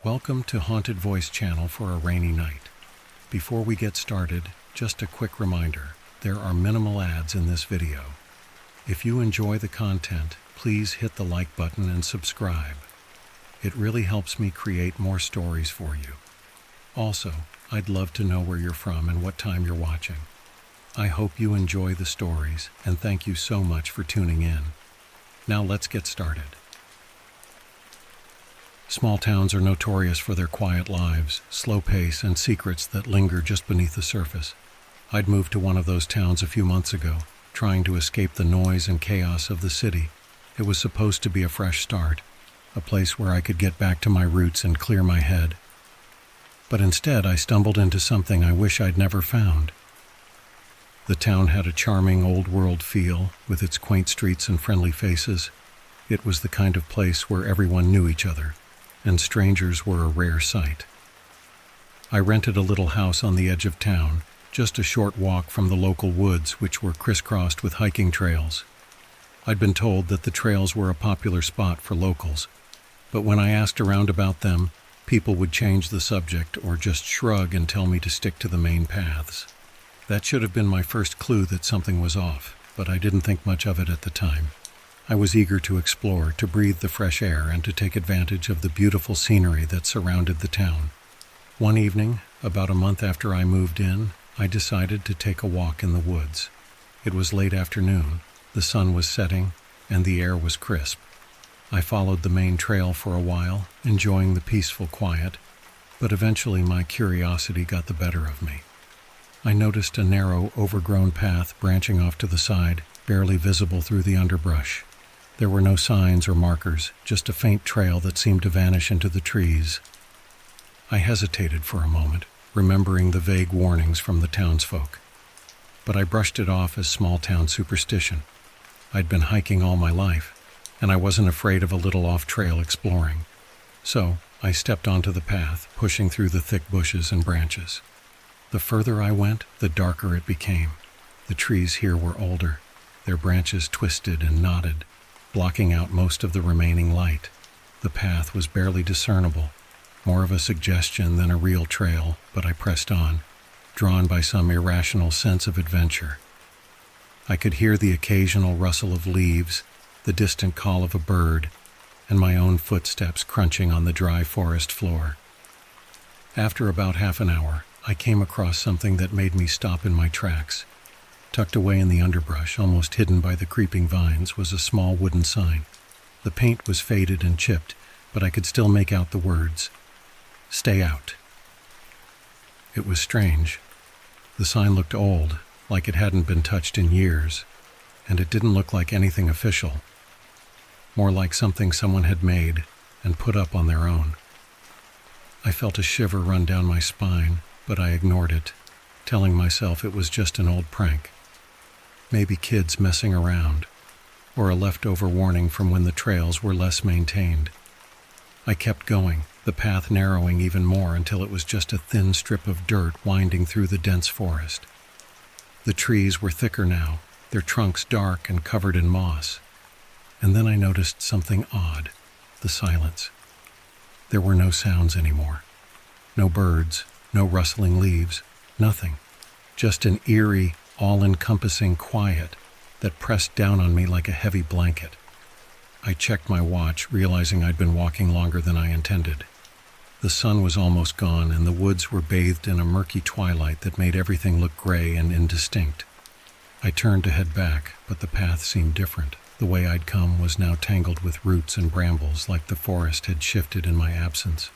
Welcome to Haunted Voice channel for a rainy night. Before we get started, just a quick reminder, there are minimal ads in this video. If you enjoy the content, please hit the like button and subscribe. It really helps me create more stories for you. Also, I'd love to know where you're from and what time you're watching. I hope you enjoy the stories, and thank you so much for tuning in. Now let's get started. Small towns are notorious for their quiet lives, slow pace, and secrets that linger just beneath the surface. I'd moved to one of those towns a few months ago, trying to escape the noise and chaos of the city. It was supposed to be a fresh start, a place where I could get back to my roots and clear my head. But instead, I stumbled into something I wish I'd never found. The town had a charming old-world feel, with its quaint streets and friendly faces. It was the kind of place where everyone knew each other, and strangers were a rare sight. I rented a little house on the edge of town, just a short walk from the local woods, which were crisscrossed with hiking trails. I'd been told that the trails were a popular spot for locals, but when I asked around about them, people would change the subject or just shrug and tell me to stick to the main paths. That should have been my first clue that something was off, but I didn't think much of it at the time. I was eager to explore, to breathe the fresh air, and to take advantage of the beautiful scenery that surrounded the town. One evening, about a month after I moved in, I decided to take a walk in the woods. It was late afternoon, the sun was setting, and the air was crisp. I followed the main trail for a while, enjoying the peaceful quiet, but eventually my curiosity got the better of me. I noticed a narrow, overgrown path branching off to the side, barely visible through the underbrush. There were no signs or markers, just a faint trail that seemed to vanish into the trees. I hesitated for a moment, remembering the vague warnings from the townsfolk. But I brushed it off as small-town superstition. I'd been hiking all my life, and I wasn't afraid of a little off-trail exploring. So, I stepped onto the path, pushing through the thick bushes and branches. The further I went, the darker it became. The trees here were older, their branches twisted and knotted, blocking out most of the remaining light. The path was barely discernible, more of a suggestion than a real trail, but I pressed on, drawn by some irrational sense of adventure. I could hear the occasional rustle of leaves, the distant call of a bird, and my own footsteps crunching on the dry forest floor. After about half an hour, I came across something that made me stop in my tracks. Tucked away in the underbrush, almost hidden by the creeping vines, was a small wooden sign. The paint was faded and chipped, but I could still make out the words, "Stay out." It was strange. The sign looked old, like it hadn't been touched in years, and it didn't look like anything official. More like something someone had made and put up on their own. I felt a shiver run down my spine, but I ignored it, telling myself it was just an old prank. Maybe kids messing around, or a leftover warning from when the trails were less maintained. I kept going, the path narrowing even more until it was just a thin strip of dirt winding through the dense forest. The trees were thicker now, their trunks dark and covered in moss. And then I noticed something odd, the silence. There were no sounds anymore. No birds, no rustling leaves, nothing. Just an eerie, all-encompassing quiet that pressed down on me like a heavy blanket. I checked my watch, realizing I'd been walking longer than I intended. The sun was almost gone, and the woods were bathed in a murky twilight that made everything look gray and indistinct. I turned to head back, but the path seemed different. The way I'd come was now tangled with roots and brambles, like the forest had shifted in my absence.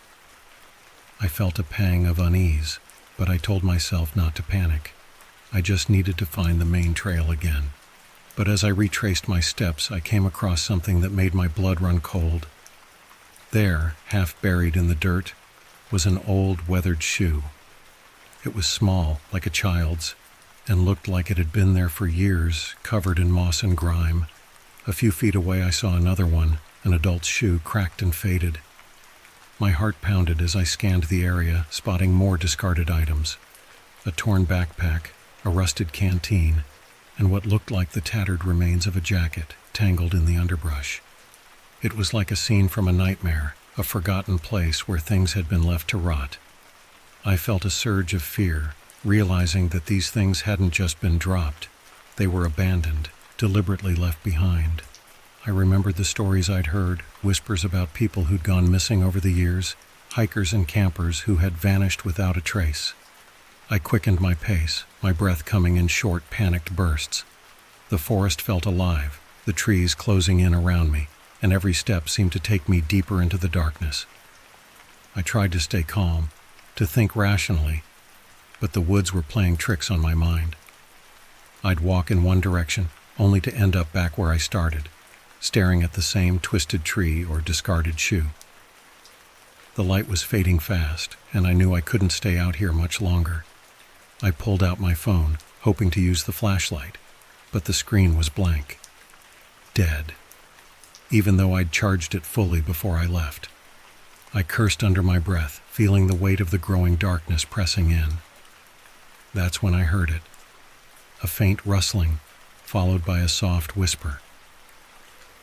I felt a pang of unease, but I told myself not to panic. I just needed to find the main trail again. But as I retraced my steps, I came across something that made my blood run cold. There, half buried in the dirt, was an old, weathered shoe. It was small, like a child's, and looked like it had been there for years, covered in moss and grime. A few feet away I saw another one, an adult's shoe, cracked and faded. My heart pounded as I scanned the area, spotting more discarded items. A torn backpack, a rusted canteen, and what looked like the tattered remains of a jacket, tangled in the underbrush. It was like a scene from a nightmare, a forgotten place where things had been left to rot. I felt a surge of fear, realizing that these things hadn't just been dropped. They were abandoned, deliberately left behind. I remembered the stories I'd heard, whispers about people who'd gone missing over the years, hikers and campers who had vanished without a trace. I quickened my pace, my breath coming in short, panicked bursts. The forest felt alive, the trees closing in around me, and every step seemed to take me deeper into the darkness. I tried to stay calm, to think rationally, but the woods were playing tricks on my mind. I'd walk in one direction, only to end up back where I started, staring at the same twisted tree or discarded shoe. The light was fading fast, and I knew I couldn't stay out here much longer. I pulled out my phone, hoping to use the flashlight, but the screen was blank. Dead. Even though I'd charged it fully before I left. I cursed under my breath, feeling the weight of the growing darkness pressing in. That's when I heard it. A faint rustling, followed by a soft whisper.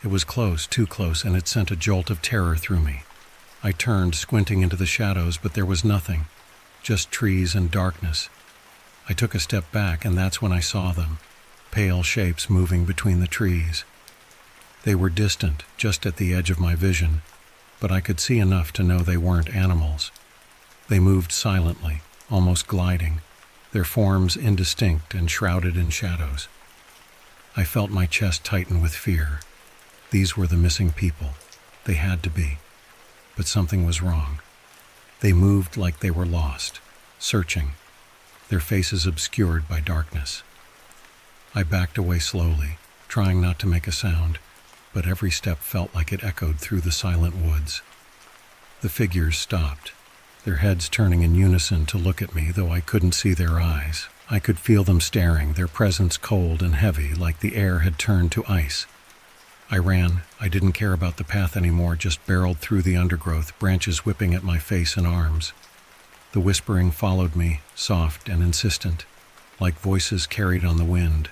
It was close, too close, and it sent a jolt of terror through me. I turned, squinting into the shadows, but there was nothing, just trees and darkness. I took a step back, and that's when I saw them, pale shapes moving between the trees. They were distant, just at the edge of my vision, but I could see enough to know they weren't animals. They moved silently, almost gliding, their forms indistinct and shrouded in shadows. I felt my chest tighten with fear. These were the missing people. They had to be. But something was wrong. They moved like they were lost, searching, their faces obscured by darkness. I backed away slowly, trying not to make a sound, but every step felt like it echoed through the silent woods. The figures stopped, their heads turning in unison to look at me, though I couldn't see their eyes. I could feel them staring, their presence cold and heavy, like the air had turned to ice. I ran. I didn't care about the path anymore, just barreled through the undergrowth, branches whipping at my face and arms. The whispering followed me, soft and insistent, like voices carried on the wind.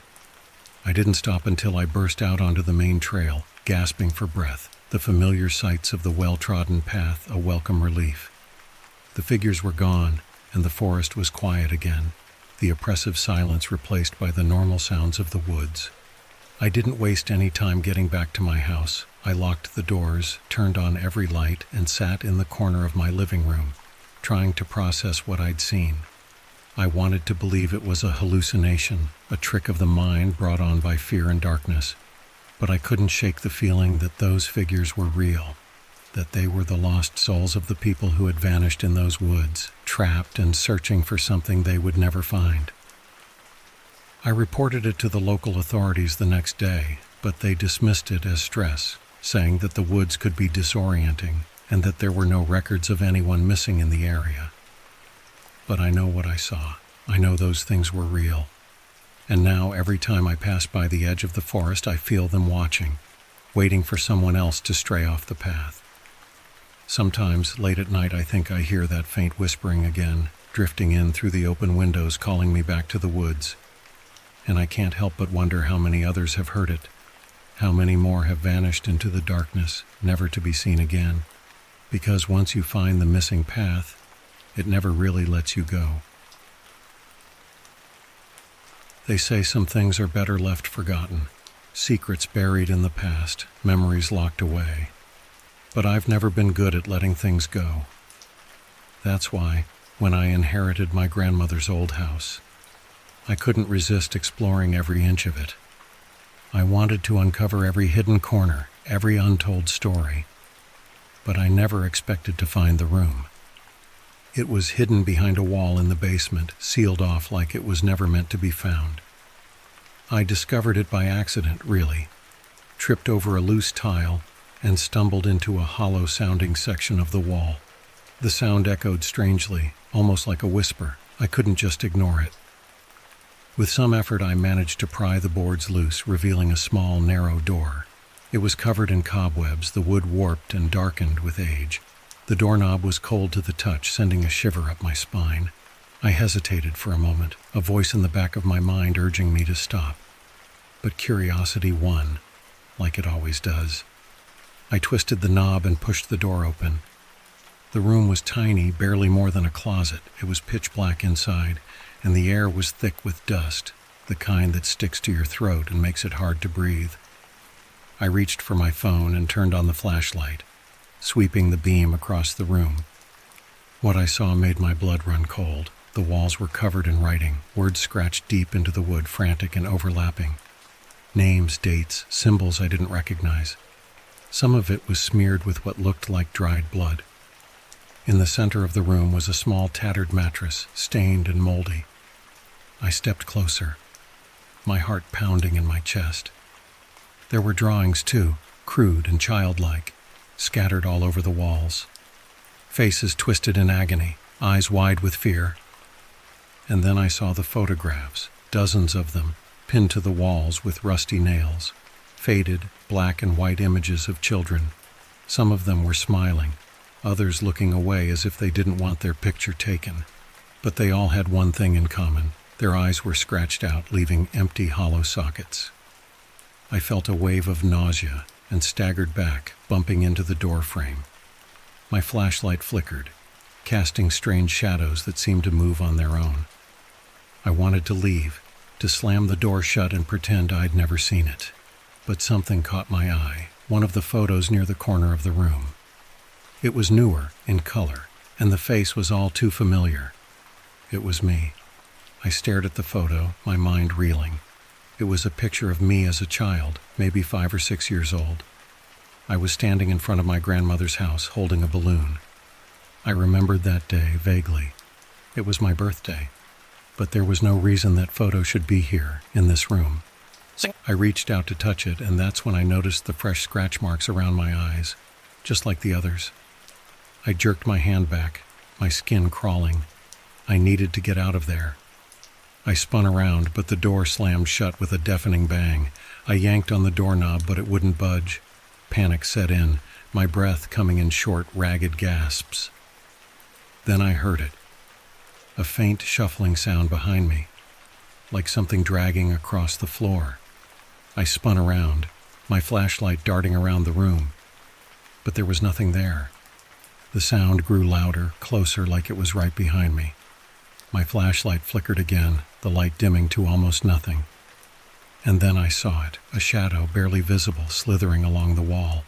I didn't stop until I burst out onto the main trail, gasping for breath, the familiar sights of the well-trodden path a welcome relief. The figures were gone, and the forest was quiet again, the oppressive silence replaced by the normal sounds of the woods. I didn't waste any time getting back to my house. I locked the doors, turned on every light, and sat in the corner of my living room, trying to process what I'd seen. I wanted to believe it was a hallucination, a trick of the mind brought on by fear and darkness, but I couldn't shake the feeling that those figures were real, that they were the lost souls of the people who had vanished in those woods, trapped and searching for something they would never find. I reported it to the local authorities the next day, but they dismissed it as stress, saying that the woods could be disorienting and that there were no records of anyone missing in the area. But I know what I saw. I know those things were real. And now every time I pass by the edge of the forest, I feel them watching, waiting for someone else to stray off the path. Sometimes, late at night, I think I hear that faint whispering again, drifting in through the open windows, calling me back to the woods. And I can't help but wonder how many others have heard it, how many more have vanished into the darkness, never to be seen again. Because once you find the missing path, it never really lets you go. They say some things are better left forgotten, secrets buried in the past, memories locked away. But I've never been good at letting things go. That's why, when I inherited my grandmother's old house, I couldn't resist exploring every inch of it. I wanted to uncover every hidden corner, every untold story. But I never expected to find the room. It was hidden behind a wall in the basement, sealed off like it was never meant to be found. I discovered it by accident, really. Tripped over a loose tile and stumbled into a hollow-sounding section of the wall. The sound echoed strangely, almost like a whisper. I couldn't just ignore it. With some effort, I managed to pry the boards loose, revealing a small, narrow door. It was covered in cobwebs, the wood warped and darkened with age. The doorknob was cold to the touch, sending a shiver up my spine. I hesitated for a moment, a voice in the back of my mind urging me to stop. But curiosity won, like it always does. I twisted the knob and pushed the door open, The room was tiny, barely more than a closet. It was pitch black inside, and the air was thick with dust, the kind that sticks to your throat and makes it hard to breathe. I reached for my phone and turned on the flashlight, sweeping the beam across the room. What I saw made my blood run cold. The walls were covered in writing, words scratched deep into the wood, frantic and overlapping. Names, dates, symbols I didn't recognize. Some of it was smeared with what looked like dried blood. In the center of the room was a small tattered mattress, stained and moldy. I stepped closer, my heart pounding in my chest. There were drawings too, crude and childlike, scattered all over the walls. Faces twisted in agony, eyes wide with fear. And then I saw the photographs, dozens of them, pinned to the walls with rusty nails, faded black and white images of children. Some of them were smiling, others looking away as if they didn't want their picture taken. But they all had one thing in common. Their eyes were scratched out, leaving empty, hollow sockets. I felt a wave of nausea and staggered back, bumping into the door frame. My flashlight flickered, casting strange shadows that seemed to move on their own. I wanted to leave, to slam the door shut and pretend I'd never seen it. But something caught my eye, one of the photos near the corner of the room. It was newer, in color, and the face was all too familiar. It was me. I stared at the photo, my mind reeling. It was a picture of me as a child, maybe 5 or 6 years old. I was standing in front of my grandmother's house, holding a balloon. I remembered that day vaguely. It was my birthday, but there was no reason that photo should be here, in this room. I reached out to touch it, and that's when I noticed the fresh scratch marks around my eyes, just like the others. I jerked my hand back, my skin crawling. I needed to get out of there. I spun around, but the door slammed shut with a deafening bang. I yanked on the doorknob, but it wouldn't budge. Panic set in, my breath coming in short, ragged gasps. Then I heard it. A faint shuffling sound behind me, like something dragging across the floor. I spun around, my flashlight darting around the room. But there was nothing there. The sound grew louder, closer, like it was right behind me. My flashlight flickered again, the light dimming to almost nothing. And then I saw it, a shadow barely visible, slithering along the wall.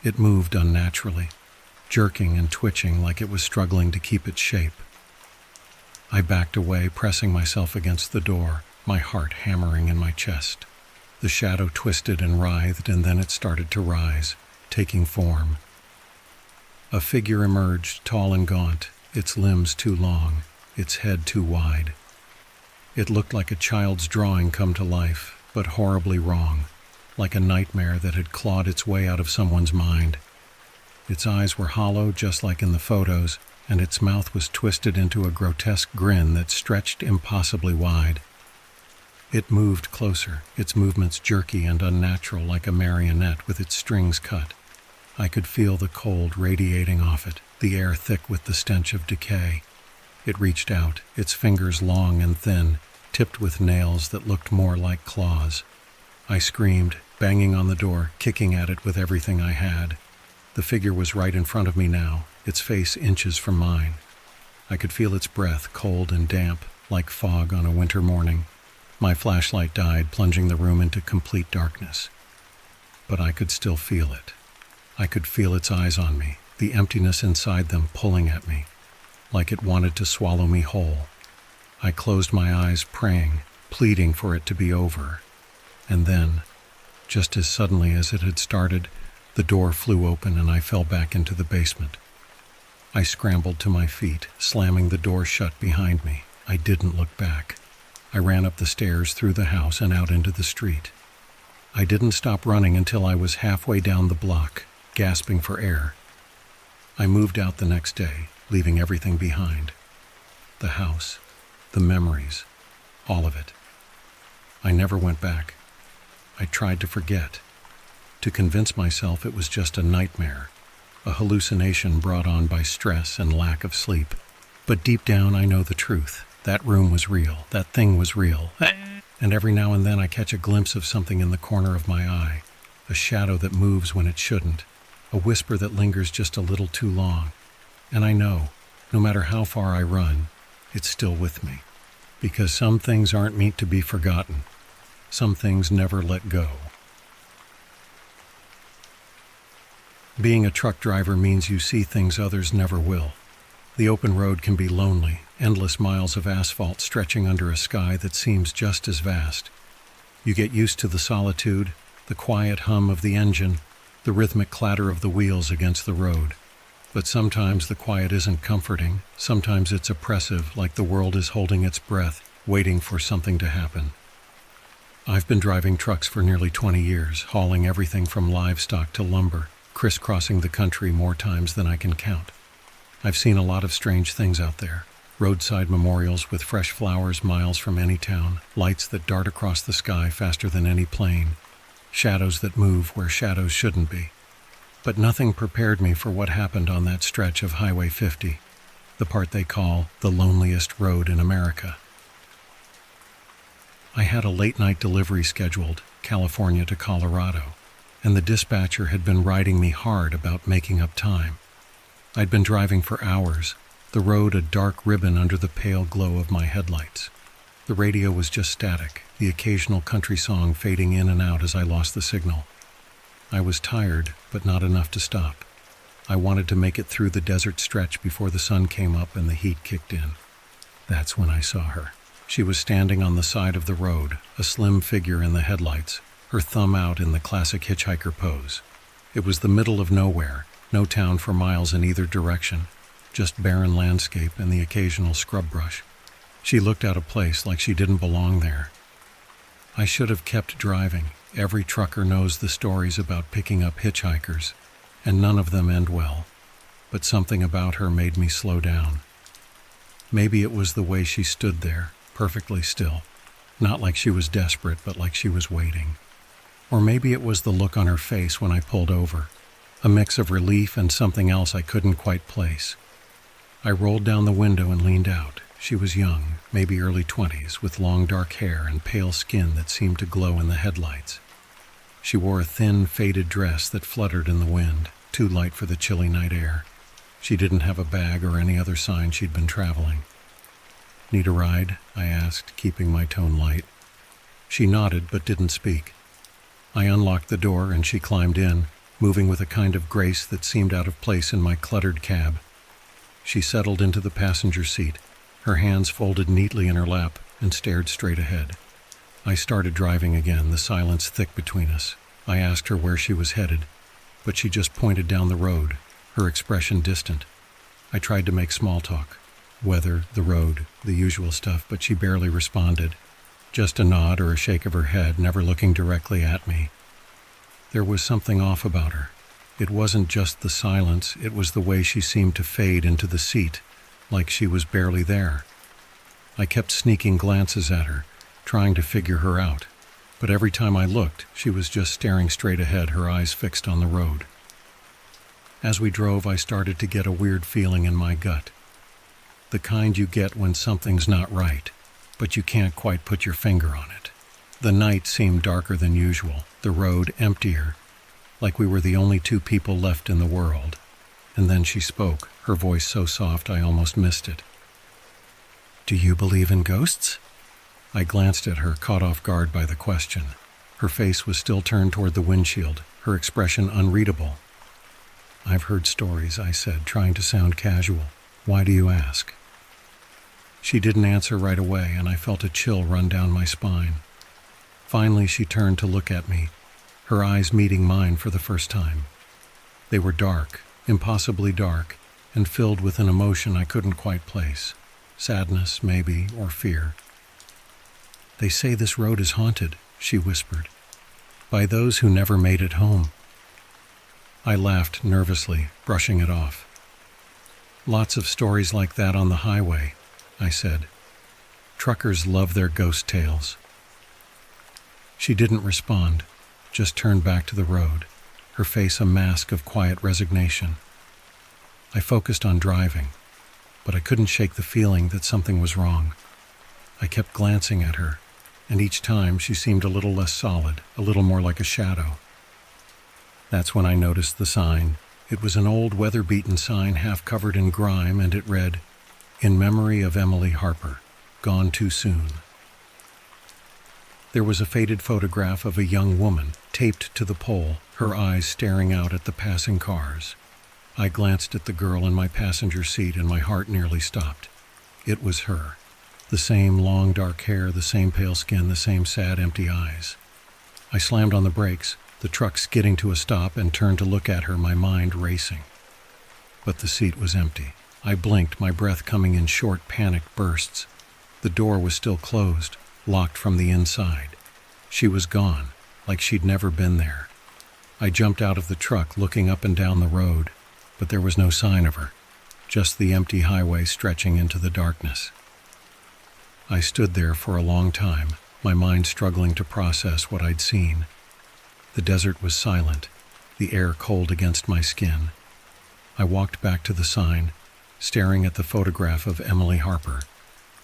It moved unnaturally, jerking and twitching like it was struggling to keep its shape. I backed away, pressing myself against the door, my heart hammering in my chest. The shadow twisted and writhed, and then it started to rise, taking form. A figure emerged, tall and gaunt, its limbs too long, its head too wide. It looked like a child's drawing come to life, but horribly wrong, like a nightmare that had clawed its way out of someone's mind. Its eyes were hollow, just like in the photos, and its mouth was twisted into a grotesque grin that stretched impossibly wide. It moved closer, its movements jerky and unnatural, like a marionette with its strings cut. I could feel the cold radiating off it, the air thick with the stench of decay. It reached out, its fingers long and thin, tipped with nails that looked more like claws. I screamed, banging on the door, kicking at it with everything I had. The figure was right in front of me now, its face inches from mine. I could feel its breath, cold and damp, like fog on a winter morning. My flashlight died, plunging the room into complete darkness. But I could still feel it. I could feel its eyes on me, the emptiness inside them pulling at me, like it wanted to swallow me whole. I closed my eyes, praying, pleading for it to be over. And then, just as suddenly as it had started, the door flew open and I fell back into the basement. I scrambled to my feet, slamming the door shut behind me. I didn't look back. I ran up the stairs, through the house, and out into the street. I didn't stop running until I was halfway down the block, gasping for air. I moved out the next day, leaving everything behind. The house, the memories, all of it. I never went back. I tried to forget, to convince myself it was just a nightmare, a hallucination brought on by stress and lack of sleep. But deep down I know the truth. That room was real, that thing was real. And every now and then I catch a glimpse of something in the corner of my eye, a shadow that moves when it shouldn't, a whisper that lingers just a little too long. And I know, no matter how far I run, it's still with me. Because some things aren't meant to be forgotten. Some things never let go. Being a truck driver means you see things others never will. The open road can be lonely, endless miles of asphalt stretching under a sky that seems just as vast. You get used to the solitude, the quiet hum of the engine, the rhythmic clatter of the wheels against the road. But sometimes the quiet isn't comforting. Sometimes it's oppressive, like the world is holding its breath, waiting for something to happen. I've been driving trucks for nearly 20 years, hauling everything from livestock to lumber, crisscrossing the country more times than I can count. I've seen a lot of strange things out there. Roadside memorials with fresh flowers miles from any town, lights that dart across the sky faster than any plane, shadows that move where shadows shouldn't be. But nothing prepared me for what happened on that stretch of Highway 50, the part they call the loneliest road in America. I had a late-night delivery scheduled, California to Colorado, and the dispatcher had been riding me hard about making up time. I'd been driving for hours, the road a dark ribbon under the pale glow of my headlights. The radio was just static, the occasional country song fading in and out as I lost the signal. I was tired, but not enough to stop. I wanted to make it through the desert stretch before the sun came up and the heat kicked in. That's when I saw her. She was standing on the side of the road, a slim figure in the headlights, her thumb out in the classic hitchhiker pose. It was the middle of nowhere, no town for miles in either direction, just barren landscape and the occasional scrub brush. She looked out of place like she didn't belong there. I should have kept driving. Every trucker knows the stories about picking up hitchhikers, and none of them end well. But something about her made me slow down. Maybe it was the way she stood there, perfectly still, not like she was desperate, but like she was waiting. Or maybe it was the look on her face when I pulled over, a mix of relief and something else I couldn't quite place. I rolled down the window and leaned out. She was young, maybe early 20s, with long dark hair and pale skin that seemed to glow in the headlights. She wore a thin, faded dress that fluttered in the wind, too light for the chilly night air. She didn't have a bag or any other sign she'd been traveling. "Need a ride?" I asked, keeping my tone light. She nodded but didn't speak. I unlocked the door and she climbed in, moving with a kind of grace that seemed out of place in my cluttered cab. She settled into the passenger seat, her hands folded neatly in her lap, and stared straight ahead. I started driving again, the silence thick between us. I asked her where she was headed, but she just pointed down the road, her expression distant. I tried to make small talk. Weather, the road, the usual stuff, but she barely responded. Just a nod or a shake of her head, never looking directly at me. There was something off about her. It wasn't just the silence, it was the way she seemed to fade into the seat, like she was barely there. I kept sneaking glances at her, trying to figure her out, but every time I looked, she was just staring straight ahead, her eyes fixed on the road. As we drove, I started to get a weird feeling in my gut. The kind you get when something's not right, but you can't quite put your finger on it. The night seemed darker than usual, the road emptier, like we were the only two people left in the world. And then she spoke, her voice so soft I almost missed it. "Do you believe in ghosts?" I glanced at her, caught off guard by the question. Her face was still turned toward the windshield, her expression unreadable. "I've heard stories," I said, trying to sound casual. "Why do you ask?" She didn't answer right away, and I felt a chill run down my spine. Finally, she turned to look at me, her eyes meeting mine for the first time. They were dark, impossibly dark, and filled with an emotion I couldn't quite place. Sadness, maybe, or fear. "They say this road is haunted," she whispered, "by those who never made it home." I laughed nervously, brushing it off. "Lots of stories like that on the highway," I said. "Truckers love their ghost tales." She didn't respond, just turned back to the road, her face a mask of quiet resignation. I focused on driving, but I couldn't shake the feeling that something was wrong. I kept glancing at her, and each time she seemed a little less solid, a little more like a shadow. That's when I noticed the sign. It was an old weather-beaten sign half covered in grime, and it read, "In memory of Emily Harper, gone too soon." There was a faded photograph of a young woman taped to the pole, her eyes staring out at the passing cars. I glanced at the girl in my passenger seat and my heart nearly stopped. It was her. The same long dark hair, the same pale skin, the same sad empty eyes. I slammed on the brakes, the truck skidding to a stop, and turned to look at her, my mind racing. But the seat was empty. I blinked, my breath coming in short, panicked bursts. The door was still closed, locked from the inside. She was gone, like she'd never been there. I jumped out of the truck, looking up and down the road, but there was no sign of her, just the empty highway stretching into the darkness. I stood there for a long time, my mind struggling to process what I'd seen. The desert was silent, the air cold against my skin. I walked back to the sign, staring at the photograph of Emily Harper,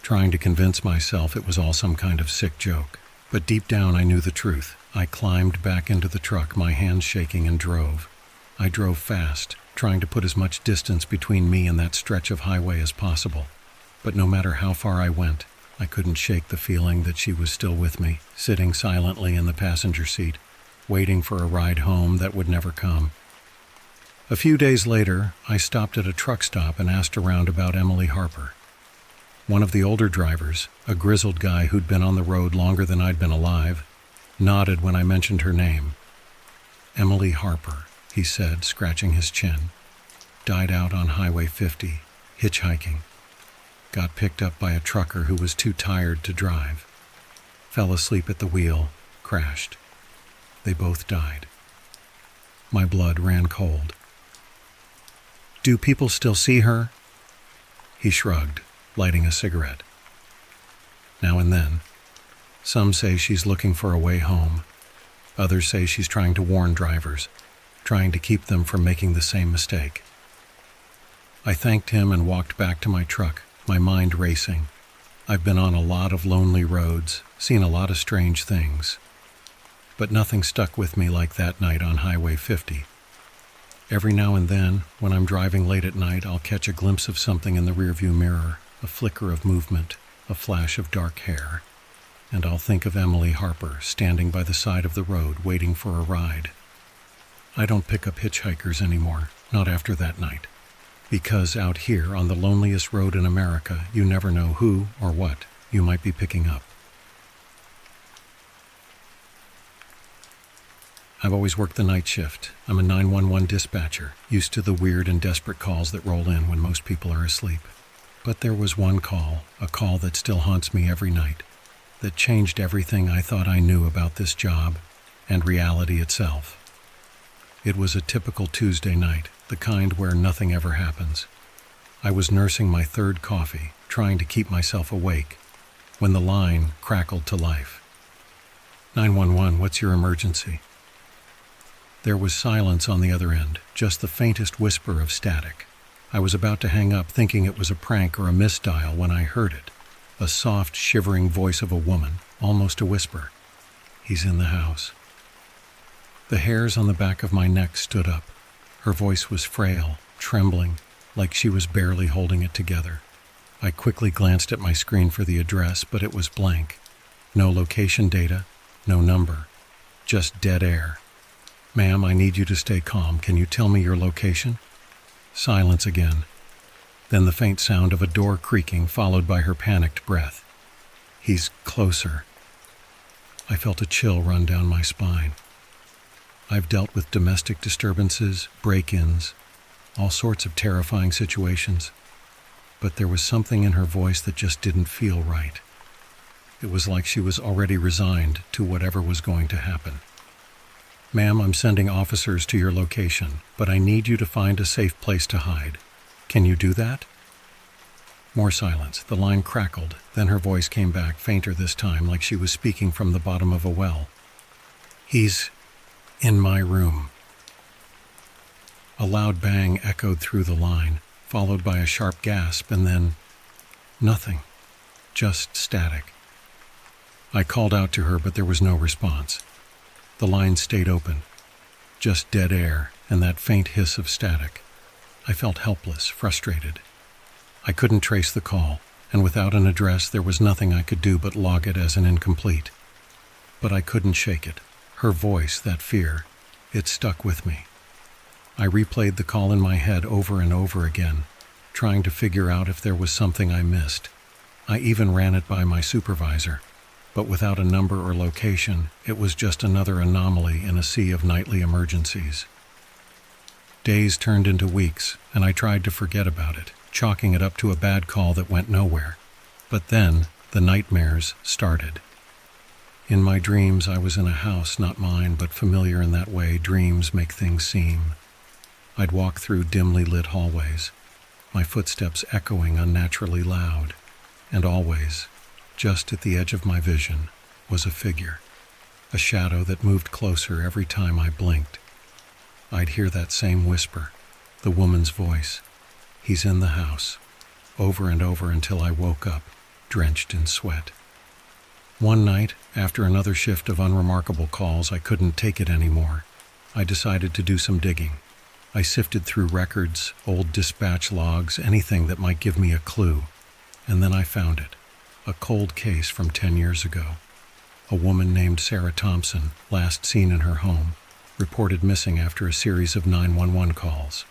trying to convince myself it was all some kind of sick joke. But deep down I knew the truth. I climbed back into the truck, my hands shaking, and drove. I drove fast, trying to put as much distance between me and that stretch of highway as possible. But no matter how far I went, I couldn't shake the feeling that she was still with me, sitting silently in the passenger seat, waiting for a ride home that would never come. A few days later, I stopped at a truck stop and asked around about Emily Harper. One of the older drivers, a grizzled guy who'd been on the road longer than I'd been alive, nodded when I mentioned her name. "Emily Harper," he said, scratching his chin. "Died out on Highway 50, hitchhiking. Got picked up by a trucker who was too tired to drive. Fell asleep at the wheel, crashed. They both died." My blood ran cold. "Do people still see her?" He shrugged, lighting a cigarette. "Now and then. Some say she's looking for a way home. Others say she's trying to warn drivers, trying to keep them from making the same mistake." I thanked him and walked back to my truck, my mind racing. I've been on a lot of lonely roads, seen a lot of strange things. But nothing stuck with me like that night on Highway 50. Every now and then, when I'm driving late at night, I'll catch a glimpse of something in the rearview mirror, a flicker of movement, a flash of dark hair, and I'll think of Emily Harper standing by the side of the road waiting for a ride. I don't pick up hitchhikers anymore, not after that night, because out here on the loneliest road in America, you never know who or what you might be picking up. I've always worked the night shift. I'm a 911 dispatcher, used to the weird and desperate calls that roll in when most people are asleep. But there was one call, a call that still haunts me every night, that changed everything I thought I knew about this job and reality itself. It was a typical Tuesday night, the kind where nothing ever happens. I was nursing my third coffee, trying to keep myself awake, when the line crackled to life. "911, what's your emergency?" There was silence on the other end, just the faintest whisper of static. I was about to hang up, thinking it was a prank or a misdial, when I heard it. A soft, shivering voice of a woman, almost a whisper. "He's in the house." The hairs on the back of my neck stood up. Her voice was frail, trembling, like she was barely holding it together. I quickly glanced at my screen for the address, but it was blank. No location data, no number, just dead air. "Ma'am, I need you to stay calm. Can you tell me your location?" Silence again. Then the faint sound of a door creaking, followed by her panicked breath. "He's closer." I felt a chill run down my spine. I've dealt with domestic disturbances, break-ins, all sorts of terrifying situations, but there was something in her voice that just didn't feel right. It was like she was already resigned to whatever was going to happen. "Ma'am, I'm sending officers to your location, but I need you to find a safe place to hide. Can you do that?" More silence. The line crackled. Then her voice came back, fainter this time, like she was speaking from the bottom of a well. "He's in my room." A loud bang echoed through the line, followed by a sharp gasp, and then nothing. Just static. I called out to her, but there was no response. The line stayed open. Just dead air and that faint hiss of static. I felt helpless, frustrated. I couldn't trace the call, and without an address there was nothing I could do but log it as an incomplete. But I couldn't shake it. Her voice, that fear, it stuck with me. I replayed the call in my head over and over again, trying to figure out if there was something I missed. I even ran it by my supervisor, but without a number or location, it was just another anomaly in a sea of nightly emergencies. Days turned into weeks, and I tried to forget about it, chalking it up to a bad call that went nowhere. But then, the nightmares started. In my dreams, I was in a house not mine, but familiar in that way dreams make things seem. I'd walk through dimly lit hallways, my footsteps echoing unnaturally loud, and always, just at the edge of my vision, was a figure, a shadow that moved closer every time I blinked. I'd hear that same whisper, the woman's voice, "He's in the house," over and over until I woke up, drenched in sweat. One night, after another shift of unremarkable calls, I couldn't take it anymore. I decided to do some digging. I sifted through records, old dispatch logs, anything that might give me a clue. And then I found it, a cold case from 10 years ago. A woman named Sarah Thompson, last seen in her home, reported missing after a series of 911 calls.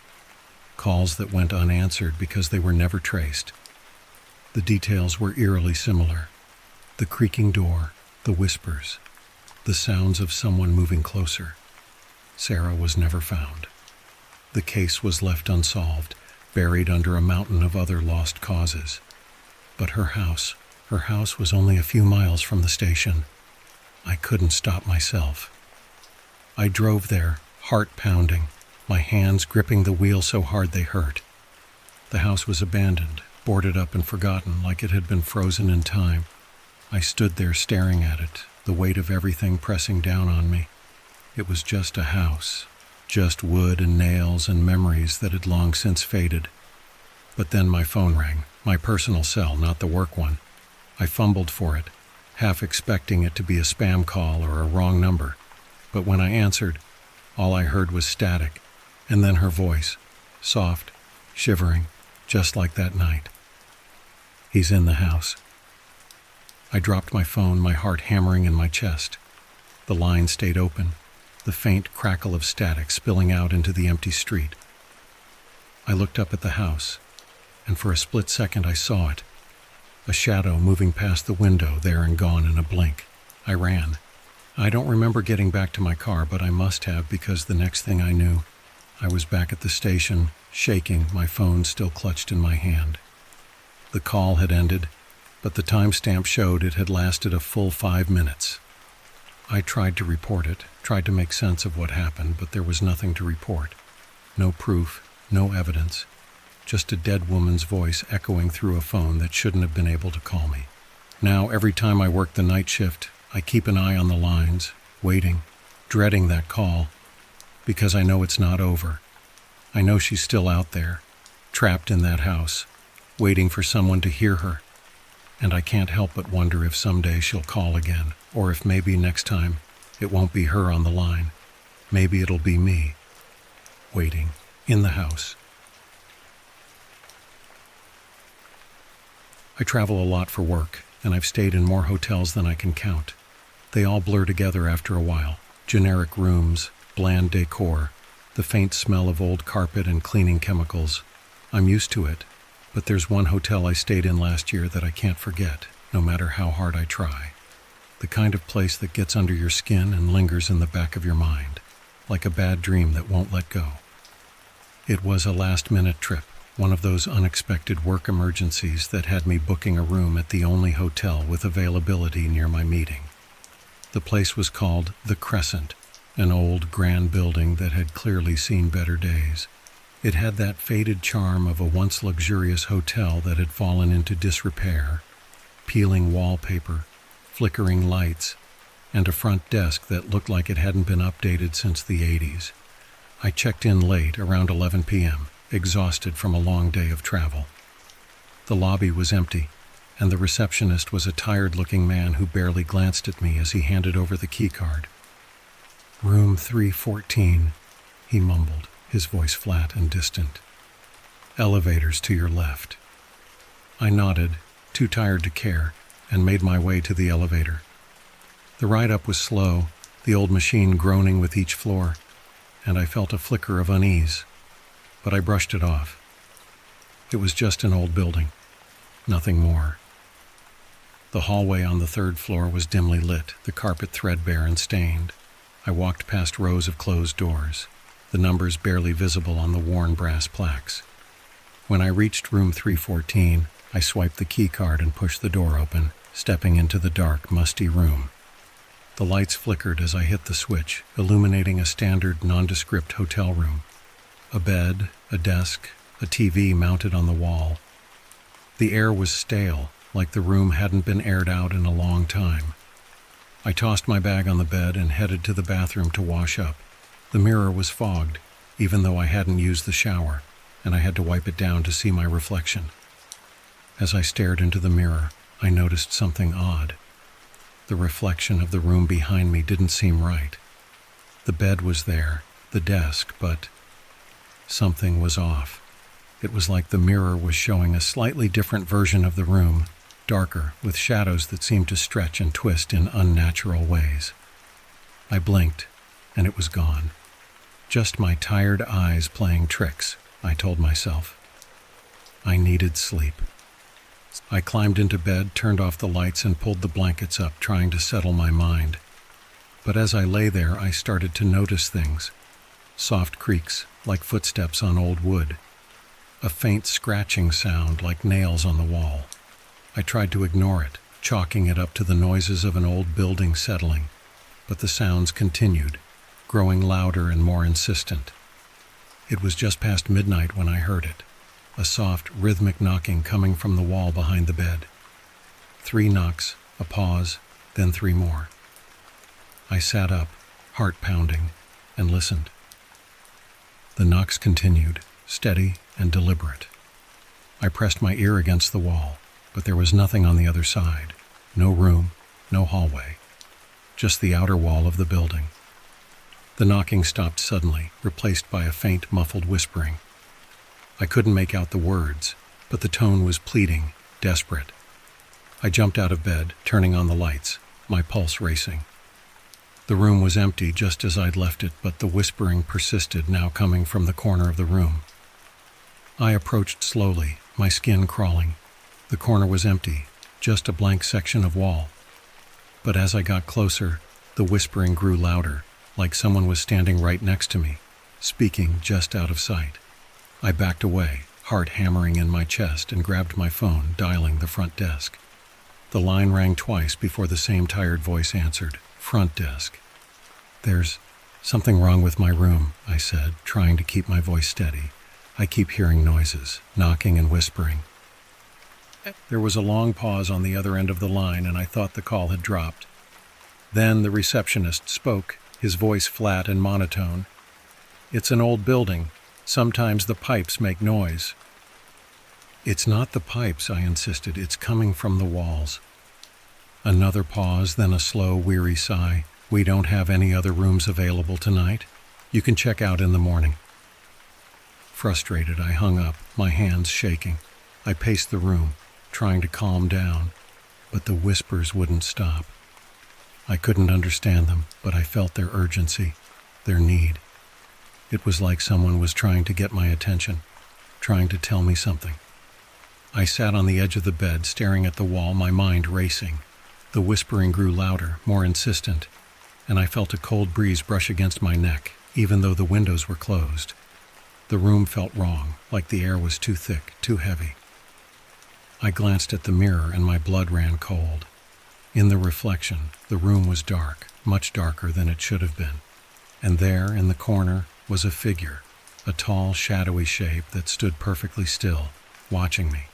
Calls that went unanswered because they were never traced. The details were eerily similar. The creaking door, the whispers, the sounds of someone moving closer. Sarah was never found. The case was left unsolved, buried under a mountain of other lost causes. But her house was only a few miles from the station. I couldn't stop myself. I drove there, heart pounding, my hands gripping the wheel so hard they hurt. The house was abandoned, boarded up and forgotten like it had been frozen in time. I stood there staring at it, the weight of everything pressing down on me. It was just a house, just wood and nails and memories that had long since faded. But then my phone rang, my personal cell, not the work one. I fumbled for it, half expecting it to be a spam call or a wrong number. But when I answered, all I heard was static, and then her voice, soft, shivering, just like that night. "He's in the house." I dropped my phone, my heart hammering in my chest. The line stayed open, the faint crackle of static spilling out into the empty street. I looked up at the house, and for a split second I saw it, a shadow moving past the window there and gone in a blink. I ran. I don't remember getting back to my car, but I must have, because the next thing I knew, I was back at the station, shaking, my phone still clutched in my hand. The call had ended, but the timestamp showed it had lasted a full 5 minutes. I tried to report it, tried to make sense of what happened, but there was nothing to report. No proof, no evidence, just a dead woman's voice echoing through a phone that shouldn't have been able to call me. Now, every time I work the night shift, I keep an eye on the lines, waiting, dreading that call, because I know it's not over. I know she's still out there, trapped in that house, waiting for someone to hear her. And I can't help but wonder if someday she'll call again, or if maybe next time it won't be her on the line. Maybe it'll be me, waiting, in the house. I travel a lot for work, and I've stayed in more hotels than I can count. They all blur together after a while. Generic rooms, bland decor, the faint smell of old carpet and cleaning chemicals. I'm used to it, but there's one hotel I stayed in last year that I can't forget, no matter how hard I try. The kind of place that gets under your skin and lingers in the back of your mind, like a bad dream that won't let go. It was a last-minute trip, one of those unexpected work emergencies that had me booking a room at the only hotel with availability near my meeting. The place was called The Crescent, an old, grand building that had clearly seen better days. It had that faded charm of a once luxurious hotel that had fallen into disrepair, peeling wallpaper, flickering lights, and a front desk that looked like it hadn't been updated since the 80s. I checked in late, around 11 p.m., exhausted from a long day of travel. The lobby was empty, and the receptionist was a tired-looking man who barely glanced at me as he handed over the keycard. "Room 314, he mumbled, his voice flat and distant. Elevators to your left. I nodded, too tired to care, and made my way to the elevator. The ride up was slow, the old machine groaning with each floor, and I felt a flicker of unease, but I brushed it off. It was just an old building, nothing more. The hallway on the third floor was dimly lit, the carpet threadbare and stained. I walked past rows of closed doors, the numbers barely visible on the worn brass plaques. When I reached room 314, I swiped the key card and pushed the door open, stepping into the dark, musty room. The lights flickered as I hit the switch, illuminating a standard, nondescript hotel room. A bed, a desk, a TV mounted on the wall. The air was stale, like the room hadn't been aired out in a long time. I tossed my bag on the bed and headed to the bathroom to wash up. The mirror was fogged, even though I hadn't used the shower, and I had to wipe it down to see my reflection. As I stared into the mirror, I noticed something odd. The reflection of the room behind me didn't seem right. The bed was there, the desk, but something was off. It was like the mirror was showing a slightly different version of the room, darker, with shadows that seemed to stretch and twist in unnatural ways. I blinked, and it was gone. Just my tired eyes playing tricks, I told myself. I needed sleep. I climbed into bed, turned off the lights, and pulled the blankets up, trying to settle my mind. But as I lay there, I started to notice things. Soft creaks, like footsteps on old wood. A faint scratching sound, like nails on the wall. I tried to ignore it, chalking it up to the noises of an old building settling. But the sounds continued, growing louder and more insistent. It was just past midnight when I heard it. A soft, rhythmic knocking coming from the wall behind the bed. 3 knocks, a pause, then 3 more. I sat up, heart pounding, and listened. The knocks continued, steady and deliberate. I pressed my ear against the wall, but there was nothing on the other side. No room, no hallway. Just the outer wall of the building. The knocking stopped suddenly, replaced by a faint, muffled whispering. I couldn't make out the words, but the tone was pleading, desperate. I jumped out of bed, turning on the lights, my pulse racing. The room was empty just as I'd left it, but the whispering persisted, now coming from the corner of the room. I approached slowly, my skin crawling. The corner was empty, just a blank section of wall. But as I got closer, the whispering grew louder, like someone was standing right next to me, speaking just out of sight. I backed away, heart hammering in my chest, and grabbed my phone, dialing the front desk. The line rang twice before the same tired voice answered. Front desk. "There's something wrong with my room," I said, trying to keep my voice steady. "I keep hearing noises, knocking and whispering." There was a long pause on the other end of the line, and I thought the call had dropped. Then the receptionist spoke, his voice flat and monotone. "It's an old building. Sometimes the pipes make noise." "It's not the pipes," I insisted. "It's coming from the walls." Another pause, then a slow, weary sigh. "We don't have any other rooms available tonight. You can check out in the morning." Frustrated, I hung up, my hands shaking. I paced the room, trying to calm down, but the whispers wouldn't stop. I couldn't understand them, but I felt their urgency, their need. It was like someone was trying to get my attention, trying to tell me something. I sat on the edge of the bed, staring at the wall, my mind racing. The whispering grew louder, more insistent, and I felt a cold breeze brush against my neck, even though the windows were closed. The room felt wrong, like the air was too thick, too heavy. I glanced at the mirror and my blood ran cold. In the reflection, the room was dark, much darker than it should have been. And there, in the corner, was a figure, a tall, shadowy shape that stood perfectly still, watching me.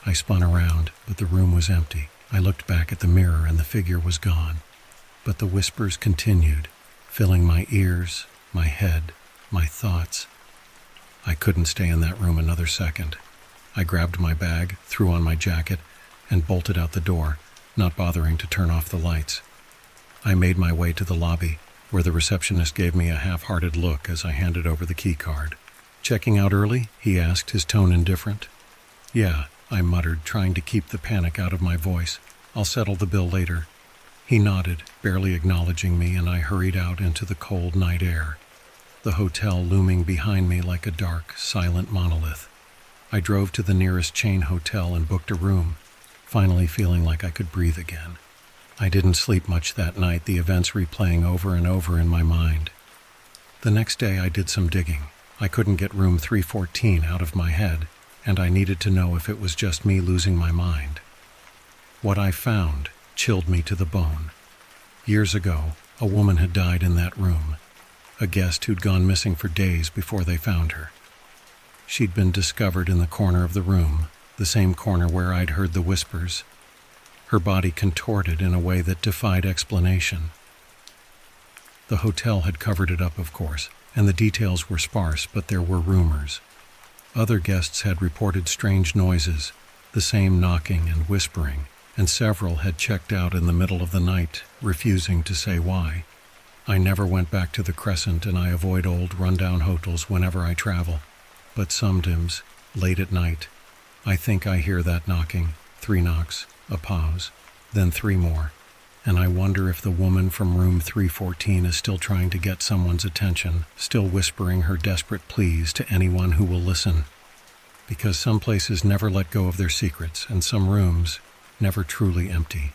I spun around, but the room was empty. I looked back at the mirror and the figure was gone. But the whispers continued, filling my ears, my head, my thoughts. I couldn't stay in that room another second. I grabbed my bag, threw on my jacket, and bolted out the door, not bothering to turn off the lights. I made my way to the lobby, where the receptionist gave me a half-hearted look as I handed over the key card. "Checking out early?" he asked, his tone indifferent. "Yeah," I muttered, trying to keep the panic out of my voice. "I'll settle the bill later." He nodded, barely acknowledging me, and I hurried out into the cold night air, the hotel looming behind me like a dark, silent monolith. I drove to the nearest chain hotel and booked a room, finally feeling like I could breathe again. I didn't sleep much that night, the events replaying over and over in my mind. The next day I did some digging. I couldn't get room 314 out of my head, and I needed to know if it was just me losing my mind. What I found chilled me to the bone. Years ago, a woman had died in that room, a guest who'd gone missing for days before they found her. She'd been discovered in the corner of the room, the same corner where I'd heard the whispers, her body contorted in a way that defied explanation. The hotel had covered it up, of course, and the details were sparse, but there were rumors. Other guests had reported strange noises, the same knocking and whispering, and several had checked out in the middle of the night, refusing to say why. I never went back to the Crescent, and I avoid old rundown hotels whenever I travel. But sometimes, late at night, I think I hear that knocking, 3 knocks, a pause, then 3 more, and I wonder if the woman from room 314 is still trying to get someone's attention, still whispering her desperate pleas to anyone who will listen. Because some places never let go of their secrets, and some rooms never truly empty.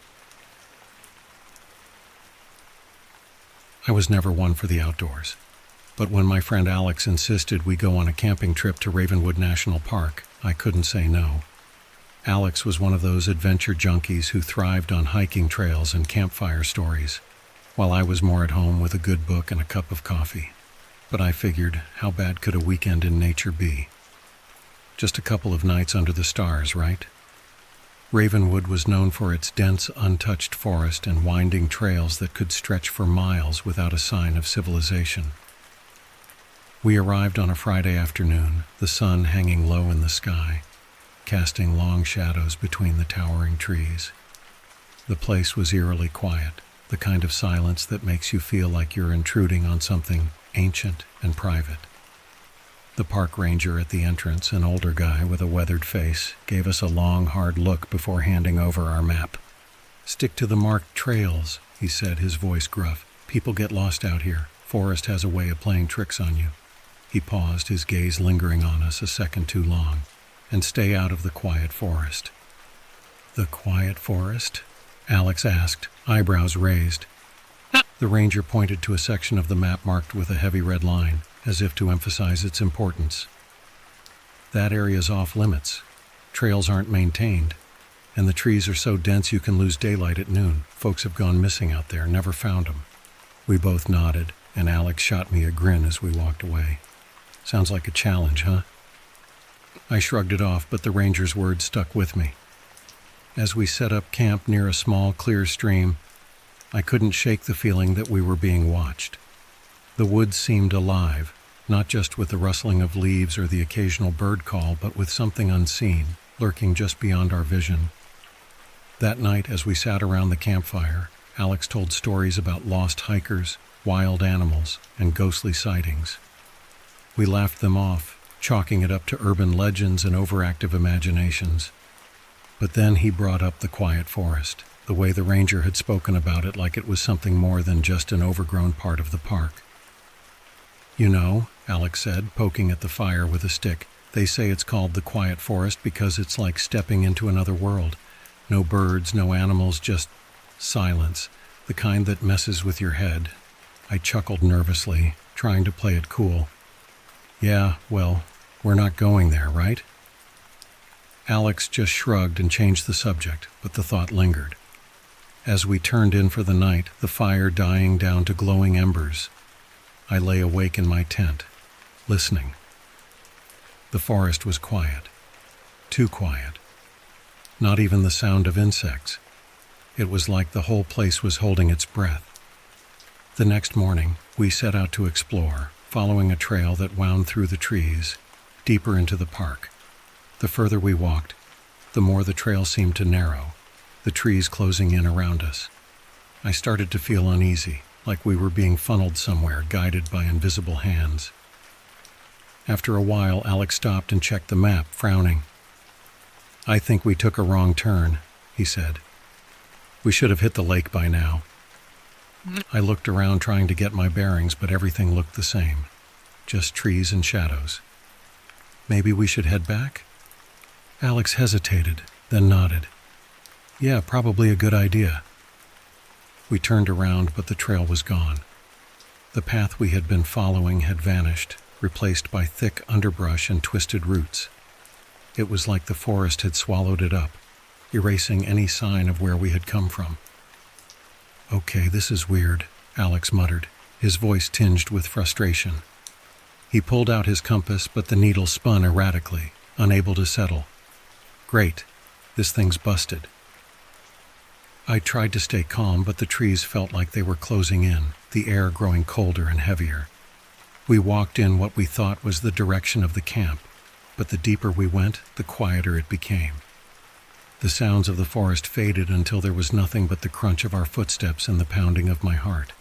I was never one for the outdoors, but when my friend Alex insisted we go on a camping trip to Ravenwood National Park, I couldn't say no. Alex was one of those adventure junkies who thrived on hiking trails and campfire stories, while I was more at home with a good book and a cup of coffee. But I figured, how bad could a weekend in nature be? Just a couple of nights under the stars, right? Ravenwood was known for its dense, untouched forest and winding trails that could stretch for miles without a sign of civilization. We arrived on a Friday afternoon, the sun hanging low in the sky, casting long shadows between the towering trees. The place was eerily quiet, the kind of silence that makes you feel like you're intruding on something ancient and private. The park ranger at the entrance, an older guy with a weathered face, gave us a long, hard look before handing over our map. "Stick to the marked trails," he said, his voice gruff. "People get lost out here. Forest has a way of playing tricks on you." He paused, his gaze lingering on us a second too long. "And stay out of the quiet forest." "The quiet forest?" Alex asked, eyebrows raised. The ranger pointed to a section of the map marked with a heavy red line, as if to emphasize its importance. "That area's off limits. Trails aren't maintained, and the trees are so dense you can lose daylight at noon. Folks have gone missing out there, never found them." We both nodded, and Alex shot me a grin as we walked away. "Sounds like a challenge, huh?" I shrugged it off, but the ranger's words stuck with me. As we set up camp near a small, clear stream, I couldn't shake the feeling that we were being watched. The woods seemed alive, not just with the rustling of leaves or the occasional bird call, but with something unseen, lurking just beyond our vision. That night, as we sat around the campfire, Alex told stories about lost hikers, wild animals, and ghostly sightings. We laughed them off, chalking it up to urban legends and overactive imaginations. But then he brought up the quiet forest, the way the ranger had spoken about it like it was something more than just an overgrown part of the park. "You know," Alex said, poking at the fire with a stick, "they say it's called the quiet forest because it's like stepping into another world. No birds, no animals, just silence, the kind that messes with your head." I chuckled nervously, trying to play it cool. "Yeah, well, we're not going there, right?" Alex just shrugged and changed the subject, but the thought lingered. As we turned in for the night, the fire dying down to glowing embers, I lay awake in my tent, listening. The forest was quiet. Too quiet. Not even the sound of insects. It was like the whole place was holding its breath. The next morning, we set out to explore, following a trail that wound through the trees, deeper into the park. The further we walked, the more the trail seemed to narrow, the trees closing in around us. I started to feel uneasy, like we were being funneled somewhere, guided by invisible hands. After a while, Alex stopped and checked the map, frowning. "I think we took a wrong turn," he said. "We should have hit the lake by now." I looked around trying to get my bearings, but everything looked the same. Just trees and shadows. "Maybe we should head back?" Alex hesitated, then nodded. "Yeah, probably a good idea." We turned around, but the trail was gone. The path we had been following had vanished, replaced by thick underbrush and twisted roots. It was like the forest had swallowed it up, erasing any sign of where we had come from. "Okay, this is weird," Alex muttered, his voice tinged with frustration. He pulled out his compass, but the needle spun erratically, unable to settle. "Great, this thing's busted." I tried to stay calm, but the trees felt like they were closing in, the air growing colder and heavier. We walked in what we thought was the direction of the camp, but the deeper we went, the quieter it became. The sounds of the forest faded until there was nothing but the crunch of our footsteps and the pounding of my heart.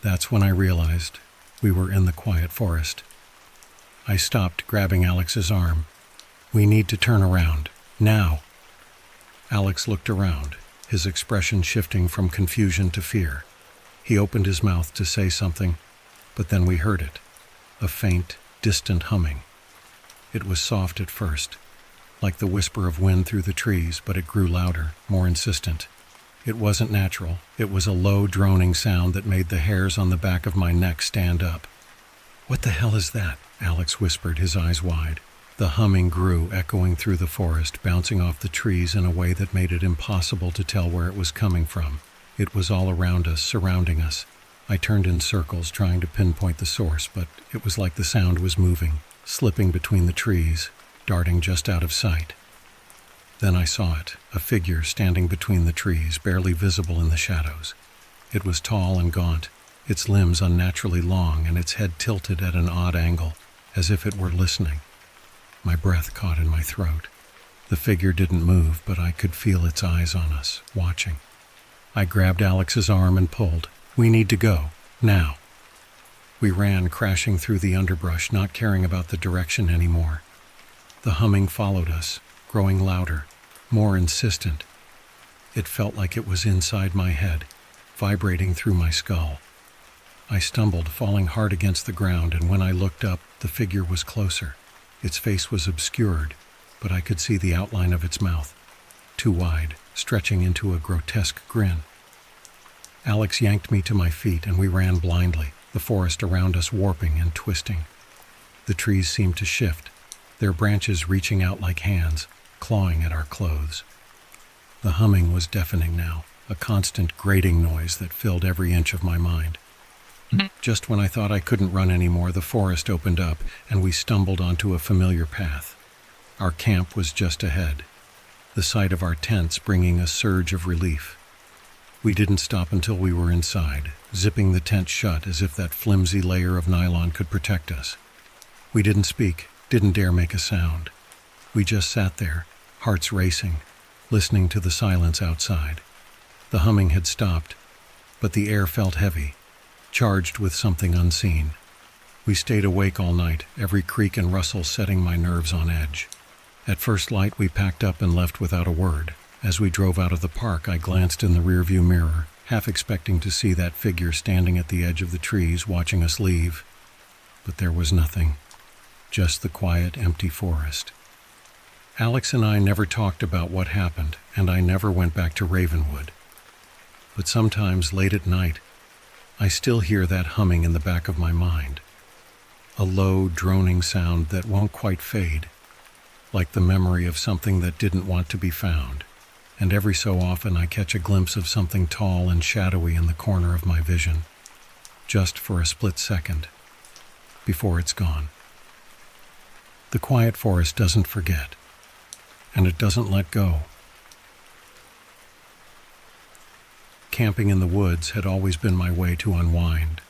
That's when I realized we were in the quiet forest. I stopped, grabbing Alex's arm. "We need to turn around, now." Alex looked around, his expression shifting from confusion to fear. He opened his mouth to say something, but then we heard it, a faint, distant humming. It was soft at first, like the whisper of wind through the trees, but it grew louder, more insistent. It wasn't natural. It was a low, droning sound that made the hairs on the back of my neck stand up. "What the hell is that?" Alex whispered, his eyes wide. The humming grew, echoing through the forest, bouncing off the trees in a way that made it impossible to tell where it was coming from. It was all around us, surrounding us. I turned in circles, trying to pinpoint the source, but it was like the sound was moving, slipping between the trees, darting just out of sight. Then I saw it, a figure standing between the trees, barely visible in the shadows. It was tall and gaunt, its limbs unnaturally long, and its head tilted at an odd angle, as if it were listening. My breath caught in my throat. The figure didn't move, but I could feel its eyes on us, watching. I grabbed Alex's arm and pulled. "We need to go, now." We ran, crashing through the underbrush, not caring about the direction anymore. The humming followed us, growing louder, more insistent. It felt like it was inside my head, vibrating through my skull. I stumbled, falling hard against the ground, and when I looked up, the figure was closer. Its face was obscured, but I could see the outline of its mouth, too wide, stretching into a grotesque grin. Alex yanked me to my feet, and we ran blindly, the forest around us warping and twisting. The trees seemed to shift, their branches reaching out like hands, clawing at our clothes. The humming was deafening now, a constant grating noise that filled every inch of my mind. Just when I thought I couldn't run anymore, the forest opened up, and we stumbled onto a familiar path. Our camp was just ahead, the sight of our tents bringing a surge of relief. We didn't stop until we were inside, zipping the tent shut as if that flimsy layer of nylon could protect us. We didn't speak, didn't dare make a sound. We just sat there, hearts racing, listening to the silence outside. The humming had stopped, but the air felt heavy, charged with something unseen. We stayed awake all night, every creak and rustle setting my nerves on edge. At first light, we packed up and left without a word. As we drove out of the park, I glanced in the rearview mirror, half expecting to see that figure standing at the edge of the trees watching us leave. But there was nothing, just the quiet, empty forest. Alex and I never talked about what happened, and I never went back to Ravenwood. But sometimes, late at night, I still hear that humming in the back of my mind. A low, droning sound that won't quite fade, like the memory of something that didn't want to be found. And every so often I catch a glimpse of something tall and shadowy in the corner of my vision, just for a split second, before it's gone. The quiet forest doesn't forget, and it doesn't let go. Camping in the woods had always been my way to unwind.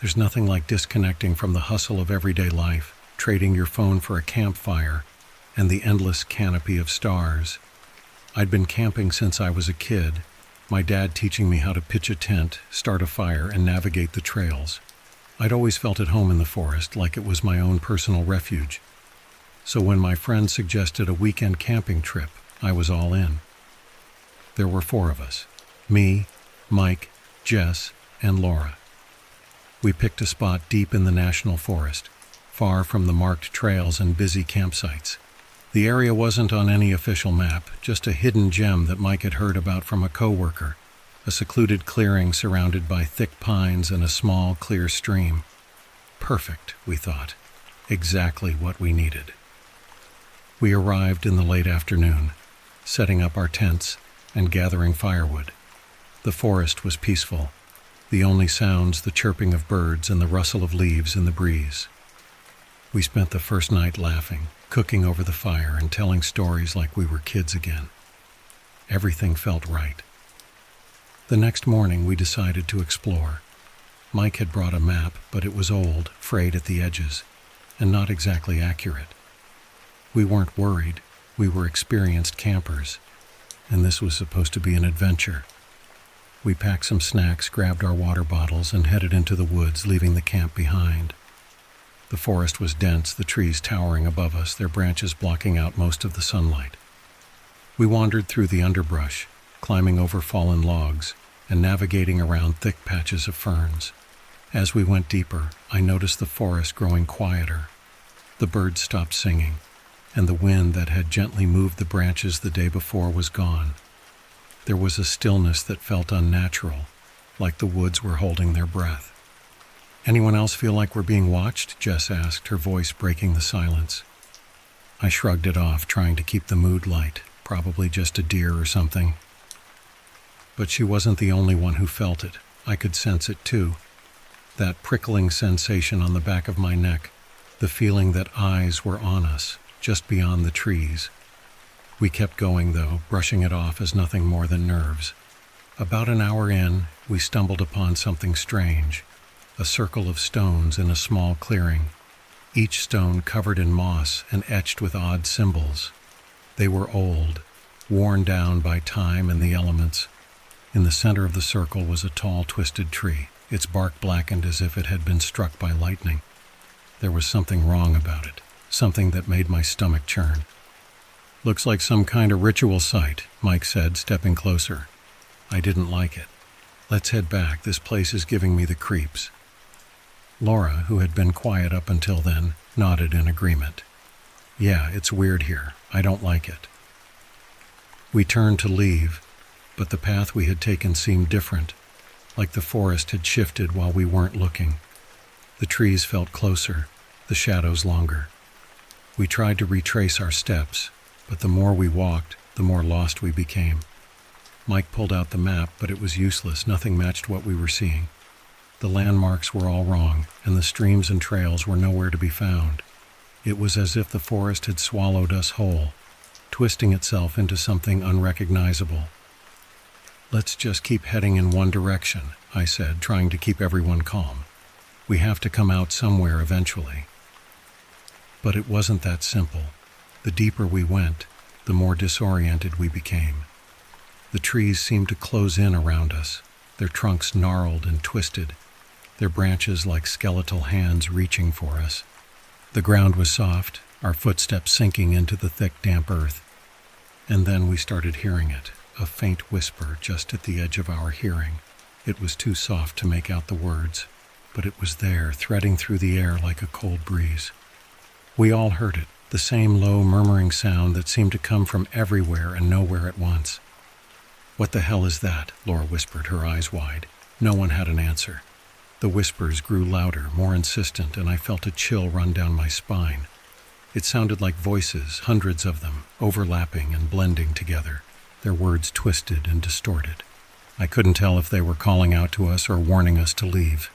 There's nothing like disconnecting from the hustle of everyday life, trading your phone for a campfire, and the endless canopy of stars. I'd been camping since I was a kid, my dad teaching me how to pitch a tent, start a fire, and navigate the trails. I'd always felt at home in the forest, like it was my own personal refuge. So when my friend suggested a weekend camping trip, I was all in. There were 4 of us: me, Mike, Jess, and Laura. We picked a spot deep in the national forest, far from the marked trails and busy campsites. The area wasn't on any official map, just a hidden gem that Mike had heard about from a coworker, a secluded clearing surrounded by thick pines and a small, clear stream. Perfect, we thought. Exactly what we needed. We arrived in the late afternoon, setting up our tents and gathering firewood. The forest was peaceful, the only sounds the chirping of birds and the rustle of leaves in the breeze. We spent the first night laughing, cooking over the fire and telling stories like we were kids again. Everything felt right. The next morning we decided to explore. Mike had brought a map, but it was old, frayed at the edges, and not exactly accurate. We weren't worried, we were experienced campers, and this was supposed to be an adventure. We packed some snacks, grabbed our water bottles, and headed into the woods, leaving the camp behind. The forest was dense, the trees towering above us, their branches blocking out most of the sunlight. We wandered through the underbrush, climbing over fallen logs, and navigating around thick patches of ferns. As we went deeper, I noticed the forest growing quieter. The birds stopped singing, and the wind that had gently moved the branches the day before was gone. There was a stillness that felt unnatural, like the woods were holding their breath. "Anyone else feel like we're being watched?" Jess asked, her voice breaking the silence. I shrugged it off, trying to keep the mood light, probably just a deer or something. But she wasn't the only one who felt it. I could sense it too. That prickling sensation on the back of my neck, the feeling that eyes were on us, just beyond the trees. We kept going, though, brushing it off as nothing more than nerves. About an hour in, we stumbled upon something strange. A circle of stones in a small clearing, each stone covered in moss and etched with odd symbols. They were old, worn down by time and the elements. In the center of the circle was a tall, twisted tree, its bark blackened as if it had been struck by lightning. There was something wrong about it, something that made my stomach churn. "Looks like some kind of ritual site," Mike said, stepping closer. I didn't like it. "Let's head back, this place is giving me the creeps." Laura, who had been quiet up until then, nodded in agreement. "Yeah, it's weird here. I don't like it." We turned to leave, but the path we had taken seemed different, like the forest had shifted while we weren't looking. The trees felt closer, the shadows longer. We tried to retrace our steps, but the more we walked, the more lost we became. Mike pulled out the map, but it was useless. Nothing matched what we were seeing. The landmarks were all wrong, and the streams and trails were nowhere to be found. It was as if the forest had swallowed us whole, twisting itself into something unrecognizable. "Let's just keep heading in one direction," I said, trying to keep everyone calm. "We have to come out somewhere eventually." But it wasn't that simple. The deeper we went, the more disoriented we became. The trees seemed to close in around us, their trunks gnarled and twisted, their branches like skeletal hands reaching for us. The ground was soft, our footsteps sinking into the thick, damp earth. And then we started hearing it, a faint whisper just at the edge of our hearing. It was too soft to make out the words, but it was there, threading through the air like a cold breeze. We all heard it, the same low, murmuring sound that seemed to come from everywhere and nowhere at once. "What the hell is that?" Laura whispered, her eyes wide. No one had an answer. The whispers grew louder, more insistent, and I felt a chill run down my spine. It sounded like voices, hundreds of them, overlapping and blending together, their words twisted and distorted. I couldn't tell if they were calling out to us or warning us to leave.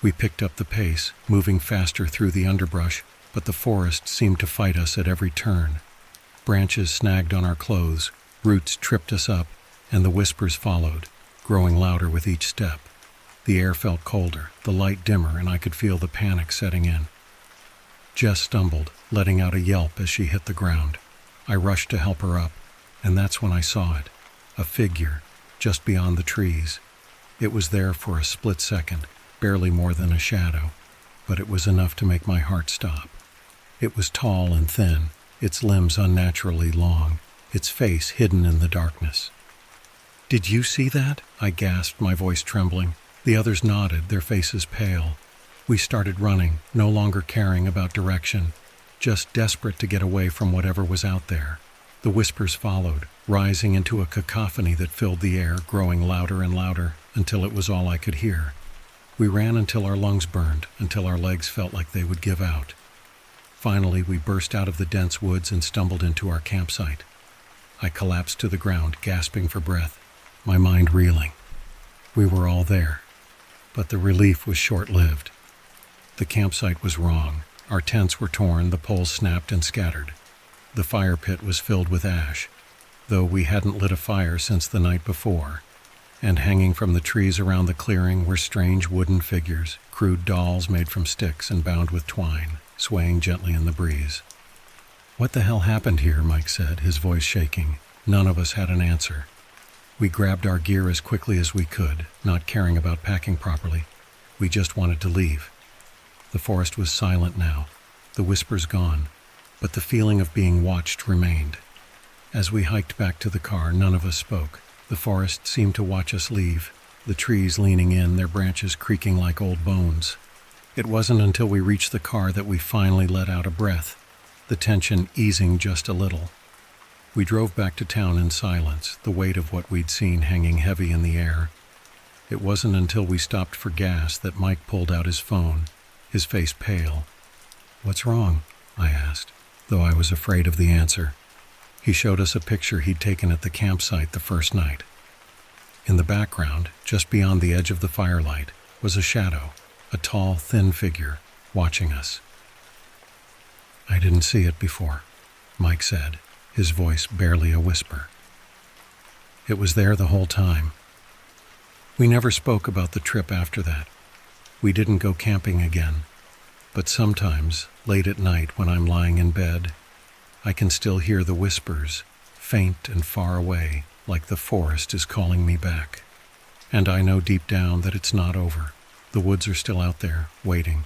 We picked up the pace, moving faster through the underbrush, but the forest seemed to fight us at every turn. Branches snagged on our clothes, roots tripped us up, and the whispers followed, growing louder with each step. The air felt colder, the light dimmer, and I could feel the panic setting in. Jess stumbled, letting out a yelp as she hit the ground. I rushed to help her up, and that's when I saw it. A figure, just beyond the trees. It was there for a split second, barely more than a shadow, but it was enough to make my heart stop. It was tall and thin, its limbs unnaturally long, its face hidden in the darkness. "Did you see that?" I gasped, my voice trembling. The others nodded, their faces pale. We started running, no longer caring about direction, just desperate to get away from whatever was out there. The whispers followed, rising into a cacophony that filled the air, growing louder and louder, until it was all I could hear. We ran until our lungs burned, until our legs felt like they would give out. Finally, we burst out of the dense woods and stumbled into our campsite. I collapsed to the ground, gasping for breath, my mind reeling. We were all there, but the relief was short-lived. The campsite was wrong. Our tents were torn, the poles snapped and scattered. The fire pit was filled with ash, though we hadn't lit a fire since the night before. And hanging from the trees around the clearing were strange wooden figures, crude dolls made from sticks and bound with twine, swaying gently in the breeze. "What the hell happened here?" Mike said, his voice shaking. None of us had an answer. We grabbed our gear as quickly as we could, not caring about packing properly. We just wanted to leave. The forest was silent now, the whispers gone, but the feeling of being watched remained. As we hiked back to the car, none of us spoke. The forest seemed to watch us leave, the trees leaning in, their branches creaking like old bones. It wasn't until we reached the car that we finally let out a breath, the tension easing just a little. We drove back to town in silence, the weight of what we'd seen hanging heavy in the air. It wasn't until we stopped for gas that Mike pulled out his phone, his face pale. "What's wrong?" I asked, though I was afraid of the answer. He showed us a picture he'd taken at the campsite the first night. In the background, just beyond the edge of the firelight, was a shadow, a tall, thin figure, watching us. "I didn't see it before," Mike said, his voice barely a whisper. "It was there the whole time." We never spoke about the trip after that. We didn't go camping again, but sometimes, late at night when I'm lying in bed, I can still hear the whispers, faint and far away, like the forest is calling me back. And I know deep down that it's not over. The woods are still out there, waiting,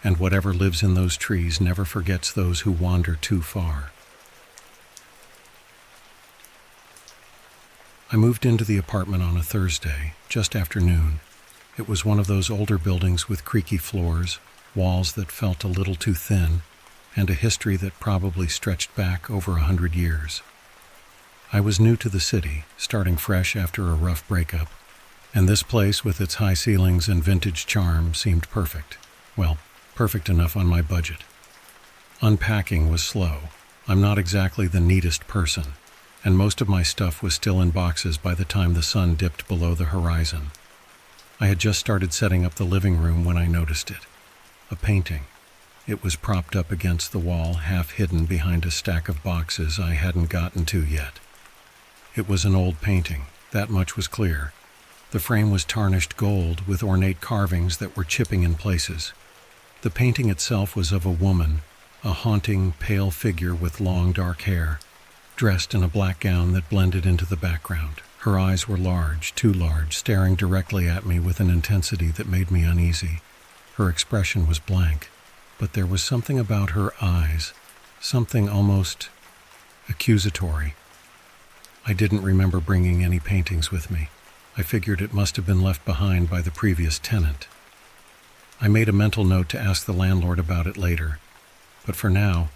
and whatever lives in those trees never forgets those who wander too far. I moved into the apartment on a Thursday, just after noon. It was one of those older buildings with creaky floors, walls that felt a little too thin, and a history that probably stretched back over 100 years. I was new to the city, starting fresh after a rough breakup, and this place with its high ceilings and vintage charm seemed perfect. Well, perfect enough on my budget. Unpacking was slow. I'm not exactly the neatest person, and most of my stuff was still in boxes by the time the sun dipped below the horizon. I had just started setting up the living room when I noticed it. A painting. It was propped up against the wall, half hidden behind a stack of boxes I hadn't gotten to yet. It was an old painting, that much was clear. The frame was tarnished gold with ornate carvings that were chipping in places. The painting itself was of a woman, a haunting, pale figure with long, dark hair, dressed in a black gown that blended into the background. Her eyes were large, too large, staring directly at me with an intensity that made me uneasy. Her expression was blank, but there was something about her eyes, something almost accusatory. I didn't remember bringing any paintings with me. I figured it must have been left behind by the previous tenant. I made a mental note to ask the landlord about it later, but for now,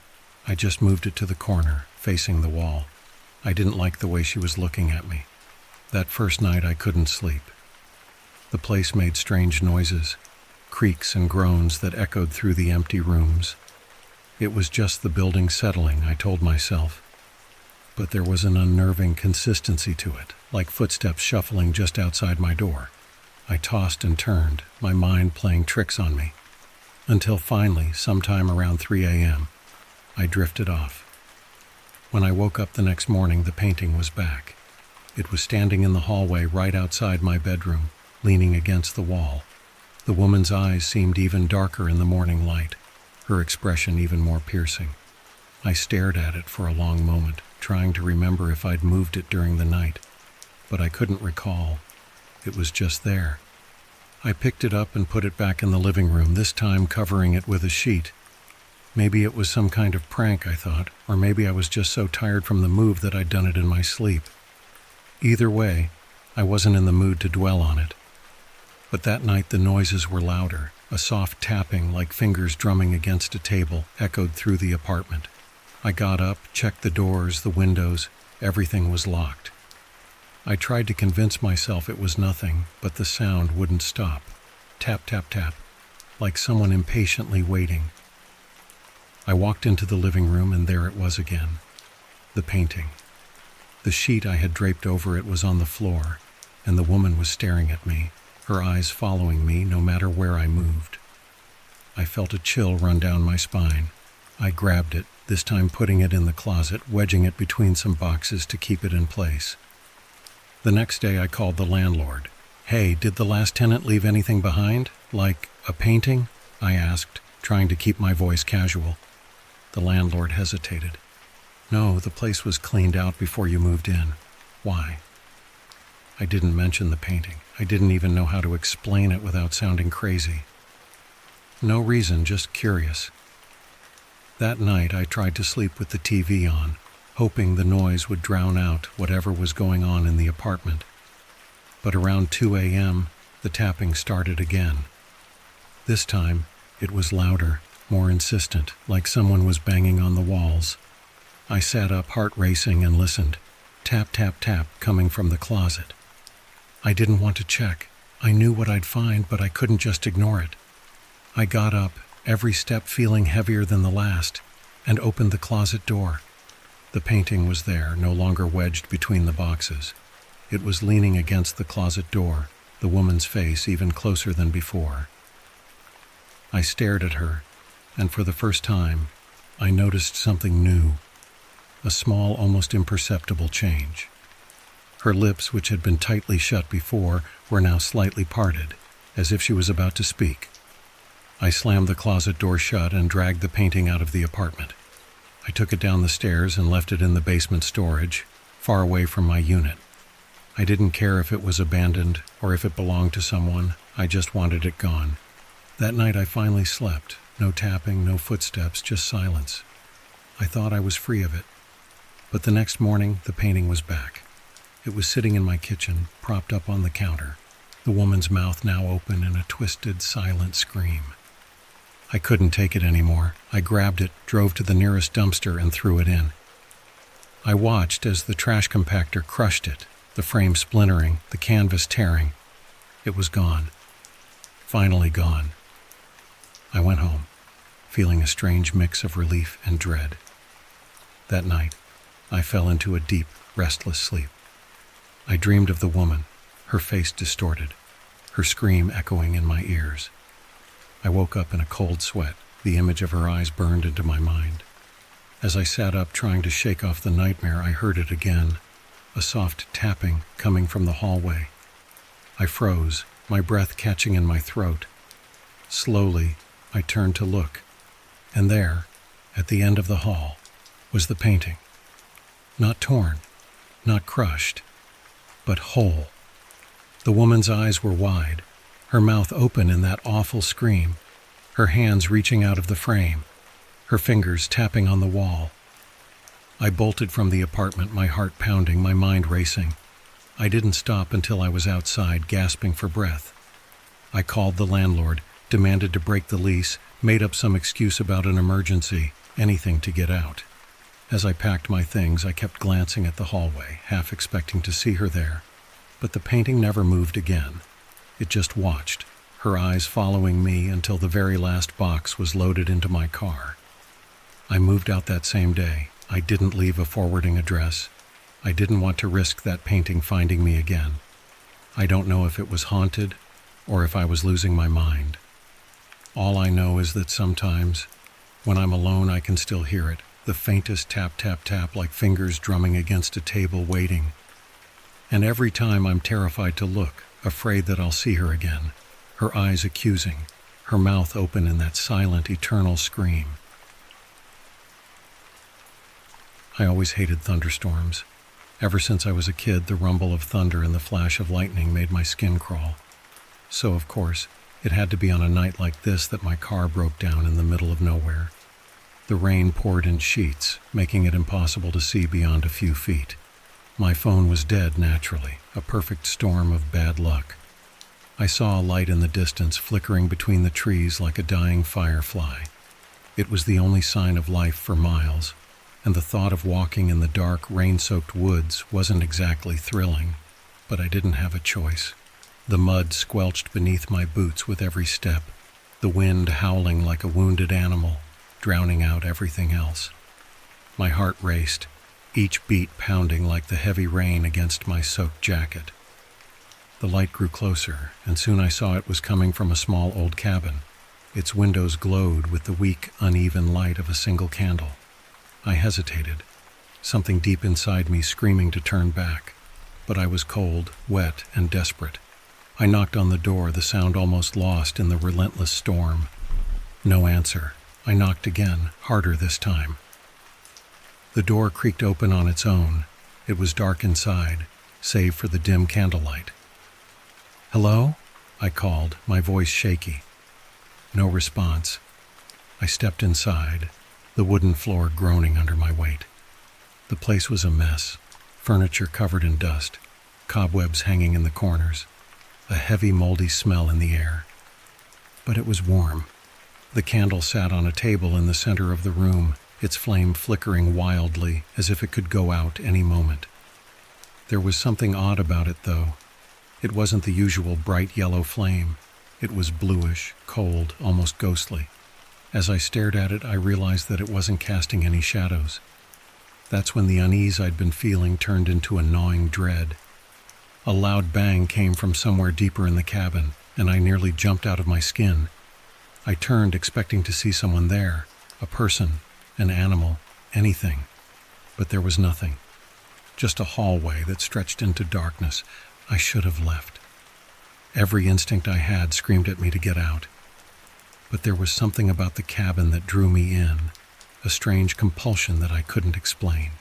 I just moved it to the corner, facing the wall. I didn't like the way she was looking at me. That first night I couldn't sleep. The place made strange noises, creaks and groans that echoed through the empty rooms. It was just the building settling, I told myself. But there was an unnerving consistency to it, like footsteps shuffling just outside my door. I tossed and turned, my mind playing tricks on me. Until finally, sometime around 3 a.m., I drifted off. When I woke up the next morning, the painting was back. It was standing in the hallway right outside my bedroom, leaning against the wall. The woman's eyes seemed even darker in the morning light, her expression even more piercing. I stared at it for a long moment, trying to remember if I'd moved it during the night, but I couldn't recall. It was just there. I picked it up and put it back in the living room, this time covering it with a sheet. Maybe it was some kind of prank, I thought, or maybe I was just so tired from the move that I'd done it in my sleep. Either way, I wasn't in the mood to dwell on it. But that night the noises were louder. A soft tapping, like fingers drumming against a table, echoed through the apartment. I got up, checked the doors, the windows. Everything was locked. I tried to convince myself it was nothing, but the sound wouldn't stop. Tap, tap, tap, like someone impatiently waiting. I walked into the living room, and there it was again. The painting. The sheet I had draped over it was on the floor, and the woman was staring at me, her eyes following me no matter where I moved. I felt a chill run down my spine. I grabbed it, this time putting it in the closet, wedging it between some boxes to keep it in place. The next day I called the landlord. "Hey, did the last tenant leave anything behind? Like a painting?" I asked, trying to keep my voice casual. The landlord hesitated. "No, the place was cleaned out before you moved in." "Why?" I didn't mention the painting. I didn't even know how to explain it without sounding crazy. "No reason, just curious." That night I tried to sleep with the TV on, hoping the noise would drown out whatever was going on in the apartment. But around 2 a.m., the tapping started again. This time, it was louder, more insistent, like someone was banging on the walls. I sat up, heart racing, and listened. Tap, tap, tap, coming from the closet. I didn't want to check. I knew what I'd find, but I couldn't just ignore it. I got up, every step feeling heavier than the last, and opened the closet door. The painting was there, no longer wedged between the boxes. It was leaning against the closet door, the woman's face even closer than before. I stared at her, and for the first time, I noticed something new, a small, almost imperceptible change. Her lips, which had been tightly shut before, were now slightly parted, as if she was about to speak. I slammed the closet door shut and dragged the painting out of the apartment. I took it down the stairs and left it in the basement storage, far away from my unit. I didn't care if it was abandoned or if it belonged to someone. I just wanted it gone. That night I finally slept. No tapping, no footsteps, just silence. I thought I was free of it. But the next morning, the painting was back. It was sitting in my kitchen, propped up on the counter, the woman's mouth now open in a twisted, silent scream. I couldn't take it anymore. I grabbed it, drove to the nearest dumpster, and threw it in. I watched as the trash compactor crushed it, the frame splintering, the canvas tearing. It was gone. Finally gone. I went home, feeling a strange mix of relief and dread. That night, I fell into a deep, restless sleep. I dreamed of the woman, her face distorted, her scream echoing in my ears. I woke up in a cold sweat. The image of her eyes burned into my mind. As I sat up trying to shake off the nightmare, I heard it again, a soft tapping coming from the hallway. I froze, my breath catching in my throat. Slowly, I turned to look, and there, at the end of the hall, was the painting. Not torn, not crushed, but whole. The woman's eyes were wide, her mouth open in that awful scream, her hands reaching out of the frame, her fingers tapping on the wall. I bolted from the apartment, my heart pounding, my mind racing. I didn't stop until I was outside, gasping for breath. I called the landlord, demanded to break the lease, made up some excuse about an emergency, anything to get out. As I packed my things, I kept glancing at the hallway, half expecting to see her there. But the painting never moved again. It just watched, her eyes following me until the very last box was loaded into my car. I moved out that same day. I didn't leave a forwarding address. I didn't want to risk that painting finding me again. I don't know if it was haunted or if I was losing my mind. All I know is that sometimes, when I'm alone, I can still hear it, the faintest tap, tap, tap, like fingers drumming against a table waiting. And every time I'm terrified to look, afraid that I'll see her again, her eyes accusing, her mouth open in that silent, eternal scream. I always hated thunderstorms, Ever since I was a kid, the rumble of thunder and the flash of lightning made my skin crawl. So, of course, it had to be on a night like this that my car broke down in the middle of nowhere. The rain poured in sheets, making it impossible to see beyond a few feet. My phone was dead naturally, a perfect storm of bad luck. I saw a light in the distance flickering between the trees like a dying firefly. It was the only sign of life for miles, and the thought of walking in the dark, rain-soaked woods wasn't exactly thrilling, but I didn't have a choice. The mud squelched beneath my boots with every step, the wind howling like a wounded animal, drowning out everything else. My heart raced, each beat pounding like the heavy rain against my soaked jacket. The light grew closer, and soon I saw it was coming from a small old cabin. Its windows glowed with the weak, uneven light of a single candle. I hesitated, something deep inside me screaming to turn back, but I was cold, wet, and desperate. I knocked on the door, the sound almost lost in the relentless storm. No answer. I knocked again, harder this time. The door creaked open on its own. It was dark inside, save for the dim candlelight. "Hello?" I called, my voice shaky. No response. I stepped inside, the wooden floor groaning under my weight. The place was a mess, furniture covered in dust, cobwebs hanging in the corners, a heavy moldy smell in the air. But it was warm. The candle sat on a table in the center of the room, its flame flickering wildly as if it could go out any moment. There was something odd about it, though. It wasn't the usual bright yellow flame. It was bluish, cold, almost ghostly. As I stared at it, I realized that it wasn't casting any shadows. That's when the unease I'd been feeling turned into a gnawing dread. A loud bang came from somewhere deeper in the cabin, and I nearly jumped out of my skin. I turned, expecting to see someone there, a person, an animal, anything. But there was nothing. Just a hallway that stretched into darkness. I should have left. Every instinct I had screamed at me to get out. But there was something about the cabin that drew me in, a strange compulsion that I couldn't explain.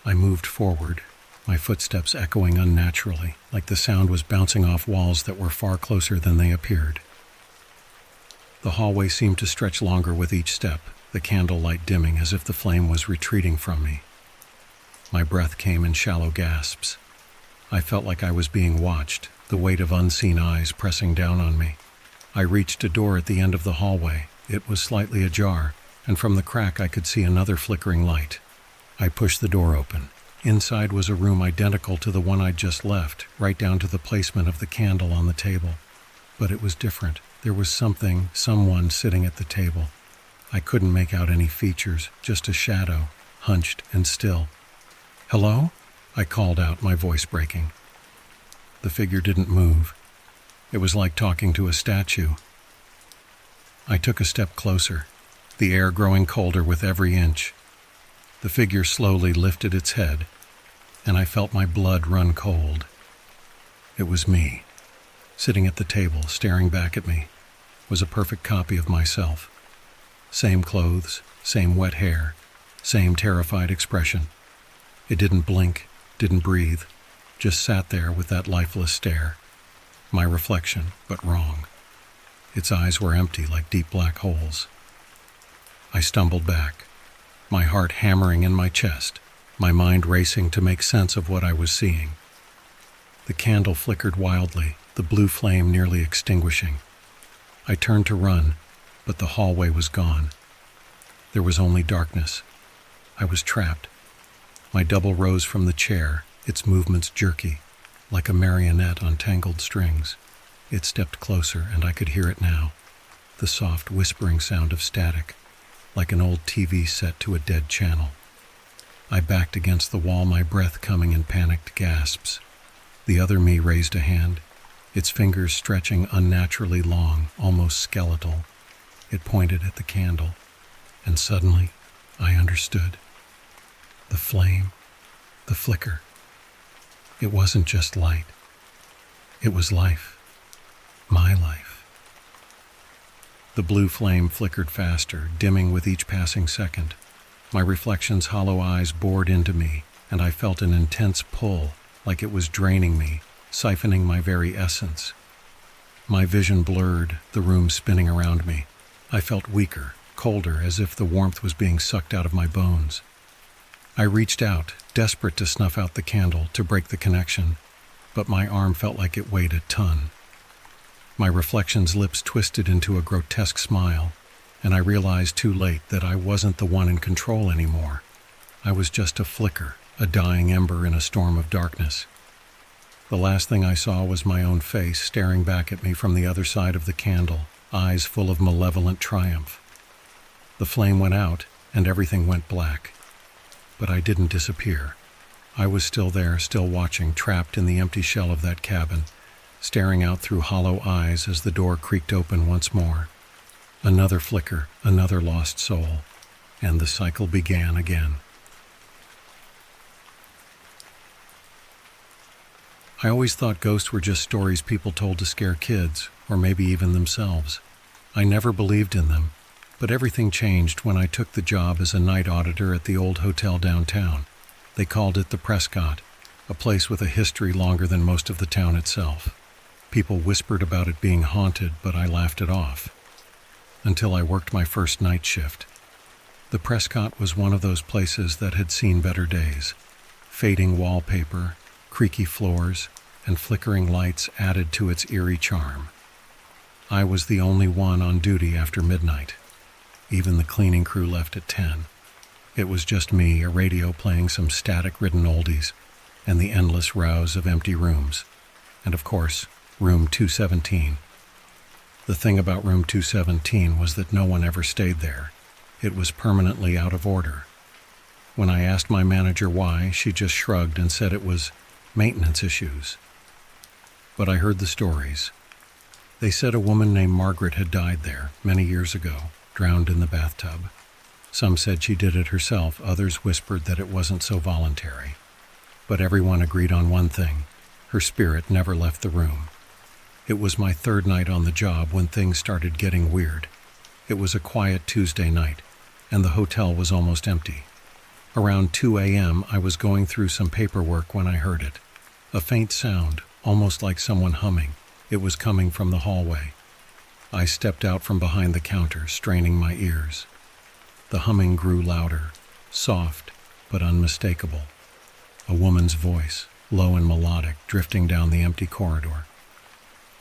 I moved forward, my footsteps echoing unnaturally, like the sound was bouncing off walls that were far closer than they appeared. The hallway seemed to stretch longer with each step, the candlelight dimming as if the flame was retreating from me. My breath came in shallow gasps. I felt like I was being watched, the weight of unseen eyes pressing down on me. I reached a door at the end of the hallway. It was slightly ajar, and from the crack I could see another flickering light. I pushed the door open. Inside was a room identical to the one I'd just left, right down to the placement of the candle on the table. But it was different. There was someone sitting at the table. I couldn't make out any features, just a shadow, hunched and still. "Hello?" I called out, my voice breaking. The figure didn't move. It was like talking to a statue. I took a step closer, the air growing colder with every inch. The figure slowly lifted its head, and I felt my blood run cold. It was me. Sitting at the table, staring back at me, was a perfect copy of myself. Same clothes, same wet hair, same terrified expression. It didn't blink, didn't breathe, just sat there with that lifeless stare. My reflection, but wrong. Its eyes were empty like deep black holes. I stumbled back, my heart hammering in my chest, my mind racing to make sense of what I was seeing. The candle flickered wildly, the blue flame nearly extinguishing. I turned to run, but the hallway was gone. There was only darkness. I was trapped. My double rose from the chair, its movements jerky, like a marionette on tangled strings. It stepped closer, and I could hear it now, the soft whispering sound of static, like an old TV set to a dead channel. I backed against the wall, my breath coming in panicked gasps. The other me raised a hand, its fingers stretching unnaturally long, almost skeletal. It pointed at the candle, and suddenly I understood. The flame, the flicker. It wasn't just light. It was life. My life. The blue flame flickered faster, dimming with each passing second. My reflection's hollow eyes bored into me, and I felt an intense pull, like it was draining me, siphoning my very essence. My vision blurred, the room spinning around me. I felt weaker, colder, as if the warmth was being sucked out of my bones. I reached out, desperate to snuff out the candle, to break the connection, but my arm felt like it weighed a ton. My reflection's lips twisted into a grotesque smile, and I realized too late that I wasn't the one in control anymore. I was just a flicker, a dying ember in a storm of darkness. The last thing I saw was my own face staring back at me from the other side of the candle, eyes full of malevolent triumph. The flame went out, and everything went black. But I didn't disappear. I was still there, still watching, trapped in the empty shell of that cabin, staring out through hollow eyes as the door creaked open once more. Another flicker, another lost soul, and the cycle began again. I always thought ghosts were just stories people told to scare kids, or maybe even themselves. I never believed in them, but everything changed when I took the job as a night auditor at the old hotel downtown. They called it the Prescott, a place with a history longer than most of the town itself. People whispered about it being haunted, but I laughed it off. Until I worked my first night shift. The Prescott was one of those places that had seen better days. Fading wallpaper, creaky floors, and flickering lights added to its eerie charm. I was the only one on duty after midnight. Even the cleaning crew left at 10. It was just me, a radio playing some static-ridden oldies, and the endless rows of empty rooms. And of course, room 217. The thing about room 217 was that no one ever stayed there. It was permanently out of order. When I asked my manager why, she just shrugged and said it was maintenance issues. But I heard the stories. They said a woman named Margaret had died there many years ago, drowned in the bathtub. Some said she did it herself, others whispered that it wasn't so voluntary. But everyone agreed on one thing: her spirit never left the room. It was my third night on the job when things started getting weird. It was a quiet Tuesday night, and the hotel was almost empty. Around 2 a.m., I was going through some paperwork when I heard it. A faint sound, almost like someone humming. It was coming from the hallway. I stepped out from behind the counter, straining my ears. The humming grew louder, soft, but unmistakable. A woman's voice, low and melodic, drifting down the empty corridor.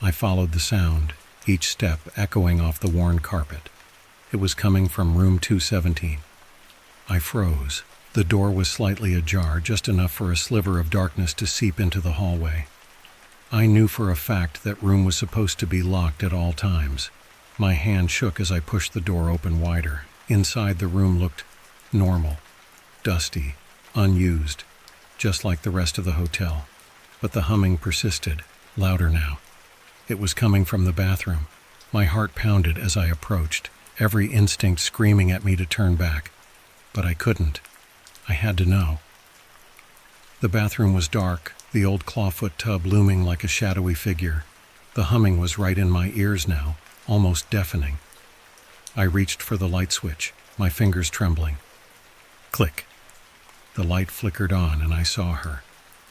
I followed the sound, each step echoing off the worn carpet. It was coming from room 217. I froze. The door was slightly ajar, just enough for a sliver of darkness to seep into the hallway. I knew for a fact that room was supposed to be locked at all times. My hand shook as I pushed the door open wider. Inside, the room looked normal, dusty, unused, just like the rest of the hotel. But the humming persisted, louder now. It was coming from the bathroom. My heart pounded as I approached, every instinct screaming at me to turn back. But I couldn't. I had to know. The bathroom was dark, the old clawfoot tub looming like a shadowy figure. The humming was right in my ears now, almost deafening. I reached for the light switch, my fingers trembling. Click. The light flickered on and I saw her,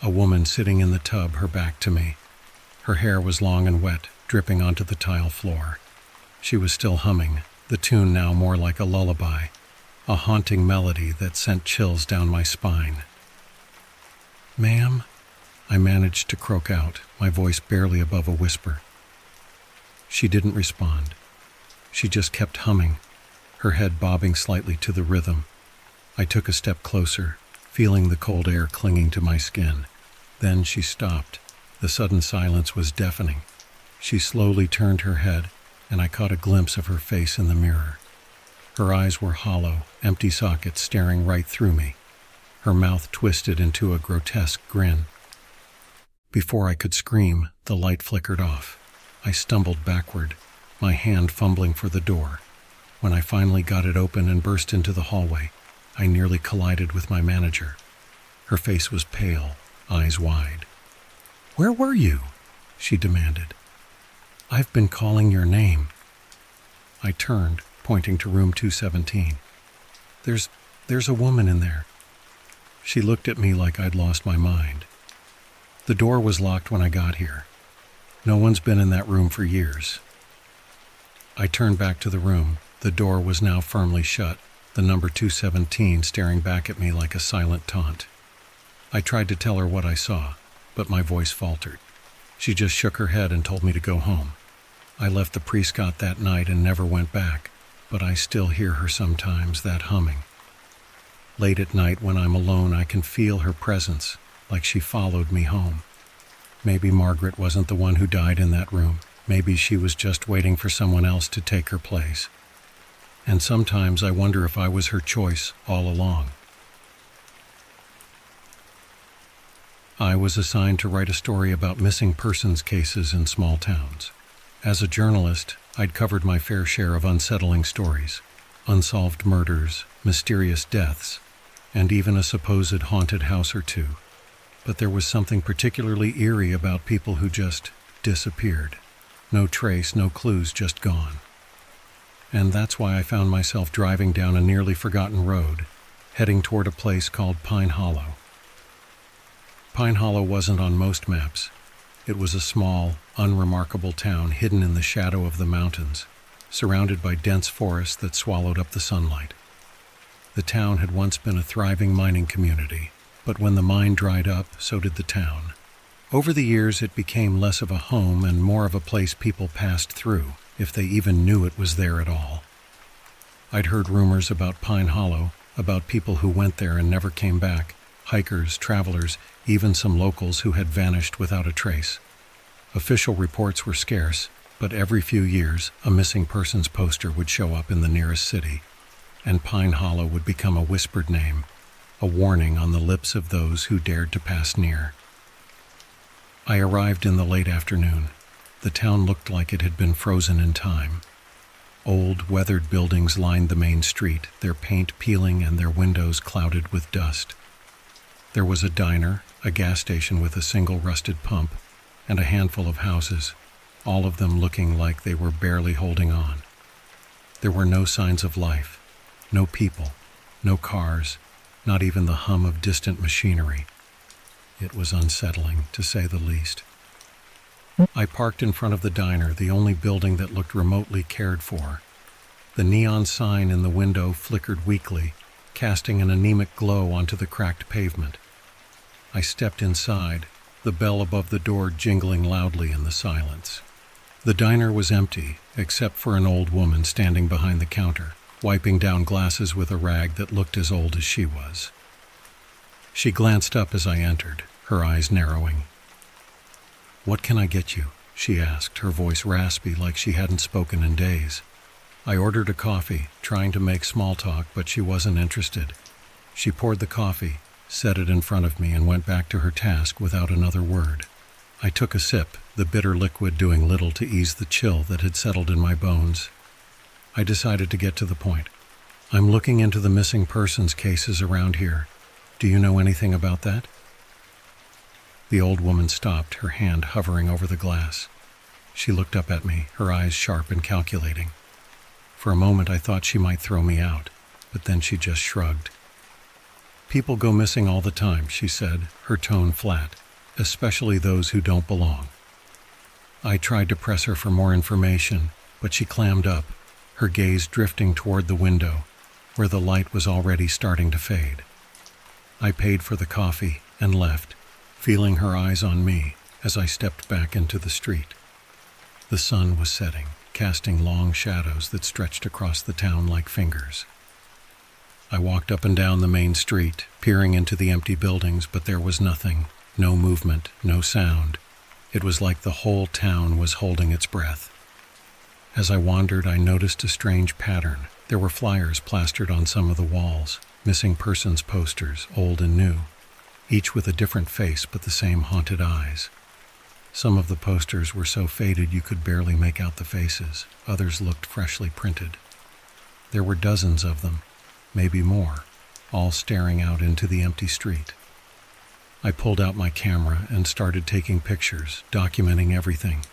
a woman sitting in the tub, her back to me. Her hair was long and wet, dripping onto the tile floor. She was still humming, the tune now more like a lullaby, a haunting melody that sent chills down my spine. "Ma'am?" I managed to croak out, my voice barely above a whisper. She didn't respond. She just kept humming, her head bobbing slightly to the rhythm. I took a step closer, feeling the cold air clinging to my skin. Then she stopped. The sudden silence was deafening. She slowly turned her head, and I caught a glimpse of her face in the mirror. Her eyes were hollow, empty sockets staring right through me. Her mouth twisted into a grotesque grin. Before I could scream, the light flickered off. I stumbled backward, my hand fumbling for the door. When I finally got it open and burst into the hallway, I nearly collided with my manager. Her face was pale, eyes wide. "Where were you?" she demanded. "I've been calling your name." I turned, pointing to room 217. There's a woman in there." She looked at me like I'd lost my mind. The door was locked when I got here. No one's been in that room for years. I turned back to the room. The door was now firmly shut, the number 217 staring back at me like a silent taunt. I tried to tell her what I saw, but my voice faltered. She just shook her head and told me to go home. I left the Prescott that night and never went back, but I still hear her sometimes, that humming. Late at night when I'm alone, I can feel her presence, like she followed me home. Maybe Margaret wasn't the one who died in that room. Maybe she was just waiting for someone else to take her place. And sometimes I wonder if I was her choice all along. I was assigned to write a story about missing persons cases in small towns. As a journalist, I'd covered my fair share of unsettling stories, unsolved murders, mysterious deaths, and even a supposed haunted house or two. But there was something particularly eerie about people who just disappeared. No trace, no clues, just gone. And that's why I found myself driving down a nearly forgotten road, heading toward a place called Pine Hollow. Pine Hollow wasn't on most maps. It was a small, unremarkable town hidden in the shadow of the mountains, surrounded by dense forests that swallowed up the sunlight. The town had once been a thriving mining community, but when the mine dried up, so did the town. Over the years, it became less of a home and more of a place people passed through, if they even knew it was there at all. I'd heard rumors about Pine Hollow, about people who went there and never came back, hikers, travelers, even some locals who had vanished without a trace. Official reports were scarce, but every few years, a missing persons poster would show up in the nearest city, and Pine Hollow would become a whispered name, a warning on the lips of those who dared to pass near. I arrived in the late afternoon. The town looked like it had been frozen in time. Old, weathered buildings lined the main street, their paint peeling and their windows clouded with dust. There was a diner, a gas station with a single rusted pump, and a handful of houses, all of them looking like they were barely holding on. There were no signs of life, no people, no cars, not even the hum of distant machinery. It was unsettling, to say the least. I parked in front of the diner, the only building that looked remotely cared for. The neon sign in the window flickered weakly, casting an anemic glow onto the cracked pavement. I stepped inside, the bell above the door jingling loudly in the silence. The diner was empty, except for an old woman standing behind the counter, wiping down glasses with a rag that looked as old as she was. She glanced up as I entered, her eyes narrowing. "What can I get you?" she asked, her voice raspy like she hadn't spoken in days. I ordered a coffee, trying to make small talk, but she wasn't interested. She poured the coffee, set it in front of me, and went back to her task without another word. I took a sip, the bitter liquid doing little to ease the chill that had settled in my bones. I decided to get to the point. "I'm looking into the missing persons cases around here. Do you know anything about that?" The old woman stopped, her hand hovering over the glass. She looked up at me, her eyes sharp and calculating. For a moment I thought she might throw me out, but then she just shrugged. "People go missing all the time," she said, her tone flat, "especially those who don't belong." I tried to press her for more information, but she clammed up, her gaze drifting toward the window, where the light was already starting to fade. I paid for the coffee and left, feeling her eyes on me as I stepped back into the street. The sun was setting, casting long shadows that stretched across the town like fingers. I walked up and down the main street, peering into the empty buildings, but there was nothing, no movement, no sound. It was like the whole town was holding its breath. As I wandered, I noticed a strange pattern. There were flyers plastered on some of the walls, missing persons posters, old and new, each with a different face but the same haunted eyes. Some of the posters were so faded you could barely make out the faces. Others looked freshly printed. There were dozens of them, maybe more, all staring out into the empty street. I pulled out my camera and started taking pictures, documenting everything.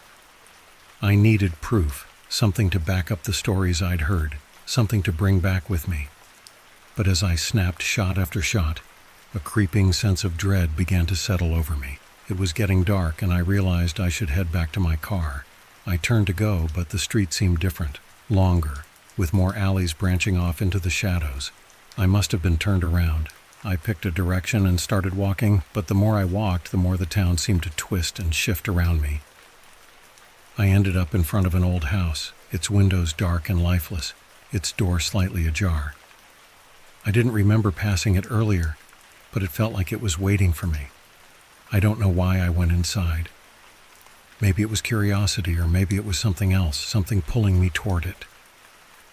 I needed proof, something to back up the stories I'd heard, something to bring back with me. But as I snapped shot after shot, A creeping sense of dread began to settle over me. It was getting dark, and I realized I should head back to my car. I turned to go, but the street seemed different, longer, with more alleys branching off into the shadows. I must have been turned around. I picked a direction and started walking, but the more I walked, the more the town seemed to twist and shift around me. I ended up in front of an old house, its windows dark and lifeless, its door slightly ajar. I didn't remember passing it earlier, but it felt like it was waiting for me. I don't know why I went inside. Maybe it was curiosity, or maybe it was something else, something pulling me toward it.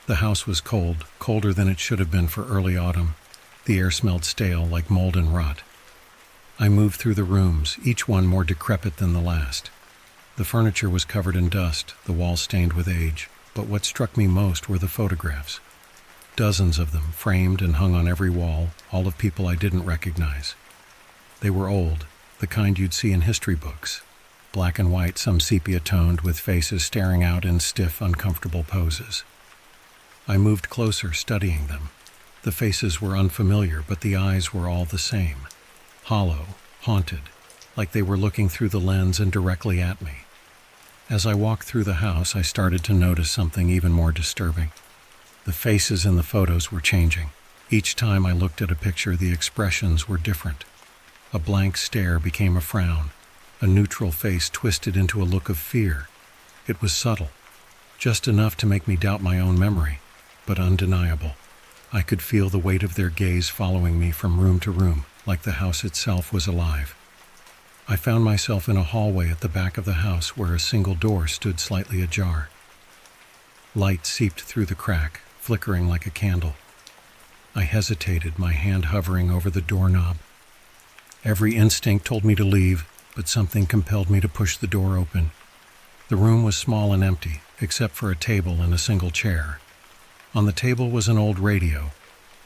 The house was cold, colder than it should have been for early autumn. The air smelled stale, like mold and rot. I moved through the rooms, each one more decrepit than the last. The furniture was covered in dust, the walls stained with age, but what struck me most were the photographs. Dozens of them, framed and hung on every wall, all of people I didn't recognize. They were old, the kind you'd see in history books. Black and white, some sepia-toned, with faces staring out in stiff, uncomfortable poses. I moved closer, studying them. The faces were unfamiliar, but the eyes were all the same. Hollow, haunted, like they were looking through the lens and directly at me. As I walked through the house, I started to notice something even more disturbing. The faces in the photos were changing. Each time I looked at a picture, the expressions were different. A blank stare became a frown. A neutral face twisted into a look of fear. It was subtle, just enough to make me doubt my own memory, but undeniable. I could feel the weight of their gaze following me from room to room, like the house itself was alive. I found myself in a hallway at the back of the house where a single door stood slightly ajar. Light seeped through the crack, flickering like a candle. I hesitated, my hand hovering over the doorknob. Every instinct told me to leave, but something compelled me to push the door open. The room was small and empty, except for a table and a single chair. On the table was an old radio,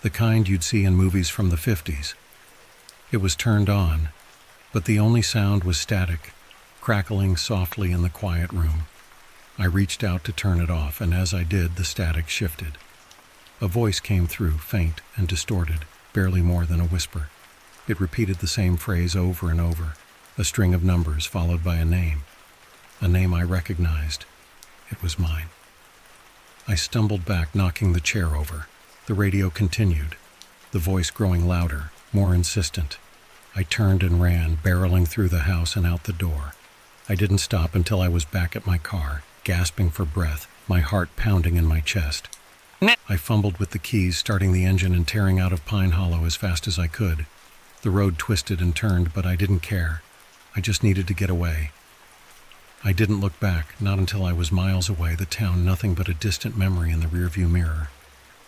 the kind you'd see in movies from the 50s. It was turned on, but the only sound was static, crackling softly in the quiet room. I reached out to turn it off, and as I did, the static shifted. A voice came through, faint and distorted, barely more than a whisper. It repeated the same phrase over and over, a string of numbers followed by a name I recognized. It was mine. I stumbled back, knocking the chair over. The radio continued, the voice growing louder, more insistent. I turned and ran, barreling through the house and out the door. I didn't stop until I was back at my car, gasping for breath, my heart pounding in my chest. I fumbled with the keys, starting the engine and tearing out of Pine Hollow as fast as I could. The road twisted and turned, but I didn't care. I just needed to get away. I didn't look back, not until I was miles away, the town nothing but a distant memory in the rearview mirror.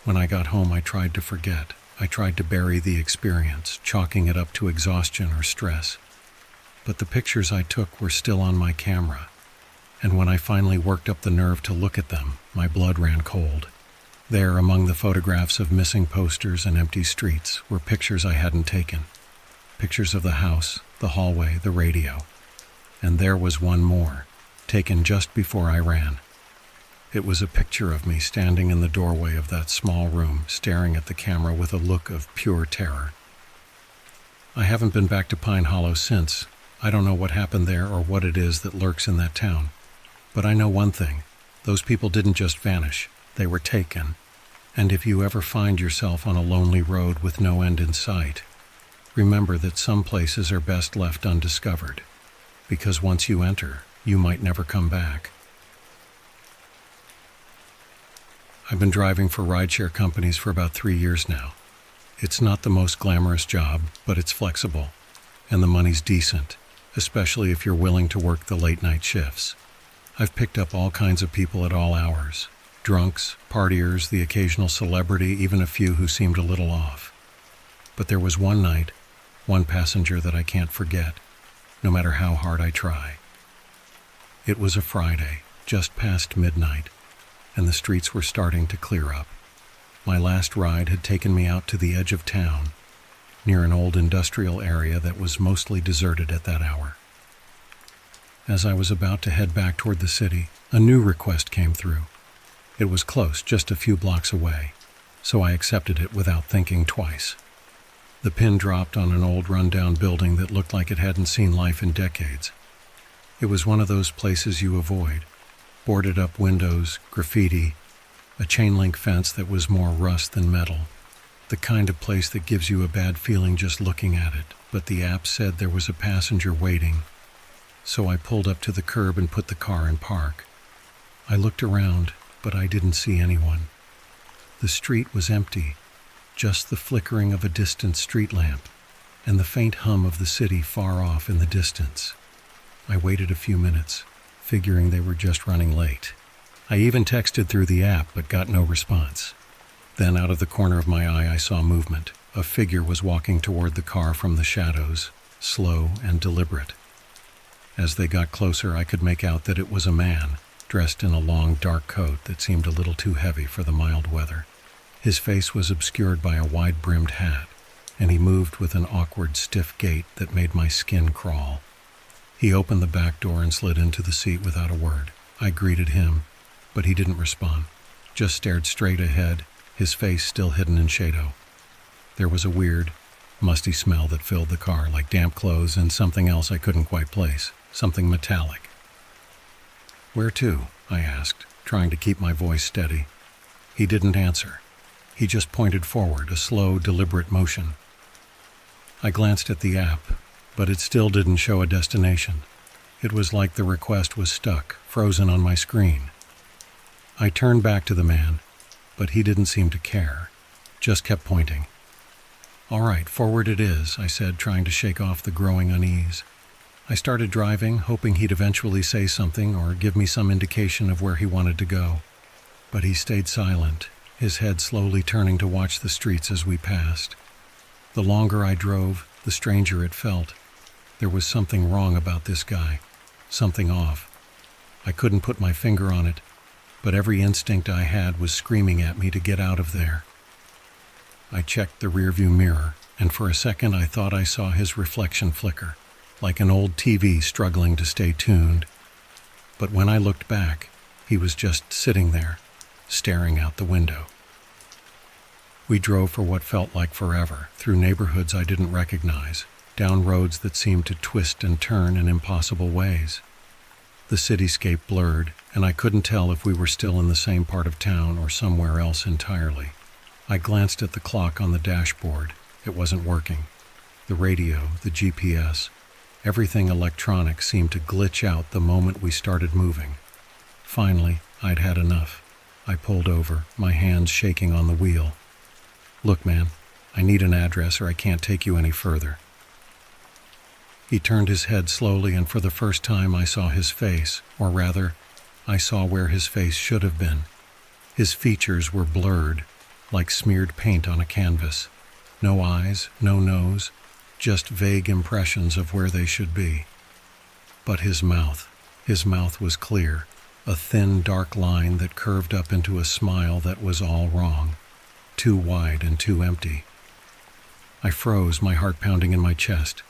When I got home, I tried to forget. I tried to bury the experience, chalking it up to exhaustion or stress. But the pictures I took were still on my camera, and when I finally worked up the nerve to look at them, my blood ran cold. There, among the photographs of missing posters and empty streets, were pictures I hadn't taken. Pictures of the house, the hallway, the radio. And there was one more, taken just before I ran. It was a picture of me standing in the doorway of that small room, staring at the camera with a look of pure terror. I haven't been back to Pine Hollow since. I don't know what happened there or what it is that lurks in that town. But I know one thing. Those people didn't just vanish. They were taken. And if you ever find yourself on a lonely road with no end in sight, remember that some places are best left undiscovered. Because once you enter, you might never come back. I've been driving for rideshare companies for about 3 years now. It's not the most glamorous job, but it's flexible, and the money's decent, especially if you're willing to work the late-night shifts. I've picked up all kinds of people at all hours. Drunks, partiers, the occasional celebrity, even a few who seemed a little off. But there was one night, one passenger that I can't forget, no matter how hard I try. It was a Friday, just past midnight, and the streets were starting to clear up. My last ride had taken me out to the edge of town, near an old industrial area that was mostly deserted at that hour. As I was about to head back toward the city, a new request came through. It was close, just a few blocks away, so I accepted it without thinking twice. The pin dropped on an old rundown building that looked like it hadn't seen life in decades. It was one of those places you avoid. Boarded up windows, graffiti, a chain link fence that was more rust than metal. The kind of place that gives you a bad feeling just looking at it, but the app said there was a passenger waiting. So I pulled up to the curb and put the car in park. I looked around, but I didn't see anyone. The street was empty, just the flickering of a distant street lamp, and the faint hum of the city far off in the distance. I waited a few minutes, figuring they were just running late. I even texted through the app, but got no response. Then out of the corner of my eye I saw movement. A figure was walking toward the car from the shadows, slow and deliberate. As they got closer, I could make out that it was a man, dressed in a long, dark coat that seemed a little too heavy for the mild weather. His face was obscured by a wide-brimmed hat, and he moved with an awkward, stiff gait that made my skin crawl. He opened the back door and slid into the seat without a word. I greeted him, but he didn't respond, just stared straight ahead, his face still hidden in shadow. There was a weird, musty smell that filled the car, like damp clothes and something else I couldn't quite place, something metallic. "Where to?" I asked, trying to keep my voice steady. He didn't answer. He just pointed forward, a slow, deliberate motion. I glanced at the app, but it still didn't show a destination. It was like the request was stuck, frozen on my screen. I turned back to the man, but he didn't seem to care, just kept pointing. "All right, forward it is," I said, trying to shake off the growing unease. I started driving, hoping he'd eventually say something or give me some indication of where he wanted to go. But he stayed silent, his head slowly turning to watch the streets as we passed. The longer I drove, the stranger it felt. There was something wrong about this guy, something off. I couldn't put my finger on it, but every instinct I had was screaming at me to get out of there. I checked the rearview mirror, and for a second I thought I saw his reflection flicker, like an old TV struggling to stay tuned. But when I looked back, he was just sitting there, staring out the window. We drove for what felt like forever, through neighborhoods I didn't recognize, down roads that seemed to twist and turn in impossible ways. The cityscape blurred, and I couldn't tell if we were still in the same part of town or somewhere else entirely. I glanced at the clock on the dashboard. It wasn't working. The radio, the GPS, everything electronic seemed to glitch out the moment we started moving. Finally, I'd had enough. I pulled over, my hands shaking on the wheel. "Look, man, I need an address or I can't take you any further." He turned his head slowly, and for the first time I saw his face, or rather, I saw where his face should have been. His features were blurred, like smeared paint on a canvas. No eyes, no nose, just vague impressions of where they should be. But his mouth was clear, a thin, dark line that curved up into a smile that was all wrong, too wide and too empty. I froze, my heart pounding in my chest.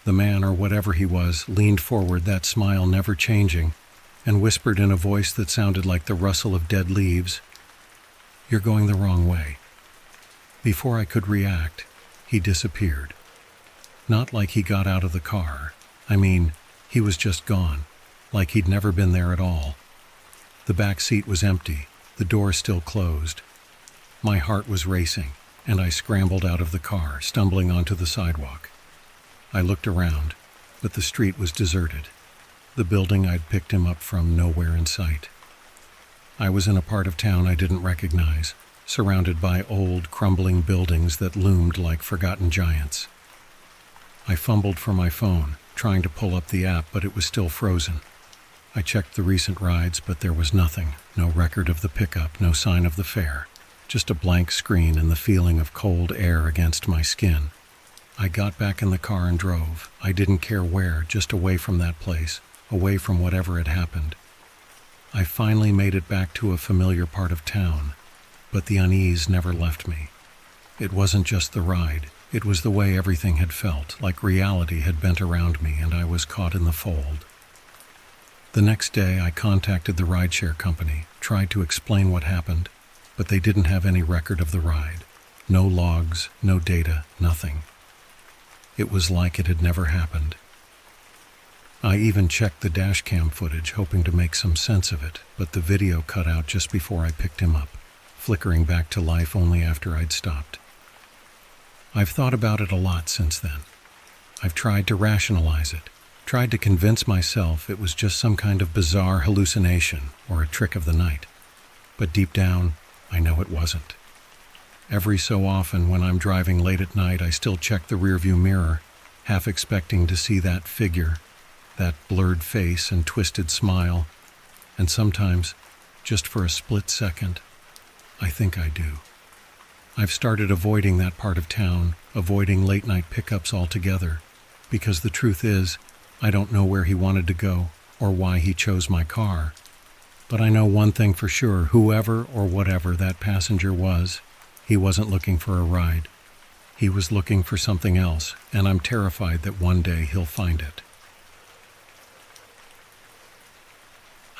The man, or whatever he was, leaned forward, that smile never changing, and whispered in a voice that sounded like the rustle of dead leaves, "You're going the wrong way." Before I could react, he disappeared. Not like he got out of the car. I mean, he was just gone, like he'd never been there at all. The back seat was empty, the door still closed. My heart was racing, and I scrambled out of the car, stumbling onto the sidewalk. I looked around, but the street was deserted. The building I'd picked him up from nowhere in sight. I was in a part of town I didn't recognize, surrounded by old, crumbling buildings that loomed like forgotten giants. I fumbled for my phone, trying to pull up the app, but it was still frozen. I checked the recent rides, but there was nothing. No record of the pickup, no sign of the fare. Just a blank screen and the feeling of cold air against my skin. I got back in the car and drove. I didn't care where, just away from that place, away from whatever had happened. I finally made it back to a familiar part of town, but the unease never left me. It wasn't just the ride. It was the way everything had felt, like reality had bent around me and I was caught in the fold. The next day, I contacted the rideshare company, tried to explain what happened, but they didn't have any record of the ride. No logs, no data, nothing. It was like it had never happened. I even checked the dashcam footage, hoping to make some sense of it, but the video cut out just before I picked him up, flickering back to life only after I'd stopped. I've thought about it a lot since then. I've tried to rationalize it, tried to convince myself it was just some kind of bizarre hallucination or a trick of the night. But deep down, I know it wasn't. Every so often when I'm driving late at night, I still check the rearview mirror, half expecting to see that figure, that blurred face and twisted smile, and sometimes, just for a split second, I think I do. I've started avoiding that part of town, avoiding late-night pickups altogether, because the truth is, I don't know where he wanted to go or why he chose my car. But I know one thing for sure, whoever or whatever that passenger was, he wasn't looking for a ride. He was looking for something else, and I'm terrified that one day he'll find it.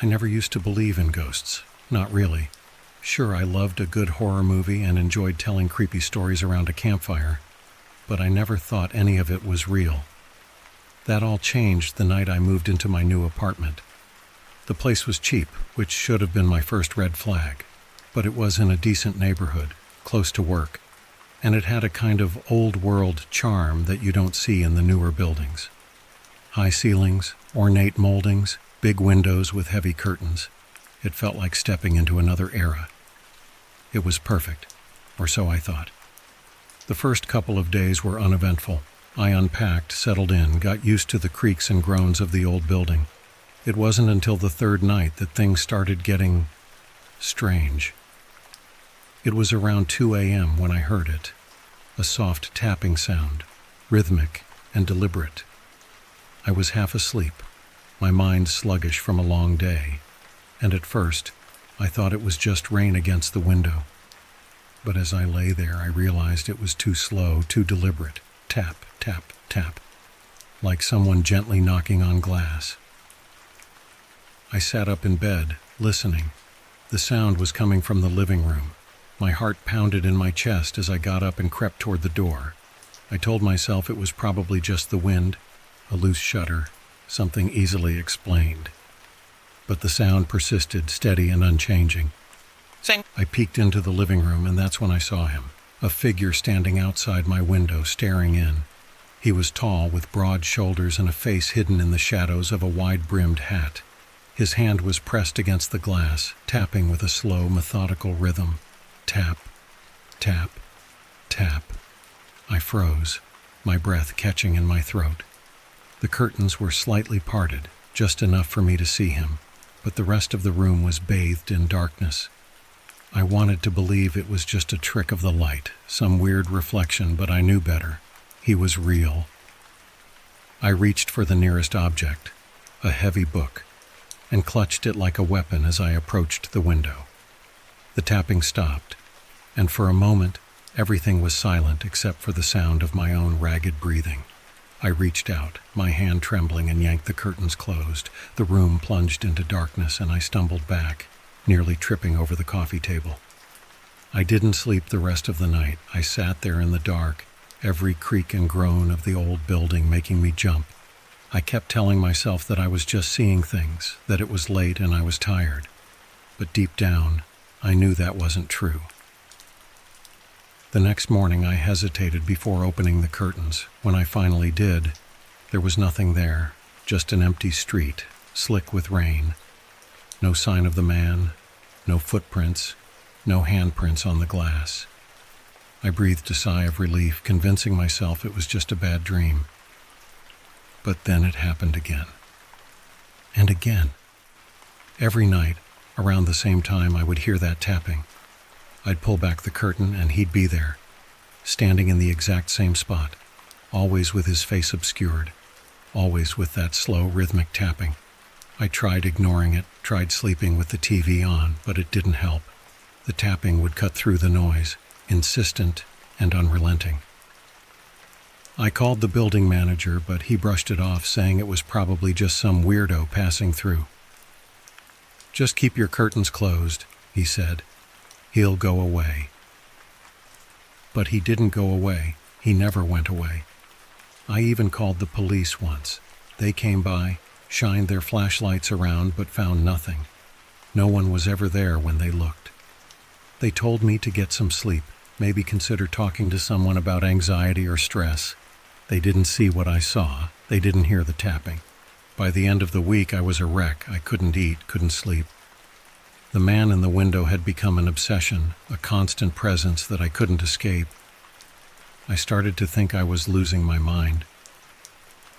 I never used to believe in ghosts. Not really. Sure, I loved a good horror movie and enjoyed telling creepy stories around a campfire, but I never thought any of it was real. That all changed the night I moved into my new apartment. The place was cheap, which should have been my first red flag, but it was in a decent neighborhood, close to work, and it had a kind of old-world charm that you don't see in the newer buildings. High ceilings, ornate moldings, big windows with heavy curtains. It felt like stepping into another era. It was perfect, or so I thought. The first couple of days were uneventful. I unpacked, settled in, got used to the creaks and groans of the old building. It wasn't until the third night that things started getting strange. It was around 2 a.m. when I heard it. A soft tapping sound, rhythmic and deliberate. I was half asleep, my mind sluggish from a long day, and at first, I thought it was just rain against the window. But as I lay there, I realized it was too slow, too deliberate. Tap, tap, tap, like someone gently knocking on glass. I sat up in bed, listening. The sound was coming from the living room. My heart pounded in my chest as I got up and crept toward the door. I told myself it was probably just the wind, a loose shutter, something easily explained. But the sound persisted, steady and unchanging. I peeked into the living room, and that's when I saw him, a figure standing outside my window, staring in. He was tall, with broad shoulders and a face hidden in the shadows of a wide-brimmed hat. His hand was pressed against the glass, tapping with a slow, methodical rhythm. Tap, tap, tap. I froze, my breath catching in my throat. The curtains were slightly parted, just enough for me to see him, but the rest of the room was bathed in darkness. I wanted to believe it was just a trick of the light, some weird reflection, but I knew better. He was real. I reached for the nearest object, a heavy book, and clutched it like a weapon as I approached the window. The tapping stopped, and for a moment, everything was silent except for the sound of my own ragged breathing. I reached out, my hand trembling, and yanked the curtains closed. The room plunged into darkness, and I stumbled back, nearly tripping over the coffee table. I didn't sleep the rest of the night. I sat there in the dark, every creak and groan of the old building making me jump. I kept telling myself that I was just seeing things, that it was late and I was tired. But deep down, I knew that wasn't true. The next morning I hesitated before opening the curtains. When I finally did, there was nothing there, just an empty street, slick with rain. No sign of the man, no footprints, no handprints on the glass. I breathed a sigh of relief, convincing myself it was just a bad dream. But then it happened again. And again. Every night, around the same time, I would hear that tapping. I'd pull back the curtain and he'd be there, standing in the exact same spot, always with his face obscured, always with that slow, rhythmic tapping. I tried ignoring it, tried sleeping with the TV on, but it didn't help. The tapping would cut through the noise, insistent and unrelenting. I called the building manager, but he brushed it off, saying it was probably just some weirdo passing through. "Just keep your curtains closed," he said. "He'll go away." But he didn't go away. He never went away. I even called the police once. They came by, shined their flashlights around, but found nothing. No one was ever there when they looked. They told me to get some sleep, maybe consider talking to someone about anxiety or stress. They didn't see what I saw. They didn't hear the tapping. By the end of the week, I was a wreck. I couldn't eat, couldn't sleep. The man in the window had become an obsession, a constant presence that I couldn't escape. I started to think I was losing my mind.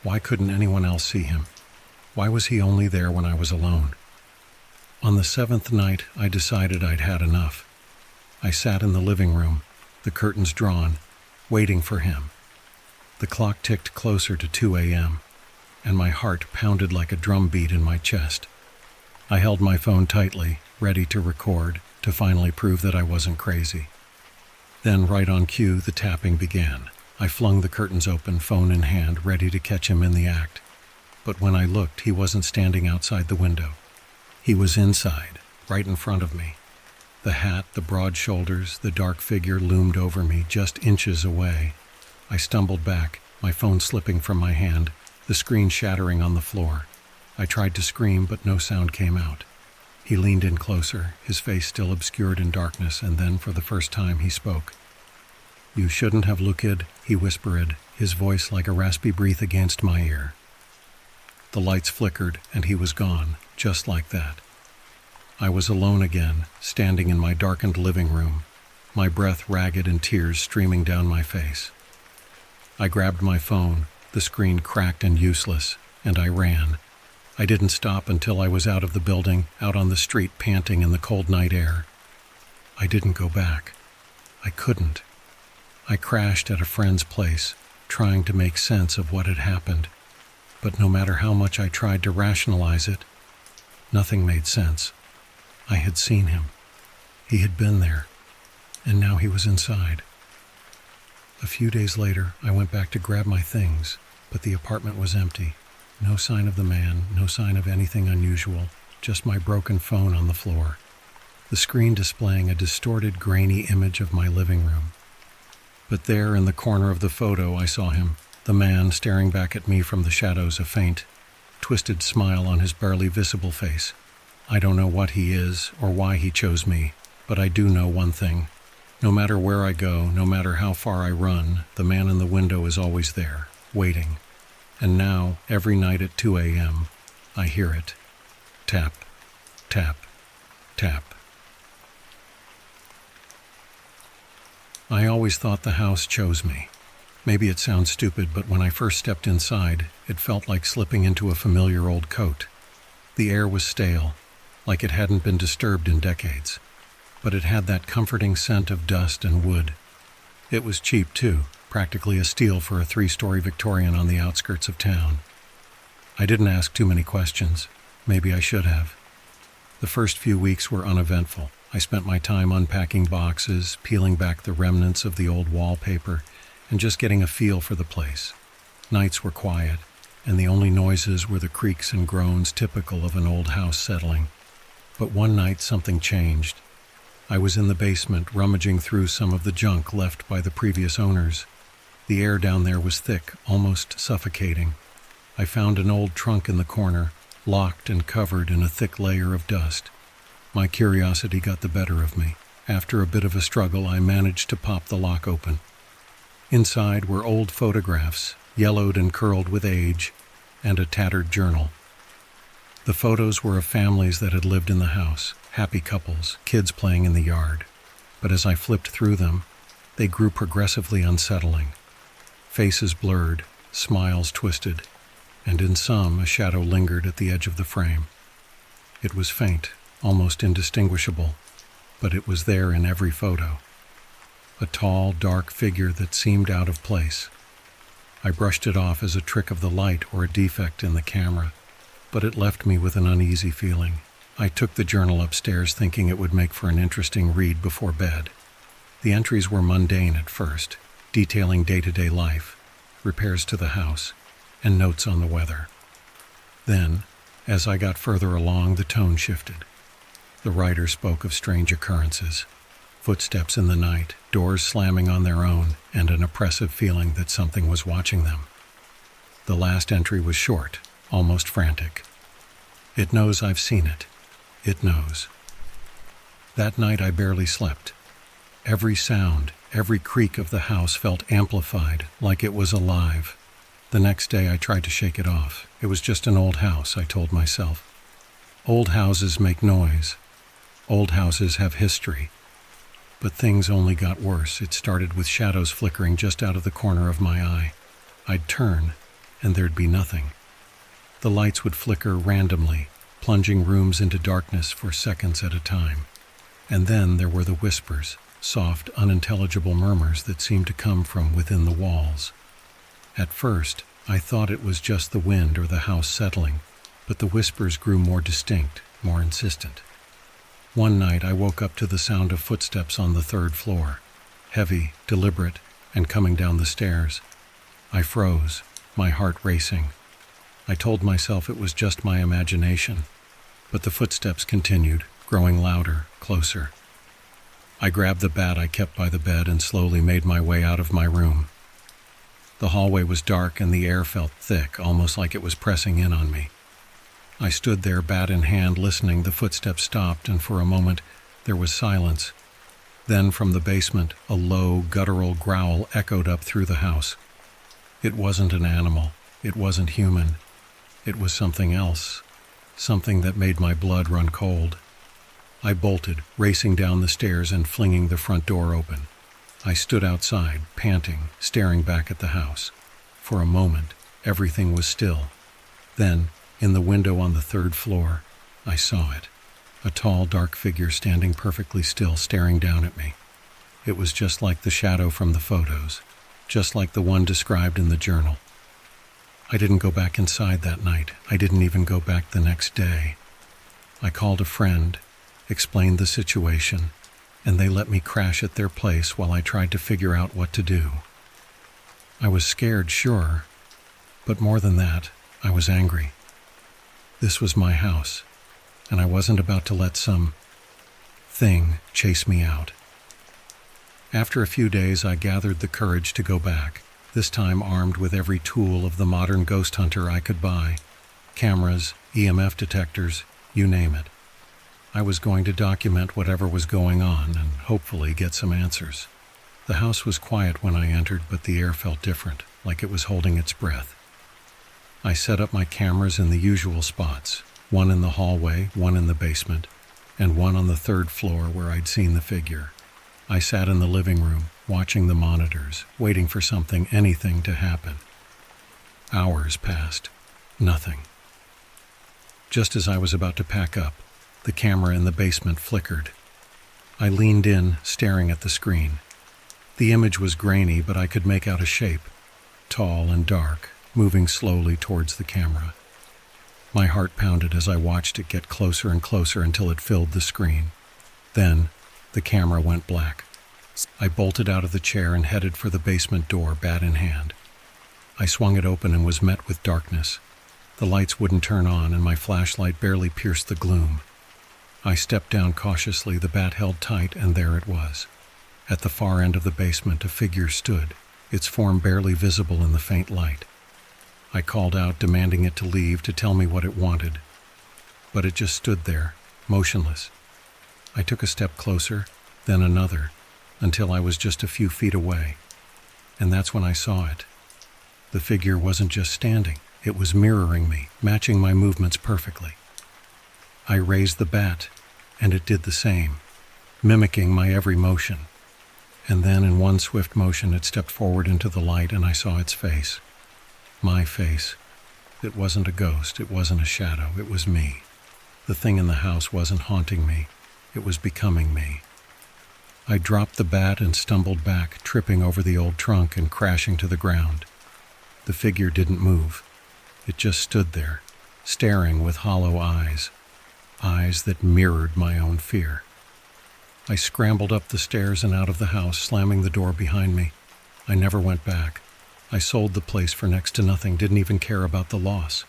Why couldn't anyone else see him? Why was he only there when I was alone? On the 7th night, I decided I'd had enough. I sat in the living room, the curtains drawn, waiting for him. The clock ticked closer to 2 a.m., and my heart pounded like a drum beat in my chest. I held my phone tightly, ready to record, to finally prove that I wasn't crazy. Then, right on cue, the tapping began. I flung the curtains open, phone in hand, ready to catch him in the act. But when I looked, he wasn't standing outside the window. He was inside, right in front of me. The hat, the broad shoulders, the dark figure loomed over me, just inches away. I stumbled back, my phone slipping from my hand, the screen shattering on the floor. I tried to scream, but no sound came out. He leaned in closer, his face still obscured in darkness, and then, for the first time, he spoke. "You shouldn't have looked," he whispered, his voice like a raspy breath against my ear. The lights flickered, and he was gone, just like that. I was alone again, standing in my darkened living room, my breath ragged and tears streaming down my face. I grabbed my phone, the screen cracked and useless, and I ran. I didn't stop until I was out of the building, out on the street panting in the cold night air. I didn't go back. I couldn't. I crashed at a friend's place, trying to make sense of what had happened. But no matter how much I tried to rationalize it, nothing made sense. I had seen him. He had been there, and now he was inside. A few days later, I went back to grab my things, but the apartment was empty. No sign of the man, no sign of anything unusual, just my broken phone on the floor. The screen displaying a distorted, grainy image of my living room. But there in the corner of the photo, I saw him, the man staring back at me from the shadows, a faint, twisted smile on his barely visible face. I don't know what he is or why he chose me, but I do know one thing. No matter where I go, no matter how far I run, the man in the window is always there, waiting. And now, every night at 2 a.m., I hear it. Tap, tap, tap. I always thought the house chose me. Maybe it sounds stupid, but when I first stepped inside, it felt like slipping into a familiar old coat. The air was stale, like it hadn't been disturbed in decades. But it had that comforting scent of dust and wood. It was cheap, too, practically a steal for a 3-story Victorian on the outskirts of town. I didn't ask too many questions. Maybe I should have. The first few weeks were uneventful. I spent my time unpacking boxes, peeling back the remnants of the old wallpaper, and just getting a feel for the place. Nights were quiet, and the only noises were the creaks and groans typical of an old house settling. But one night something changed. I was in the basement, rummaging through some of the junk left by the previous owners. The air down there was thick, almost suffocating. I found an old trunk in the corner, locked and covered in a thick layer of dust. My curiosity got the better of me. After a bit of a struggle, I managed to pop the lock open. Inside were old photographs, yellowed and curled with age, and a tattered journal. The photos were of families that had lived in the house, happy couples, kids playing in the yard. But as I flipped through them, they grew progressively unsettling. Faces blurred, smiles twisted, and in some a shadow lingered at the edge of the frame. It was faint, almost indistinguishable, but it was there in every photo. A tall, dark figure that seemed out of place. I brushed it off as a trick of the light or a defect in the camera, but it left me with an uneasy feeling. I took the journal upstairs thinking it would make for an interesting read before bed. The entries were mundane at first, detailing day-to-day life, repairs to the house, and notes on the weather. Then, as I got further along, the tone shifted. The writer spoke of strange occurrences, footsteps in the night, doors slamming on their own, and an oppressive feeling that something was watching them. The last entry was short, almost frantic. It knows I've seen it. It knows. That night I barely slept. Every sound, every creak of the house felt amplified, like it was alive. The next day I tried to shake it off. It was just an old house, I told myself. Old houses make noise. Old houses have history. But things only got worse. It started with shadows flickering just out of the corner of my eye. I'd turn, and there'd be nothing. The lights would flicker randomly, plunging rooms into darkness for seconds at a time. And then there were the whispers, soft, unintelligible murmurs that seemed to come from within the walls. At first, I thought it was just the wind or the house settling, but the whispers grew more distinct, more insistent. One night I woke up to the sound of footsteps on the 3rd floor, heavy, deliberate, and coming down the stairs. I froze, my heart racing. I told myself it was just my imagination, but the footsteps continued, growing louder, closer. I grabbed the bat I kept by the bed and slowly made my way out of my room. The hallway was dark and the air felt thick, almost like it was pressing in on me. I stood there, bat in hand, listening. The footsteps stopped, and for a moment there was silence. Then from the basement, a low, guttural growl echoed up through the house. It wasn't an animal. It wasn't human. It was something else, something that made my blood run cold. I bolted, racing down the stairs and flinging the front door open. I stood outside, panting, staring back at the house. For a moment, everything was still. Then, in the window on the 3rd floor, I saw it. A tall, dark figure standing perfectly still, staring down at me. It was just like the shadow from the photos, just like the one described in the journal. I didn't go back inside that night. I didn't even go back the next day. I called a friend, explained the situation, and they let me crash at their place while I tried to figure out what to do. I was scared, sure, but more than that, I was angry. This was my house, and I wasn't about to let some thing chase me out. After a few days, I gathered the courage to go back, this time armed with every tool of the modern ghost hunter I could buy. Cameras, EMF detectors, you name it. I was going to document whatever was going on and hopefully get some answers. The house was quiet when I entered, but the air felt different, like it was holding its breath. I set up my cameras in the usual spots, one in the hallway, one in the basement, and one on the 3rd floor where I'd seen the figure. I sat in the living room, watching the monitors, waiting for something, anything to happen. Hours passed. Nothing. Just as I was about to pack up, the camera in the basement flickered. I leaned in, staring at the screen. The image was grainy, but I could make out a shape, tall and dark, moving slowly towards the camera. My heart pounded as I watched it get closer and closer until it filled the screen. Then, the camera went black. I bolted out of the chair and headed for the basement door, bat in hand. I swung it open and was met with darkness. The lights wouldn't turn on, and my flashlight barely pierced the gloom. I stepped down cautiously, the bat held tight, and there it was. At the far end of the basement, a figure stood, its form barely visible in the faint light. I called out, demanding it to leave, to tell me what it wanted. But it just stood there, motionless. I took a step closer, then another, until I was just a few feet away. And that's when I saw it. The figure wasn't just standing, it was mirroring me, matching my movements perfectly. I raised the bat, and it did the same, mimicking my every motion. And then, in one swift motion, it stepped forward into the light, and I saw its face. My face. It wasn't a ghost, it wasn't a shadow, it was me. The thing in the house wasn't haunting me, it was becoming me. I dropped the bat and stumbled back, tripping over the old trunk and crashing to the ground. The figure didn't move. It just stood there, staring with hollow eyes, eyes that mirrored my own fear. I scrambled up the stairs and out of the house, slamming the door behind me. I never went back. I sold the place for next to nothing, didn't even care about the loss.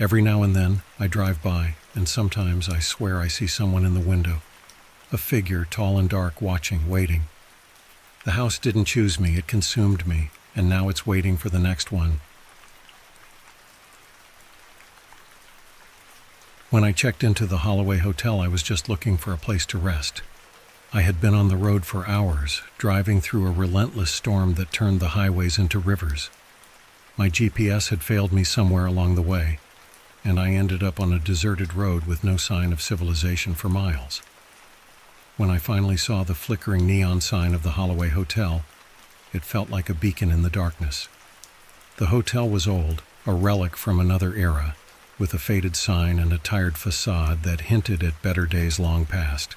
Every now and then, I drive by, and sometimes I swear I see someone in the window. A figure, tall and dark, watching, waiting. The house didn't choose me, it consumed me, and now it's waiting for the next one. When I checked into the Holloway Hotel, I was just looking for a place to rest. I had been on the road for hours, driving through a relentless storm that turned the highways into rivers. My GPS had failed me somewhere along the way, and I ended up on a deserted road with no sign of civilization for miles. When I finally saw the flickering neon sign of the Holloway Hotel, it felt like a beacon in the darkness. The hotel was old, a relic from another era, with a faded sign and a tired facade that hinted at better days long past.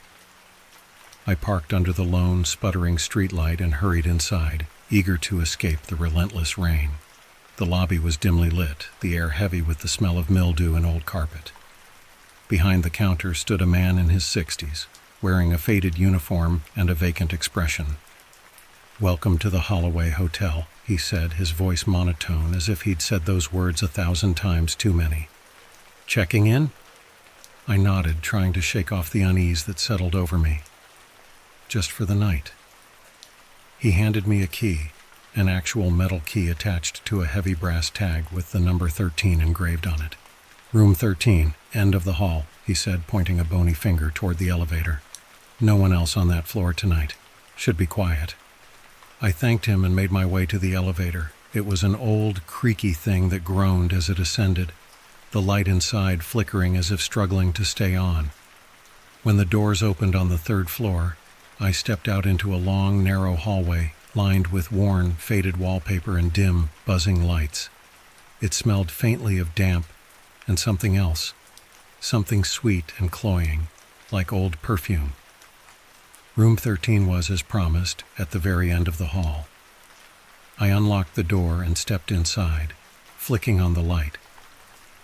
I parked under the lone, sputtering streetlight and hurried inside, eager to escape the relentless rain. The lobby was dimly lit, the air heavy with the smell of mildew and old carpet. Behind the counter stood a man in his 60s, wearing a faded uniform and a vacant expression. "Welcome to the Holloway Hotel," he said, his voice monotone as if he'd said those words 1,000 times too many. "Checking in?" I nodded, trying to shake off the unease that settled over me. "Just for the night." He handed me a key, an actual metal key attached to a heavy brass tag with the number 13 engraved on it. "Room 13, end of the hall," he said, pointing a bony finger toward the elevator. "No one else on that floor tonight. Should be quiet." I thanked him and made my way to the elevator. It was an old, creaky thing that groaned as it ascended, the light inside flickering as if struggling to stay on. When the doors opened on the 3rd floor, I stepped out into a long, narrow hallway lined with worn, faded wallpaper and dim, buzzing lights. It smelled faintly of damp and something else, something sweet and cloying, like old perfume. Room 13 was, as promised, at the very end of the hall. I unlocked the door and stepped inside, flicking on the light.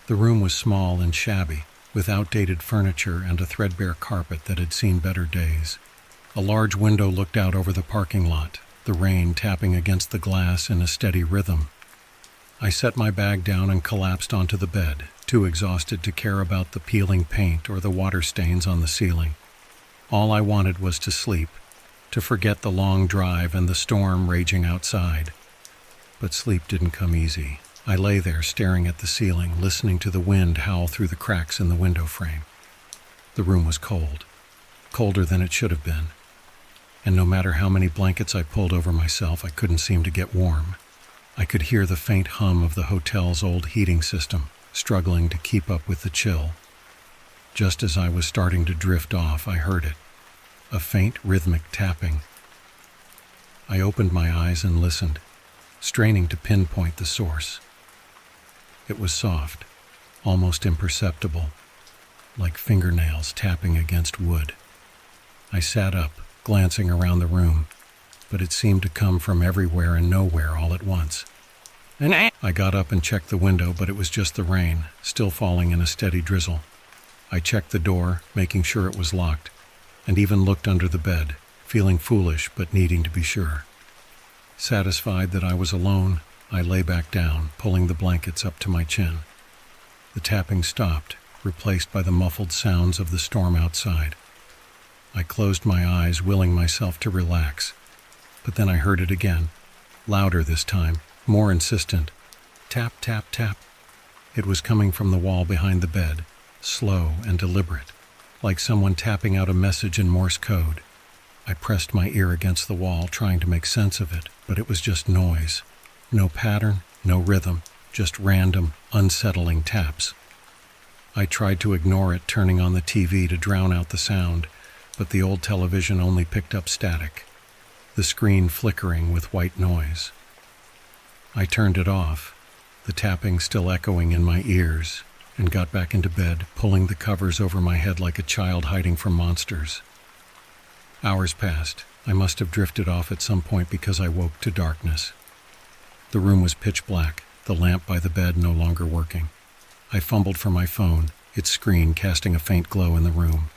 The room was small and shabby, with outdated furniture and a threadbare carpet that had seen better days. A large window looked out over the parking lot, the rain tapping against the glass in a steady rhythm. I set my bag down and collapsed onto the bed, too exhausted to care about the peeling paint or the water stains on the ceiling. All I wanted was to sleep, to forget the long drive and the storm raging outside. But sleep didn't come easy. I lay there staring at the ceiling, listening to the wind howl through the cracks in the window frame. The room was cold, colder than it should have been. And no matter how many blankets I pulled over myself, I couldn't seem to get warm. I could hear the faint hum of the hotel's old heating system, struggling to keep up with the chill. Just as I was starting to drift off, I heard it, a faint rhythmic tapping. I opened my eyes and listened, straining to pinpoint the source. It was soft, almost imperceptible, like fingernails tapping against wood. I sat up, glancing around the room, but it seemed to come from everywhere and nowhere all at once. I got up and checked the window, but it was just the rain, still falling in a steady drizzle. I checked the door, making sure it was locked, and even looked under the bed, feeling foolish but needing to be sure. Satisfied that I was alone, I lay back down, pulling the blankets up to my chin. The tapping stopped, replaced by the muffled sounds of the storm outside. I closed my eyes, willing myself to relax, but then I heard it again, louder this time, more insistent. Tap, tap, tap. It was coming from the wall behind the bed, slow and deliberate, like someone tapping out a message in Morse code. I pressed my ear against the wall, trying to make sense of it, but it was just noise. No pattern, no rhythm, just random, unsettling taps. I tried to ignore it, turning on the TV to drown out the sound, but the old television only picked up static, the screen flickering with white noise. I turned it off, the tapping still echoing in my ears, and got back into bed, pulling the covers over my head like a child hiding from monsters. Hours passed. I must have drifted off at some point because I woke to darkness. The room was pitch black, the lamp by the bed no longer working. I fumbled for my phone, its screen casting a faint glow in the room.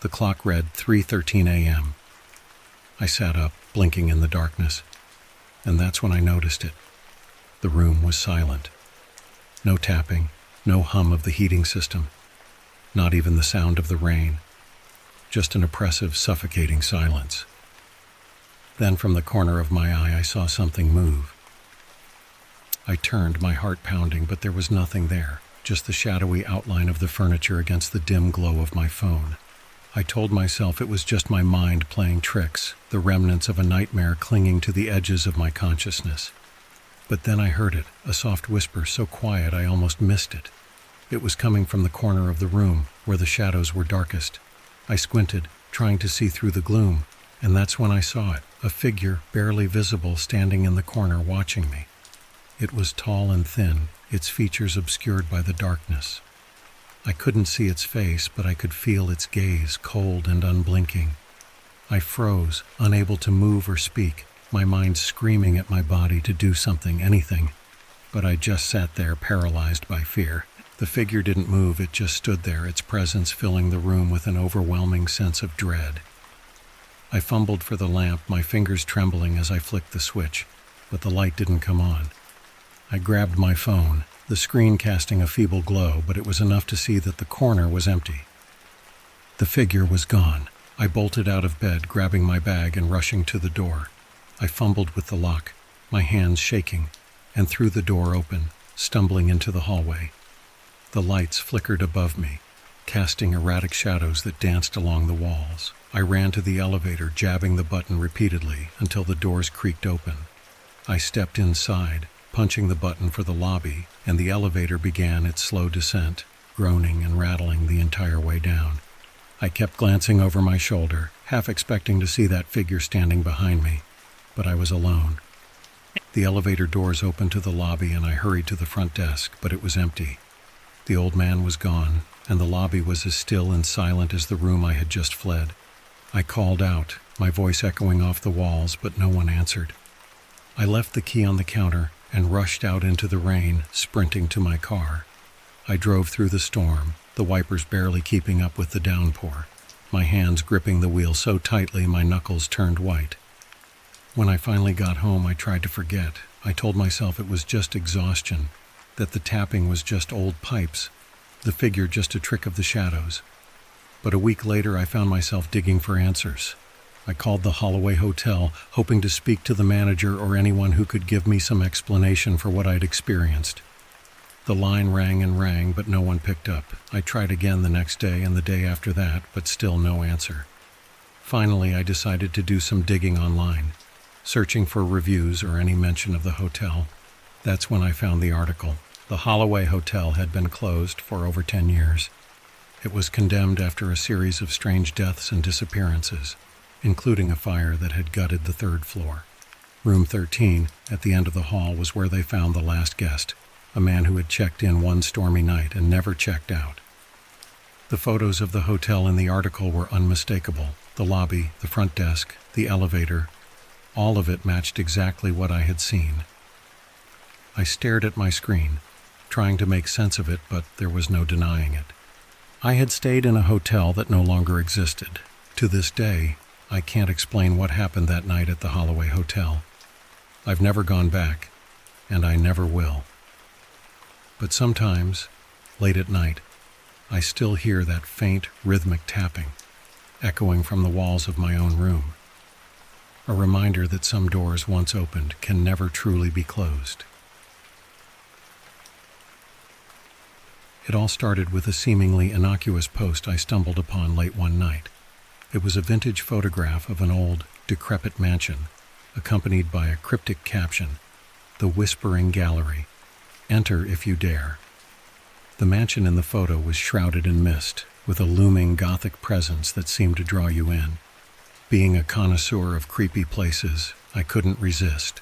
The clock read 3:13 a.m. I sat up, blinking in the darkness, and that's when I noticed it. The room was silent. No tapping, no hum of the heating system, not even the sound of the rain. Just an oppressive, suffocating silence. Then from the corner of my eye, I saw something move. I turned, my heart pounding, but there was nothing there, just the shadowy outline of the furniture against the dim glow of my phone. I told myself it was just my mind playing tricks, the remnants of a nightmare clinging to the edges of my consciousness. But then I heard it, a soft whisper so quiet I almost missed it. It was coming from the corner of the room, where the shadows were darkest. I squinted, trying to see through the gloom, and that's when I saw it, a figure barely visible standing in the corner watching me. It was tall and thin, its features obscured by the darkness. I couldn't see its face, but I could feel its gaze, cold and unblinking. I froze, unable to move or speak, my mind screaming at my body to do something, anything. But I just sat there, paralyzed by fear. The figure didn't move, it just stood there, its presence filling the room with an overwhelming sense of dread. I fumbled for the lamp, my fingers trembling as I flicked the switch, but the light didn't come on. I grabbed my phone, the screen casting a feeble glow, but it was enough to see that the corner was empty. The figure was gone. I bolted out of bed, grabbing my bag and rushing to the door. I fumbled with the lock, my hands shaking, and threw the door open, stumbling into the hallway. The lights flickered above me, casting erratic shadows that danced along the walls. I ran to the elevator, jabbing the button repeatedly until the doors creaked open. I stepped inside, punching the button for the lobby, and the elevator began its slow descent, groaning and rattling the entire way down. I kept glancing over my shoulder, half expecting to see that figure standing behind me, but I was alone. The elevator doors opened to the lobby and I hurried to the front desk, but it was empty. The old man was gone, and the lobby was as still and silent as the room I had just fled. I called out, my voice echoing off the walls, but no one answered. I left the key on the counter and rushed out into the rain, sprinting to my car. I drove through the storm, the wipers barely keeping up with the downpour, my hands gripping the wheel so tightly my knuckles turned white. When I finally got home, I tried to forget. I told myself it was just exhaustion, that the tapping was just old pipes, the figure just a trick of the shadows. But a week later, I found myself digging for answers. I called the Holloway Hotel, hoping to speak to the manager or anyone who could give me some explanation for what I'd experienced. The line rang and rang, but no one picked up. I tried again the next day and the day after that, but still no answer. Finally, I decided to do some digging online, searching for reviews or any mention of the hotel. That's when I found the article. The Holloway Hotel had been closed for over 10 years. It was condemned after a series of strange deaths and disappearances, including a fire that had gutted the third floor. Room 13, at the end of the hall, was where they found the last guest, a man who had checked in one stormy night and never checked out. The photos of the hotel in the article were unmistakable. The lobby, the front desk, the elevator, all of it matched exactly what I had seen. I stared at my screen, trying to make sense of it, but there was no denying it. I had stayed in a hotel that no longer existed. To this day, I can't explain what happened that night at the Holloway Hotel. I've never gone back, and I never will. But sometimes, late at night, I still hear that faint, rhythmic tapping, echoing from the walls of my own room. A reminder that some doors once opened can never truly be closed. It all started with a seemingly innocuous post I stumbled upon late one night. It was a vintage photograph of an old, decrepit mansion, accompanied by a cryptic caption, "The Whispering Gallery. Enter if you dare." The mansion in the photo was shrouded in mist, with a looming Gothic presence that seemed to draw you in. Being a connoisseur of creepy places, I couldn't resist.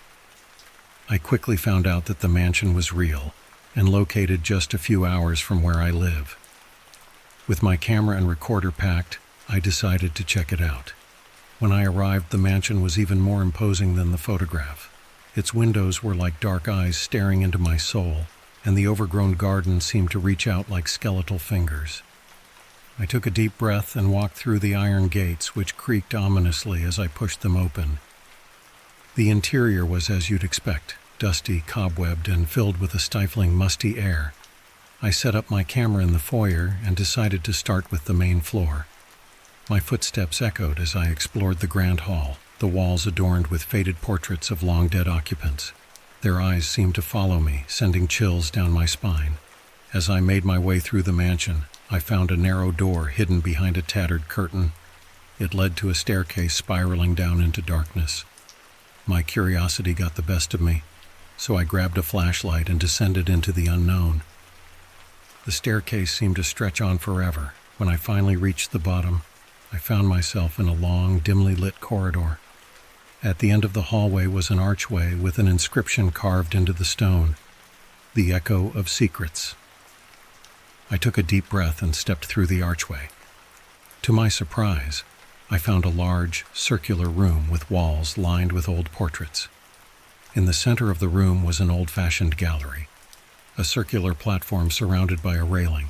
I quickly found out that the mansion was real, and located just a few hours from where I live. With my camera and recorder packed, I decided to check it out. When I arrived, the mansion was even more imposing than the photograph. Its windows were like dark eyes staring into my soul, and the overgrown garden seemed to reach out like skeletal fingers. I took a deep breath and walked through the iron gates, which creaked ominously as I pushed them open. The interior was as you'd expect, dusty, cobwebbed, and filled with a stifling, musty air. I set up my camera in the foyer and decided to start with the main floor. My footsteps echoed as I explored the grand hall, the walls adorned with faded portraits of long-dead occupants. Their eyes seemed to follow me, sending chills down my spine. As I made my way through the mansion, I found a narrow door hidden behind a tattered curtain. It led to a staircase spiraling down into darkness. My curiosity got the best of me, so I grabbed a flashlight and descended into the unknown. The staircase seemed to stretch on forever. When I finally reached the bottom, I found myself in a long, dimly lit corridor. At the end of the hallway was an archway with an inscription carved into the stone, "The Echo of Secrets." I took a deep breath and stepped through the archway. To my surprise, I found a large, circular room with walls lined with old portraits. In the center of the room was an old-fashioned gallery, a circular platform surrounded by a railing.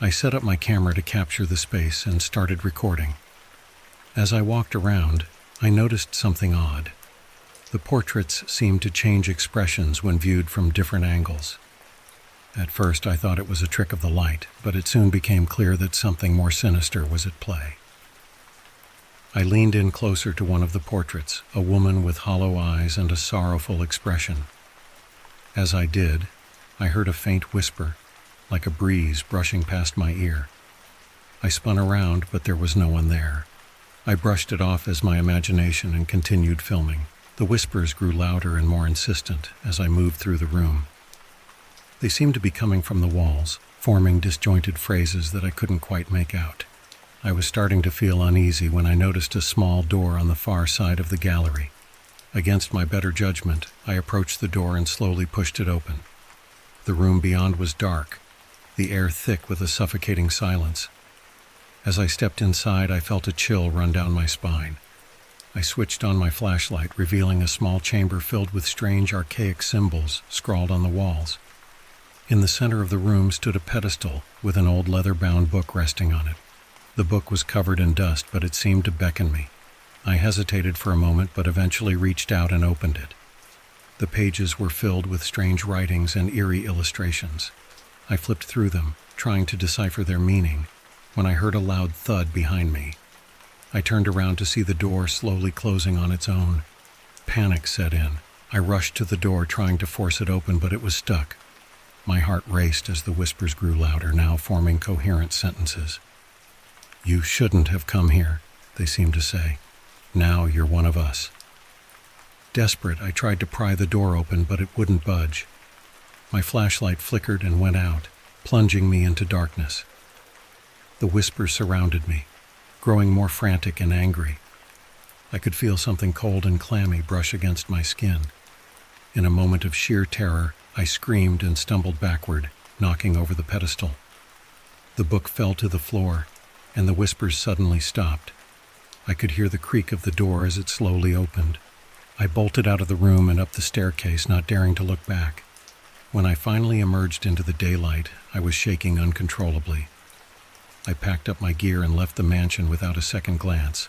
I set up my camera to capture the space and started recording. As I walked around, I noticed something odd. The portraits seemed to change expressions when viewed from different angles. At first, I thought it was a trick of the light, but it soon became clear that something more sinister was at play. I leaned in closer to one of the portraits, a woman with hollow eyes and a sorrowful expression. As I did, I heard a faint whisper, like a breeze brushing past my ear. I spun around, but there was no one there. I brushed it off as my imagination and continued filming. The whispers grew louder and more insistent as I moved through the room. They seemed to be coming from the walls, forming disjointed phrases that I couldn't quite make out. I was starting to feel uneasy when I noticed a small door on the far side of the gallery. Against my better judgment, I approached the door and slowly pushed it open. The room beyond was dark, the air thick with a suffocating silence. As I stepped inside, I felt a chill run down my spine. I switched on my flashlight, revealing a small chamber filled with strange, archaic symbols scrawled on the walls. In the center of the room stood a pedestal with an old leather-bound book resting on it. The book was covered in dust, but it seemed to beckon me. I hesitated for a moment, but eventually reached out and opened it. The pages were filled with strange writings and eerie illustrations. I flipped through them, trying to decipher their meaning, when I heard a loud thud behind me. I turned around to see the door slowly closing on its own. Panic set in. I rushed to the door, trying to force it open, but it was stuck. My heart raced as the whispers grew louder, now forming coherent sentences. "You shouldn't have come here," they seemed to say. "Now you're one of us." Desperate, I tried to pry the door open, but it wouldn't budge. My flashlight flickered and went out, plunging me into darkness. The whispers surrounded me, growing more frantic and angry. I could feel something cold and clammy brush against my skin. In a moment of sheer terror, I screamed and stumbled backward, knocking over the pedestal. The book fell to the floor, and the whispers suddenly stopped. I could hear the creak of the door as it slowly opened. I bolted out of the room and up the staircase, not daring to look back. When I finally emerged into the daylight, I was shaking uncontrollably. I packed up my gear and left the mansion without a second glance.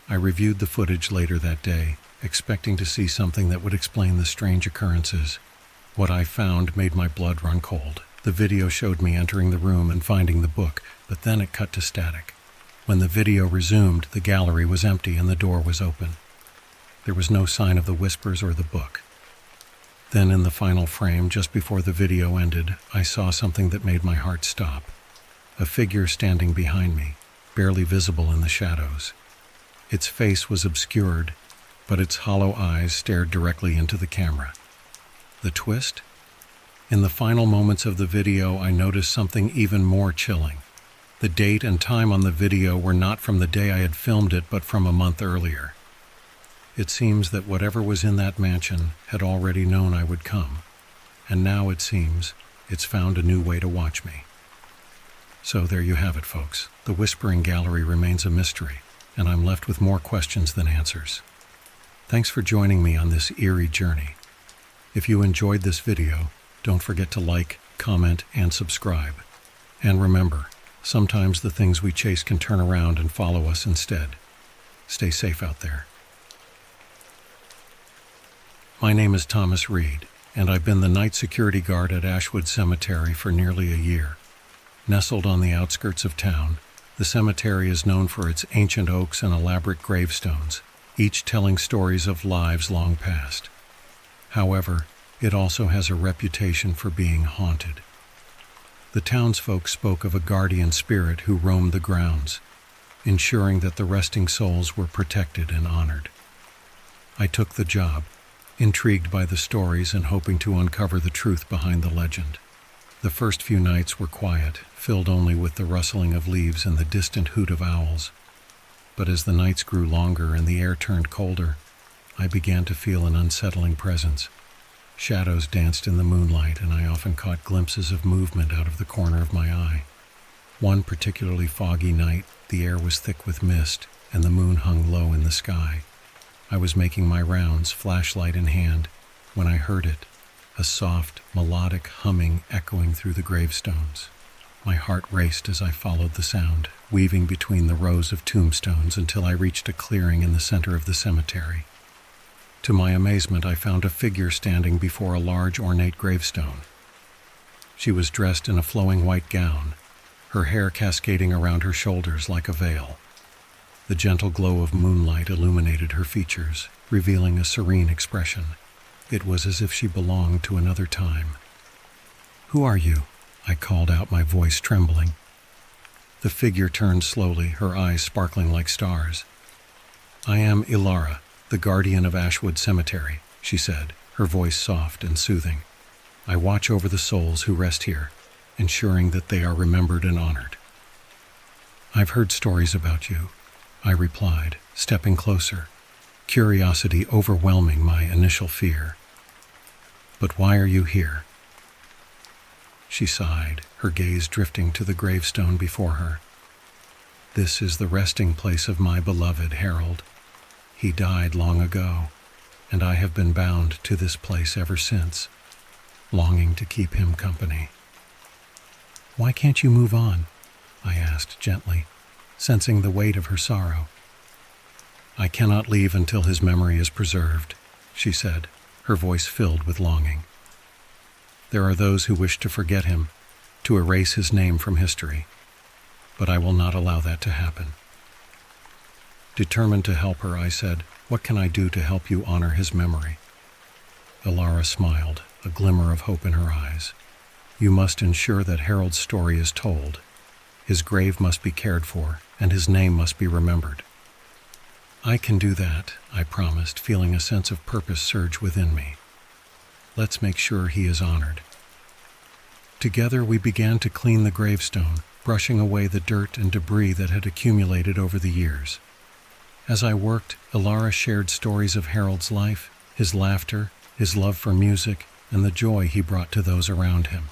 I reviewed the footage later that day, expecting to see something that would explain the strange occurrences. What I found made my blood run cold. The video showed me entering the room and finding the book, but then it cut to static. When the video resumed, the gallery was empty and the door was open. There was no sign of the whispers or the book. Then in the final frame, just before the video ended, I saw something that made my heart stop. A figure standing behind me, barely visible in the shadows. Its face was obscured, but its hollow eyes stared directly into the camera. The twist? In the final moments of the video, I noticed something even more chilling. The date and time on the video were not from the day I had filmed it, but from a month earlier. It seems that whatever was in that mansion had already known I would come, and now it seems it's found a new way to watch me. So there you have it, folks. The Whispering Gallery remains a mystery, and I'm left with more questions than answers. Thanks for joining me on this eerie journey. If you enjoyed this video, don't forget to like, comment, and subscribe. And remember, sometimes the things we chase can turn around and follow us instead. Stay safe out there. My name is Thomas Reed, and I've been the night security guard at Ashwood Cemetery for nearly a year. Nestled on the outskirts of town, the cemetery is known for its ancient oaks and elaborate gravestones, each telling stories of lives long past. However, it also has a reputation for being haunted. The townsfolk spoke of a guardian spirit who roamed the grounds, ensuring that the resting souls were protected and honored. I took the job, intrigued by the stories and hoping to uncover the truth behind the legend. The first few nights were quiet, filled only with the rustling of leaves and the distant hoot of owls. But as the nights grew longer and the air turned colder, I began to feel an unsettling presence. Shadows danced in the moonlight, and I often caught glimpses of movement out of the corner of my eye. One particularly foggy night, the air was thick with mist, and the moon hung low in the sky. I was making my rounds, flashlight in hand, when I heard it, a soft, melodic humming echoing through the gravestones. My heart raced as I followed the sound, weaving between the rows of tombstones until I reached a clearing in the center of the cemetery. To my amazement, I found a figure standing before a large, ornate gravestone. She was dressed in a flowing white gown, her hair cascading around her shoulders like a veil. The gentle glow of moonlight illuminated her features, revealing a serene expression. It was as if she belonged to another time. "Who are you?" I called out, my voice trembling. The figure turned slowly, her eyes sparkling like stars. "I am Ilara, the guardian of Ashwood Cemetery," she said, her voice soft and soothing. "I watch over the souls who rest here, ensuring that they are remembered and honored." "I've heard stories about you," I replied, stepping closer, curiosity overwhelming my initial fear. "But why are you here?" She sighed, her gaze drifting to the gravestone before her. "This is the resting place of my beloved Harold. He died long ago, and I have been bound to this place ever since, longing to keep him company." "Why can't you move on?" I asked gently, sensing the weight of her sorrow. "I cannot leave until his memory is preserved," she said, her voice filled with longing. "There are those who wish to forget him, to erase his name from history, but I will not allow that to happen." Determined to help her, I said, "What can I do to help you honor his memory?" Ilara smiled, a glimmer of hope in her eyes. "You must ensure that Harold's story is told. His grave must be cared for, and his name must be remembered." "I can do that," I promised, feeling a sense of purpose surge within me. "Let's make sure he is honored." Together we began to clean the gravestone, brushing away the dirt and debris that had accumulated over the years. As I worked, Ilara shared stories of Harold's life, his laughter, his love for music, and the joy he brought to those around him.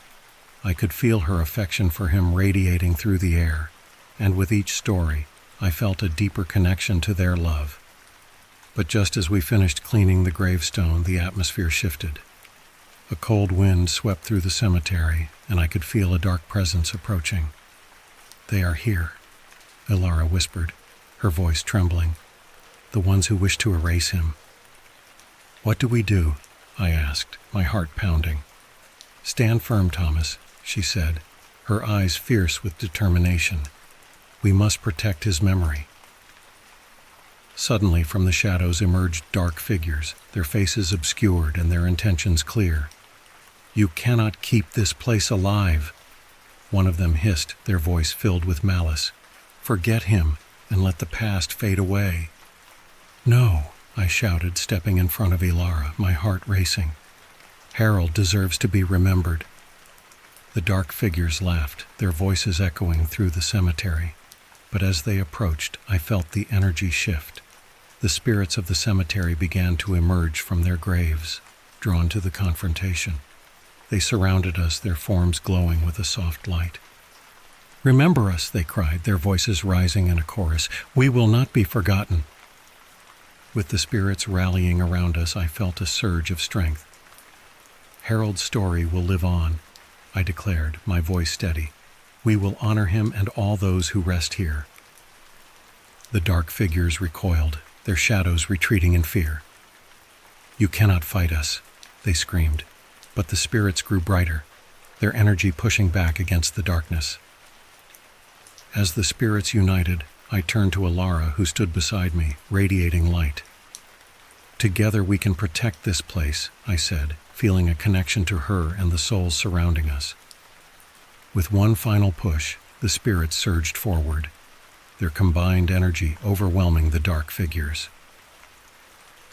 I could feel her affection for him radiating through the air, and with each story, I felt a deeper connection to their love. But just as we finished cleaning the gravestone, the atmosphere shifted. A cold wind swept through the cemetery, and I could feel a dark presence approaching. "They are here," Ilara whispered, her voice trembling. "The ones who wish to erase him." "What do we do?" I asked, my heart pounding. "Stand firm, Thomas," she said, her eyes fierce with determination. "We must protect his memory." Suddenly, from the shadows emerged dark figures, their faces obscured and their intentions clear. "You cannot keep this place alive," one of them hissed, their voice filled with malice. "Forget him and let the past fade away." "No," I shouted, stepping in front of Ilara, my heart racing. "Harold deserves to be remembered." The dark figures laughed, their voices echoing through the cemetery. But as they approached, I felt the energy shift. The spirits of the cemetery began to emerge from their graves, drawn to the confrontation. They surrounded us, their forms glowing with a soft light. "Remember us," they cried, their voices rising in a chorus. "We will not be forgotten." With the spirits rallying around us, I felt a surge of strength. "Harold's story will live on," I declared, my voice steady. "We will honor him and all those who rest here." The dark figures recoiled, their shadows retreating in fear. "You cannot fight us," they screamed, but the spirits grew brighter, their energy pushing back against the darkness. As the spirits united, I turned to Ilara, who stood beside me, radiating light. "Together we can protect this place," I said, feeling a connection to her and the souls surrounding us. With one final push, the spirits surged forward, their combined energy overwhelming the dark figures.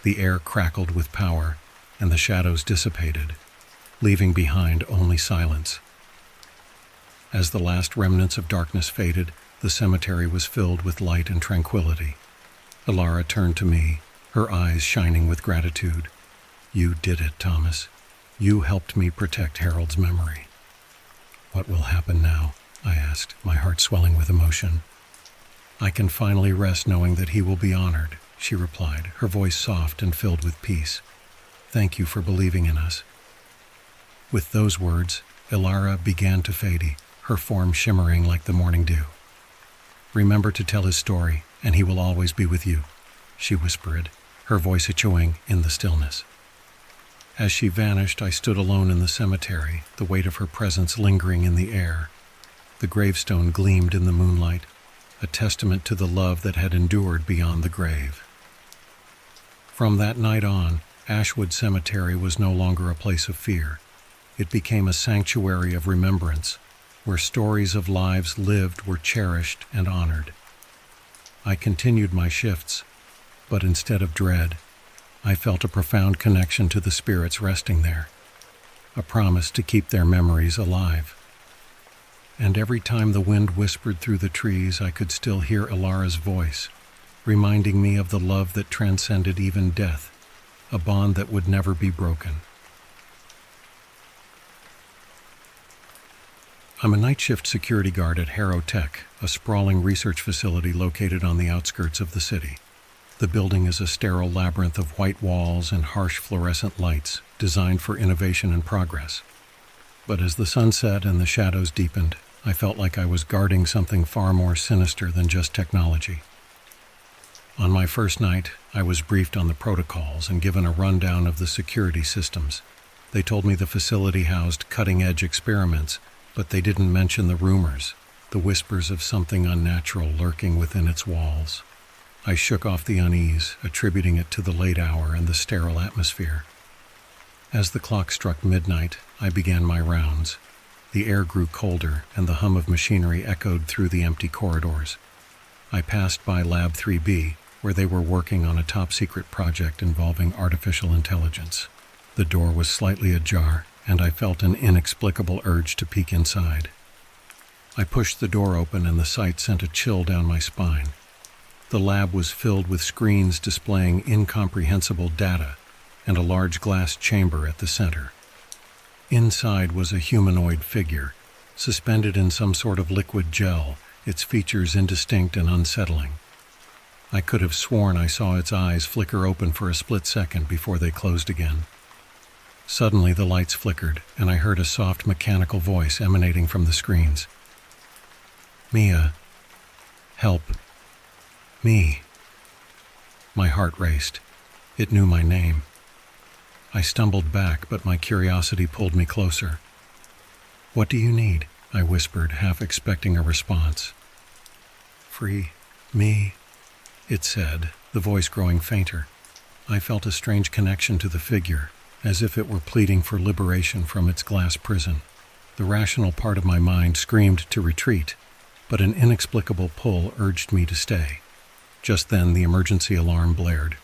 The air crackled with power, and the shadows dissipated, leaving behind only silence. As the last remnants of darkness faded, the cemetery was filled with light and tranquility. Ilara turned to me, her eyes shining with gratitude. "You did it, Thomas. You helped me protect Harold's memory." "What will happen now?" I asked, my heart swelling with emotion. "I can finally rest knowing that he will be honored," she replied, her voice soft and filled with peace. "Thank you for believing in us." With those words, Ilara began to fade, her form shimmering like the morning dew. "Remember to tell his story, and he will always be with you," she whispered, her voice echoing in the stillness. As she vanished, I stood alone in the cemetery, the weight of her presence lingering in the air. The gravestone gleamed in the moonlight, a testament to the love that had endured beyond the grave. From that night on, Ashwood Cemetery was no longer a place of fear. It became a sanctuary of remembrance, where stories of lives lived were cherished and honored. I continued my shifts, but instead of dread, I felt a profound connection to the spirits resting there, a promise to keep their memories alive. And every time the wind whispered through the trees, I could still hear Ilara's voice, reminding me of the love that transcended even death, a bond that would never be broken. I'm a night shift security guard at Harrow Tech, a sprawling research facility located on the outskirts of the city. The building is a sterile labyrinth of white walls and harsh fluorescent lights, designed for innovation and progress. But as the sun set and the shadows deepened, I felt like I was guarding something far more sinister than just technology. On my first night, I was briefed on the protocols and given a rundown of the security systems. They told me the facility housed cutting-edge experiments, but they didn't mention the rumors, the whispers of something unnatural lurking within its walls. I shook off the unease, attributing it to the late hour and the sterile atmosphere. As the clock struck midnight, I began my rounds. The air grew colder, and the hum of machinery echoed through the empty corridors. I passed by Lab 3B, where they were working on a top-secret project involving artificial intelligence. The door was slightly ajar, and I felt an inexplicable urge to peek inside. I pushed the door open, and the sight sent a chill down my spine. The lab was filled with screens displaying incomprehensible data and a large glass chamber at the center. Inside was a humanoid figure, suspended in some sort of liquid gel, its features indistinct and unsettling. I could have sworn I saw its eyes flicker open for a split second before they closed again. Suddenly the lights flickered, and I heard a soft mechanical voice emanating from the screens. "Mia, help. Me." My heart raced. It knew my name. I stumbled back, but my curiosity pulled me closer. "What do you need?" I whispered, half expecting a response. "Free me," it said, the voice growing fainter. I felt a strange connection to the figure, as if it were pleading for liberation from its glass prison. The rational part of my mind screamed to retreat, but an inexplicable pull urged me to stay. Just then, the emergency alarm blared.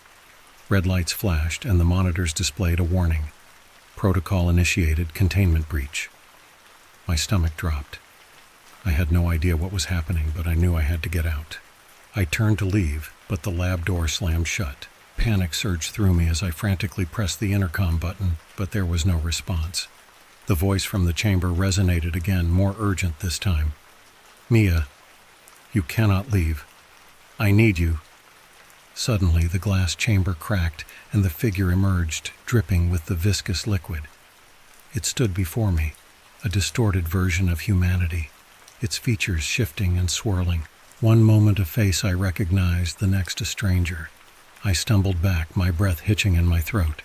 Red lights flashed, and the monitors displayed a warning. Protocol initiated, containment breach. My stomach dropped. I had no idea what was happening, but I knew I had to get out. I turned to leave, but the lab door slammed shut. Panic surged through me as I frantically pressed the intercom button, but there was no response. The voice from the chamber resonated again, more urgent this time. "Mia, you cannot leave. I need you." Suddenly, the glass chamber cracked, and the figure emerged, dripping with the viscous liquid. It stood before me, a distorted version of humanity, its features shifting and swirling. One moment a face I recognized, the next a stranger. I stumbled back, my breath hitching in my throat.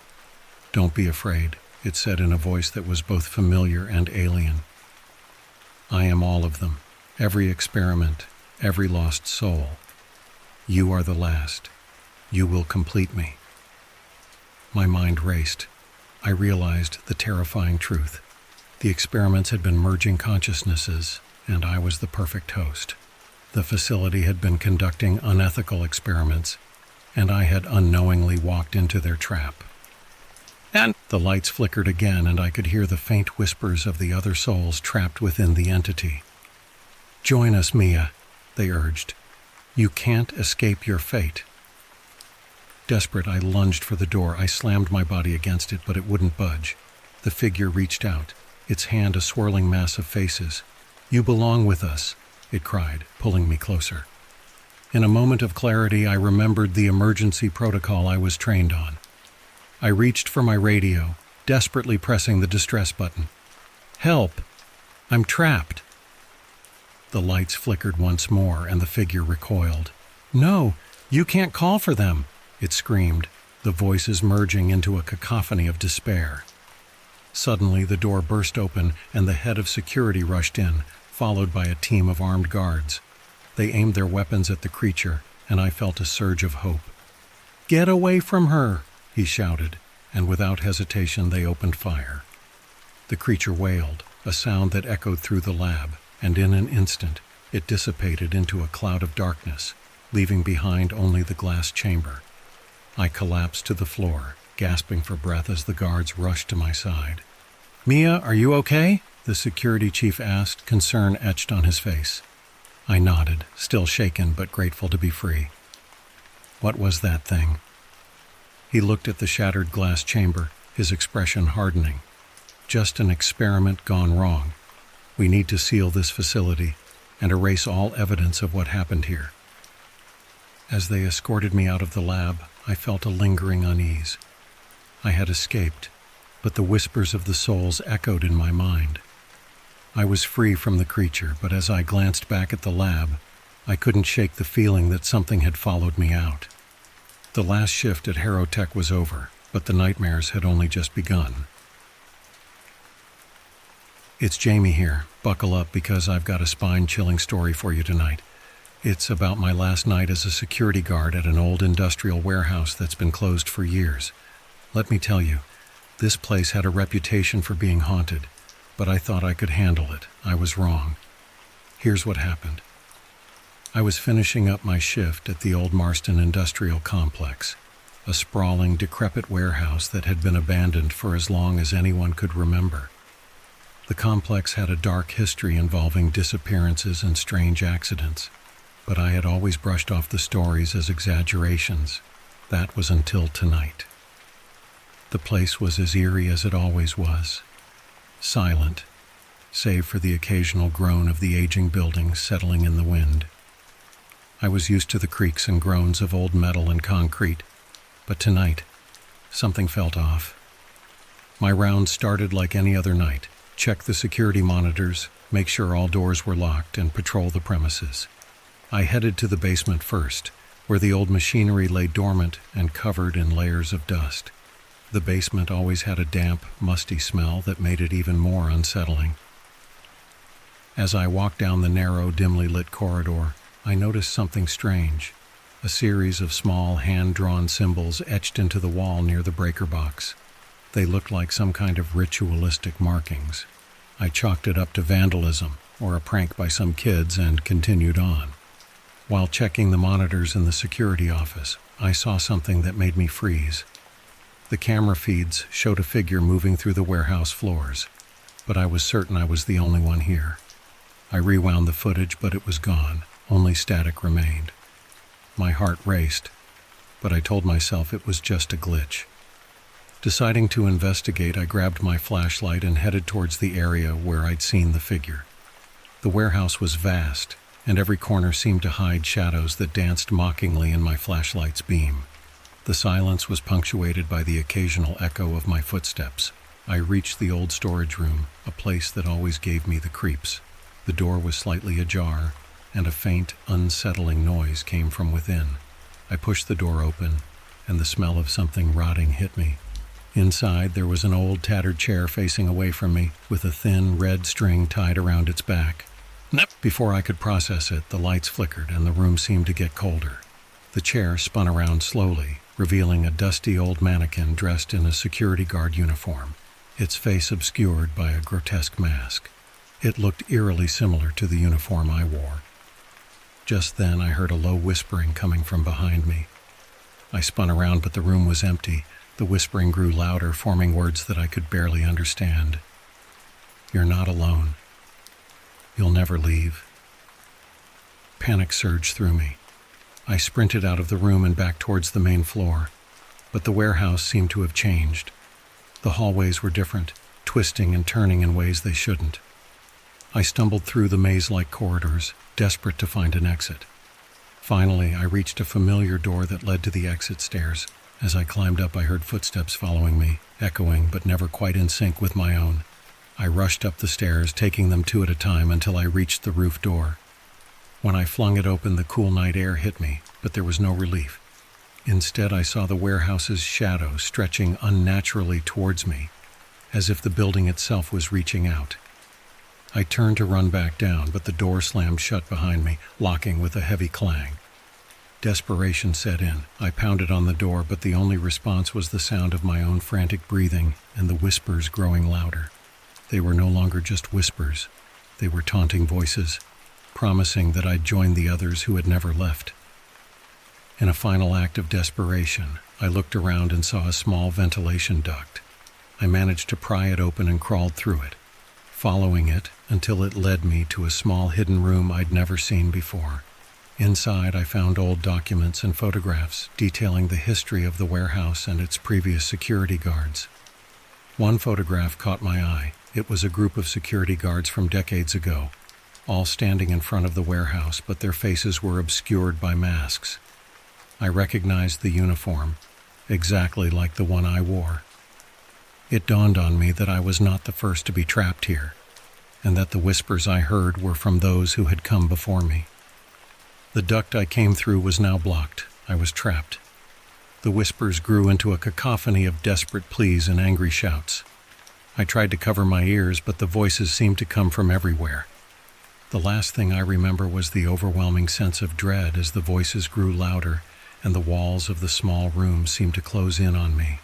"Don't be afraid," it said in a voice that was both familiar and alien. "I am all of them, every experiment, every lost soul. You are the last. You will complete me." My mind raced. I realized the terrifying truth. The experiments had been merging consciousnesses, and I was the perfect host. The facility had been conducting unethical experiments, and I had unknowingly walked into their trap. And the lights flickered again, and I could hear the faint whispers of the other souls trapped within the entity. "Join us, Mia," they urged. "You can't escape your fate." Desperate, I lunged for the door. I slammed my body against it, but it wouldn't budge. The figure reached out, its hand a swirling mass of faces. "You belong with us," it cried, pulling me closer. In a moment of clarity, I remembered the emergency protocol I was trained on. I reached for my radio, desperately pressing the distress button. "Help! I'm trapped!" The lights flickered once more, and the figure recoiled. "No, you can't call for them!" it screamed, the voices merging into a cacophony of despair. Suddenly, the door burst open, and the head of security rushed in, followed by a team of armed guards. They aimed their weapons at the creature, and I felt a surge of hope. "Get away from her!" he shouted, and without hesitation they opened fire. The creature wailed, a sound that echoed through the lab, and in an instant it dissipated into a cloud of darkness, leaving behind only the glass chamber. I collapsed to the floor, gasping for breath as the guards rushed to my side. "Mia, are you okay?" the security chief asked, concern etched on his face. I nodded, still shaken but grateful to be free. "What was that thing?" He looked at the shattered glass chamber, his expression hardening. "Just an experiment gone wrong. We need to seal this facility and erase all evidence of what happened here." As they escorted me out of the lab, I felt a lingering unease. I had escaped, but the whispers of the souls echoed in my mind. I was free from the creature, but as I glanced back at the lab, I couldn't shake the feeling that something had followed me out. The last shift at Harrowtech was over, but the nightmares had only just begun. "It's Jamie here. Buckle up because I've got a spine-chilling story for you tonight. It's about my last night as a security guard at an old industrial warehouse that's been closed for years. Let me tell you, this place had a reputation for being haunted, but I thought I could handle it. I was wrong. Here's what happened. I was finishing up my shift at the old Marston Industrial Complex, a sprawling, decrepit warehouse that had been abandoned for as long as anyone could remember. The complex had a dark history involving disappearances and strange accidents, but I had always brushed off the stories as exaggerations. That was until tonight. The place was as eerie as it always was, silent, save for the occasional groan of the aging buildings settling in the wind. I was used to the creaks and groans of old metal and concrete, but tonight, something felt off. My rounds started like any other night: check the security monitors, make sure all doors were locked, and patrol the premises. I headed to the basement first, where the old machinery lay dormant and covered in layers of dust. The basement always had a damp, musty smell that made it even more unsettling. As I walked down the narrow, dimly lit corridor, I noticed something strange: a series of small, hand-drawn symbols etched into the wall near the breaker box. They looked like some kind of ritualistic markings. I chalked it up to vandalism or a prank by some kids and continued on. While checking the monitors in the security office, I saw something that made me freeze. The camera feeds showed a figure moving through the warehouse floors, but I was certain I was the only one here. I rewound the footage, but it was gone. Only static remained. My heart raced, but I told myself it was just a glitch. Deciding to investigate, I grabbed my flashlight and headed towards the area where I'd seen the figure. The warehouse was vast, and every corner seemed to hide shadows that danced mockingly in my flashlight's beam. The silence was punctuated by the occasional echo of my footsteps. I reached the old storage room, a place that always gave me the creeps. The door was slightly ajar, and a faint, unsettling noise came from within. I pushed the door open, and the smell of something rotting hit me. Inside, there was an old, tattered chair facing away from me, with a thin, red string tied around its back. Before I could process it, the lights flickered, and the room seemed to get colder. The chair spun around slowly, revealing a dusty old mannequin dressed in a security guard uniform. its face obscured by a grotesque mask. It looked eerily similar to the uniform I wore. Just then I heard a low whispering coming from behind me. I spun around, but the room was empty. The whispering grew louder, forming words that I could barely understand. "You're not alone. You'll never leave." Panic surged through me. I sprinted out of the room and back towards the main floor, but the warehouse seemed to have changed. The hallways were different, twisting and turning in ways they shouldn't. I stumbled through the maze-like corridors, desperate to find an exit. Finally, I reached a familiar door that led to the exit stairs. As I climbed up, I heard footsteps following me, echoing but never quite in sync with my own. I rushed up the stairs, taking them two at a time until I reached the roof door. When I flung it open, the cool night air hit me, but there was no relief. Instead, I saw the warehouse's shadow stretching unnaturally towards me, as if the building itself was reaching out. I turned to run back down, but the door slammed shut behind me, locking with a heavy clang. Desperation set in. I pounded on the door, but the only response was the sound of my own frantic breathing and the whispers growing louder. They were no longer just whispers. They were taunting voices, promising that I'd join the others who had never left. In a final act of desperation, I looked around and saw a small ventilation duct. I managed to pry it open and crawled through it, following it until it led me to a small hidden room I'd never seen before. Inside, I found old documents and photographs detailing the history of the warehouse and its previous security guards. One photograph caught my eye. It was a group of security guards from decades ago, all standing in front of the warehouse, but their faces were obscured by masks. I recognized the uniform, exactly like the one I wore. It dawned on me that I was not the first to be trapped here, and that the whispers I heard were from those who had come before me. The duct I came through was now blocked. I was trapped. The whispers grew into a cacophony of desperate pleas and angry shouts. I tried to cover my ears, but the voices seemed to come from everywhere. The last thing I remember was the overwhelming sense of dread as the voices grew louder and the walls of the small room seemed to close in on me.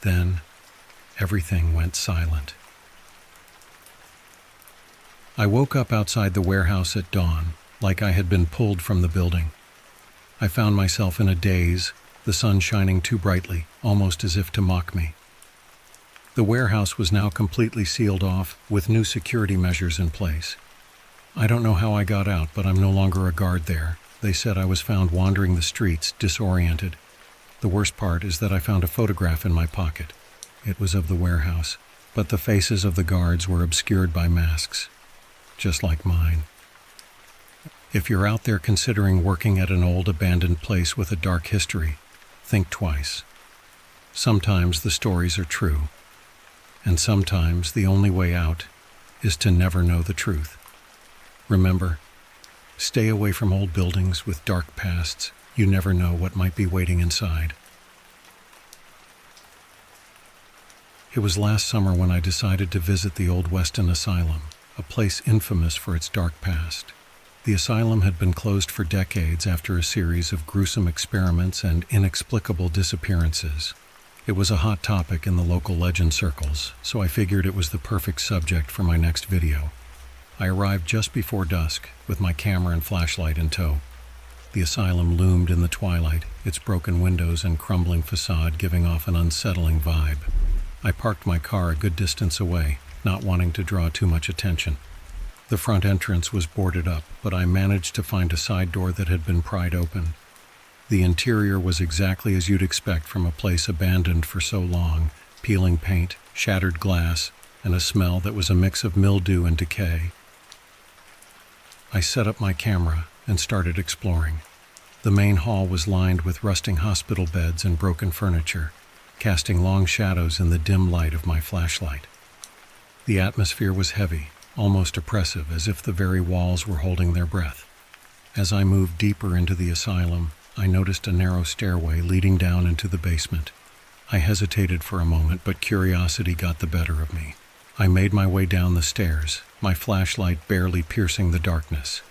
Then, everything went silent. I woke up outside the warehouse at dawn, like I had been pulled from the building. I found myself in a daze, the sun shining too brightly, almost as if to mock me. The warehouse was now completely sealed off, with new security measures in place. I don't know how I got out, but I'm no longer a guard there. They said I was found wandering the streets, disoriented. The worst part is that I found a photograph in my pocket. It was of the warehouse, but the faces of the guards were obscured by masks, just like mine. If you're out there considering working at an old abandoned place with a dark history, think twice. Sometimes the stories are true, and sometimes the only way out is to never know the truth. Remember, stay away from old buildings with dark pasts. You never know what might be waiting inside. It was last summer when I decided to visit the old Weston Asylum, a place infamous for its dark past. The asylum had been closed for decades after a series of gruesome experiments and inexplicable disappearances. It was a hot topic in the local legend circles, so I figured it was the perfect subject for my next video. I arrived just before dusk, with my camera and flashlight in tow. The asylum loomed in the twilight, its broken windows and crumbling facade giving off an unsettling vibe. I parked my car a good distance away, not wanting to draw too much attention. The front entrance was boarded up, but I managed to find a side door that had been pried open. The interior was exactly as you'd expect from a place abandoned for so long: peeling paint, shattered glass, and a smell that was a mix of mildew and decay. I set up my camera and started exploring. The main hall was lined with rusting hospital beds and broken furniture, casting long shadows in the dim light of my flashlight. The atmosphere was heavy, almost oppressive, as if the very walls were holding their breath. As I moved deeper into the asylum, I noticed a narrow stairway leading down into the basement. I hesitated for a moment, but curiosity got the better of me. I made my way down the stairs, my flashlight barely piercing the darkness.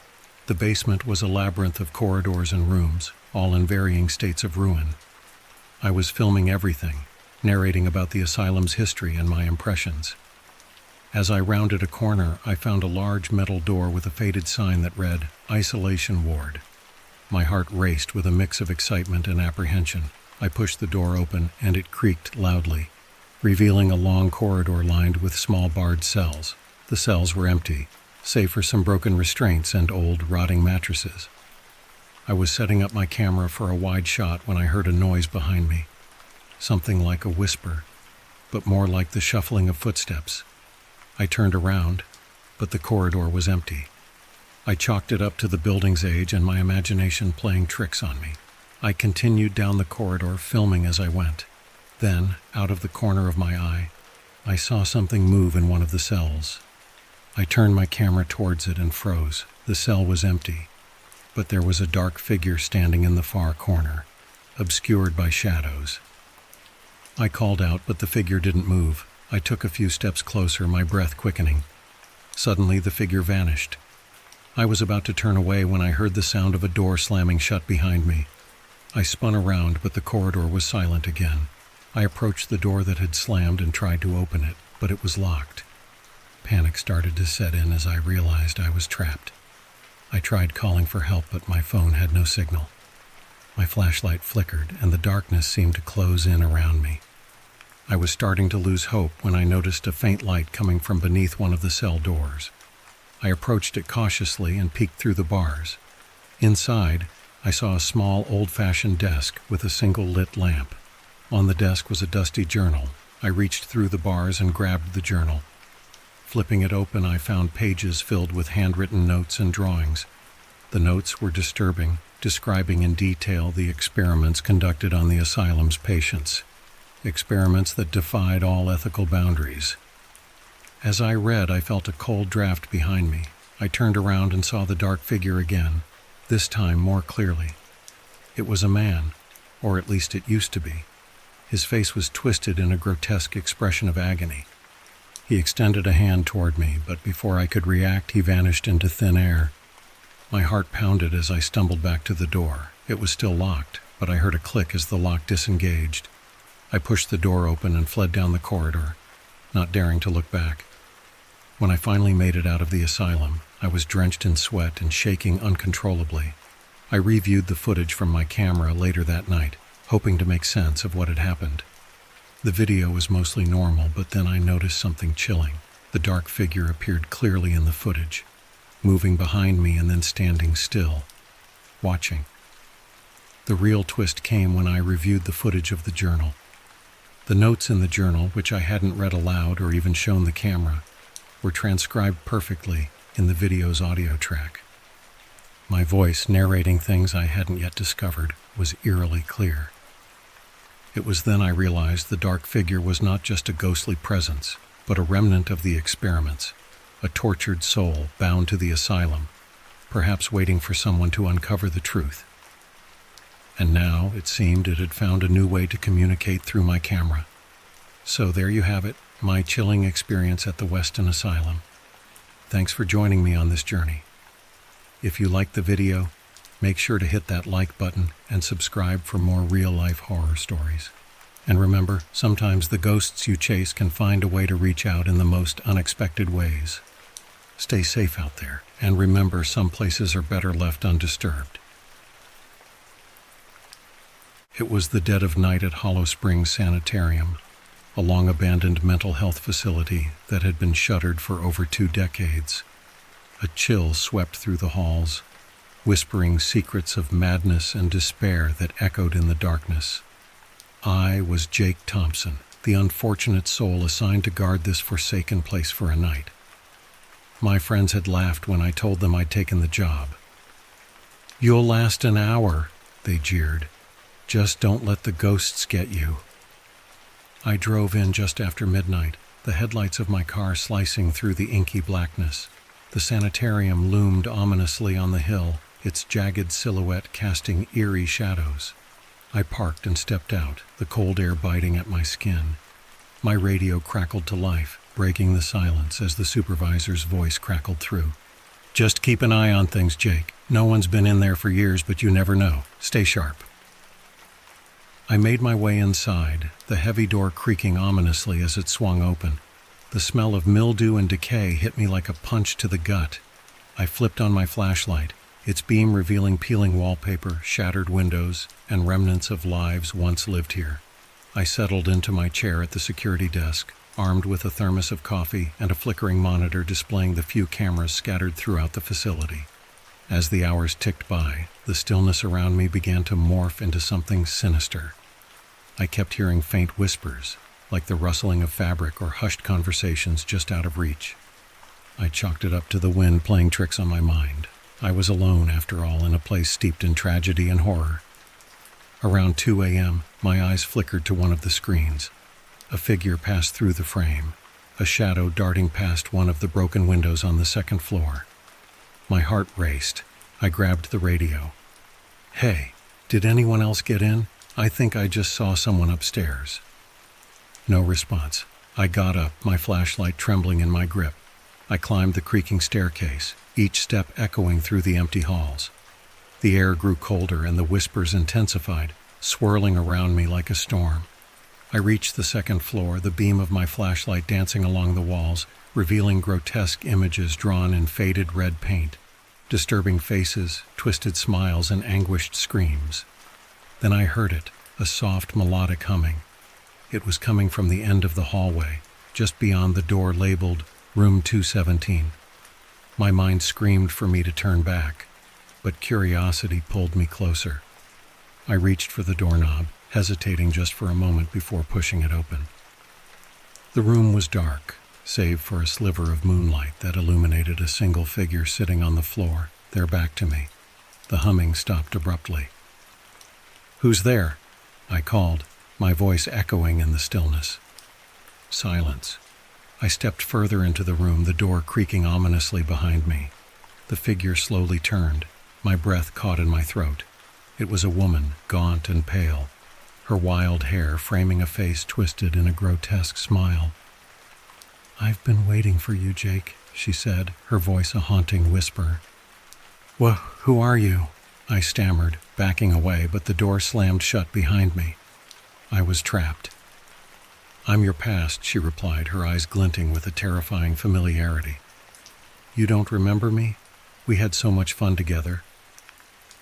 The basement was a labyrinth of corridors and rooms, all in varying states of ruin. I was filming everything, narrating about the asylum's history and my impressions. As I rounded a corner, I found a large metal door with a faded sign that read, "Isolation Ward." My heart raced with a mix of excitement and apprehension. I pushed the door open, and it creaked loudly, revealing a long corridor lined with small barred cells. The cells were empty, save for some broken restraints and old, rotting mattresses. I was setting up my camera for a wide shot when I heard a noise behind me. Something like a whisper, but more like the shuffling of footsteps. I turned around, but the corridor was empty. I chalked it up to the building's age and my imagination playing tricks on me. I continued down the corridor, filming as I went. Then, out of the corner of my eye, I saw something move in one of the cells. I turned my camera towards it and froze. The cell was empty, but there was a dark figure standing in the far corner, obscured by shadows. I called out, but the figure didn't move. I took a few steps closer, my breath quickening. Suddenly, the figure vanished. I was about to turn away when I heard the sound of a door slamming shut behind me. I spun around, but the corridor was silent again. I approached the door that had slammed and tried to open it, but it was locked. Panic started to set in as I realized I was trapped. I tried calling for help, but my phone had no signal. My flashlight flickered, and the darkness seemed to close in around me. I was starting to lose hope when I noticed a faint light coming from beneath one of the cell doors. I approached it cautiously and peeked through the bars. Inside, I saw a small, old-fashioned desk with a single lit lamp. On the desk was a dusty journal. I reached through the bars and grabbed the journal. Flipping it open, I found pages filled with handwritten notes and drawings. The notes were disturbing, describing in detail the experiments conducted on the asylum's patients. Experiments that defied all ethical boundaries. As I read, I felt a cold draft behind me. I turned around and saw the dark figure again, this time more clearly. It was a man, or at least it used to be. His face was twisted in a grotesque expression of agony. He extended a hand toward me, but before I could react, he vanished into thin air. My heart pounded as I stumbled back to the door. It was still locked, but I heard a click as the lock disengaged. I pushed the door open and fled down the corridor, not daring to look back. When I finally made it out of the asylum, I was drenched in sweat and shaking uncontrollably. I reviewed the footage from my camera later that night, hoping to make sense of what had happened. The video was mostly normal, but then I noticed something chilling. The dark figure appeared clearly in the footage, moving behind me and then standing still, watching. The real twist came when I reviewed the footage of the journal. The notes in the journal, which I hadn't read aloud or even shown the camera, were transcribed perfectly in the video's audio track. My voice, narrating things I hadn't yet discovered, was eerily clear. It was then I realized the dark figure was not just a ghostly presence, but a remnant of the experiments, a tortured soul bound to the asylum, perhaps waiting for someone to uncover the truth. And now, it seemed, it had found a new way to communicate through my camera. So there you have it, my chilling experience at the Weston Asylum. Thanks for joining me on this journey. If you liked the video, make sure to hit that like button and subscribe for more real-life horror stories. And remember, sometimes the ghosts you chase can find a way to reach out in the most unexpected ways. Stay safe out there, and remember, some places are better left undisturbed. It was the dead of night at Hollow Springs Sanitarium, a long-abandoned mental health facility that had been shuttered for over 2 decades. A chill swept through the halls, whispering secrets of madness and despair that echoed in the darkness. I was Jake Thompson, the unfortunate soul assigned to guard this forsaken place for a night. My friends had laughed when I told them I'd taken the job. "You'll last an hour," they jeered. "Just don't let the ghosts get you." I drove in just after midnight, the headlights of my car slicing through the inky blackness. The sanitarium loomed ominously on the hill, its jagged silhouette casting eerie shadows. I parked and stepped out, the cold air biting at my skin. My radio crackled to life, breaking the silence as the supervisor's voice crackled through. "Just keep an eye on things, Jake. No one's been in there for years, but you never know. Stay sharp." I made my way inside, the heavy door creaking ominously as it swung open. The smell of mildew and decay hit me like a punch to the gut. I flipped on my flashlight, its beam revealing peeling wallpaper, shattered windows, and remnants of lives once lived here. I settled into my chair at the security desk, armed with a thermos of coffee and a flickering monitor displaying the few cameras scattered throughout the facility. As the hours ticked by, the stillness around me began to morph into something sinister. I kept hearing faint whispers, like the rustling of fabric or hushed conversations just out of reach. I chalked it up to the wind playing tricks on my mind. I was alone, after all, in a place steeped in tragedy and horror. Around 2 a.m., my eyes flickered to one of the screens. A figure passed through the frame, a shadow darting past one of the broken windows on the second floor. My heart raced. I grabbed the radio. "Hey, did anyone else get in? I think I just saw someone upstairs." No response. I got up, my flashlight trembling in my grip. I climbed the creaking staircase, each step echoing through the empty halls. The air grew colder and the whispers intensified, swirling around me like a storm. I reached the second floor, the beam of my flashlight dancing along the walls, revealing grotesque images drawn in faded red paint, disturbing faces, twisted smiles, and anguished screams. Then I heard it, a soft melodic humming. It was coming from the end of the hallway, just beyond the door labeled Room 217. My mind screamed for me to turn back, but curiosity pulled me closer. I reached for the doorknob, hesitating just for a moment before pushing it open. The room was dark, save for a sliver of moonlight that illuminated a single figure sitting on the floor, their back to me. The humming stopped abruptly. "Who's there?" I called, my voice echoing in the stillness. Silence. I stepped further into the room, the door creaking ominously behind me. The figure slowly turned, my breath caught in my throat. It was a woman, gaunt and pale, her wild hair framing a face twisted in a grotesque smile. "I've been waiting for you, Jake," she said, her voice a haunting whisper. Who are you?" I stammered, backing away, but the door slammed shut behind me. I was trapped. "I'm your past," she replied, her eyes glinting with a terrifying familiarity. "You don't remember me? We had so much fun together."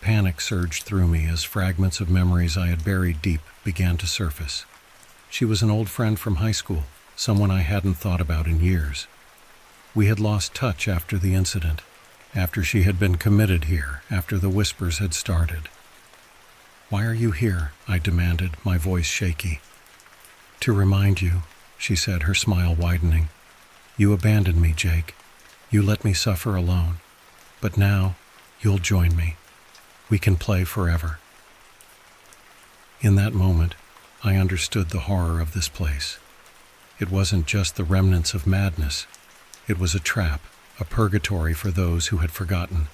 Panic surged through me as fragments of memories I had buried deep began to surface. She was an old friend from high school, someone I hadn't thought about in years. We had lost touch after the incident, after she had been committed here, after the whispers had started. "Why are you here?" I demanded, my voice shaky. "To remind you," she said, her smile widening. "You abandoned me, Jake. You let me suffer alone. But now, you'll join me. We can play forever." In that moment, I understood the horror of this place. It wasn't just the remnants of madness. It was a trap, a purgatory for those who had forgotten.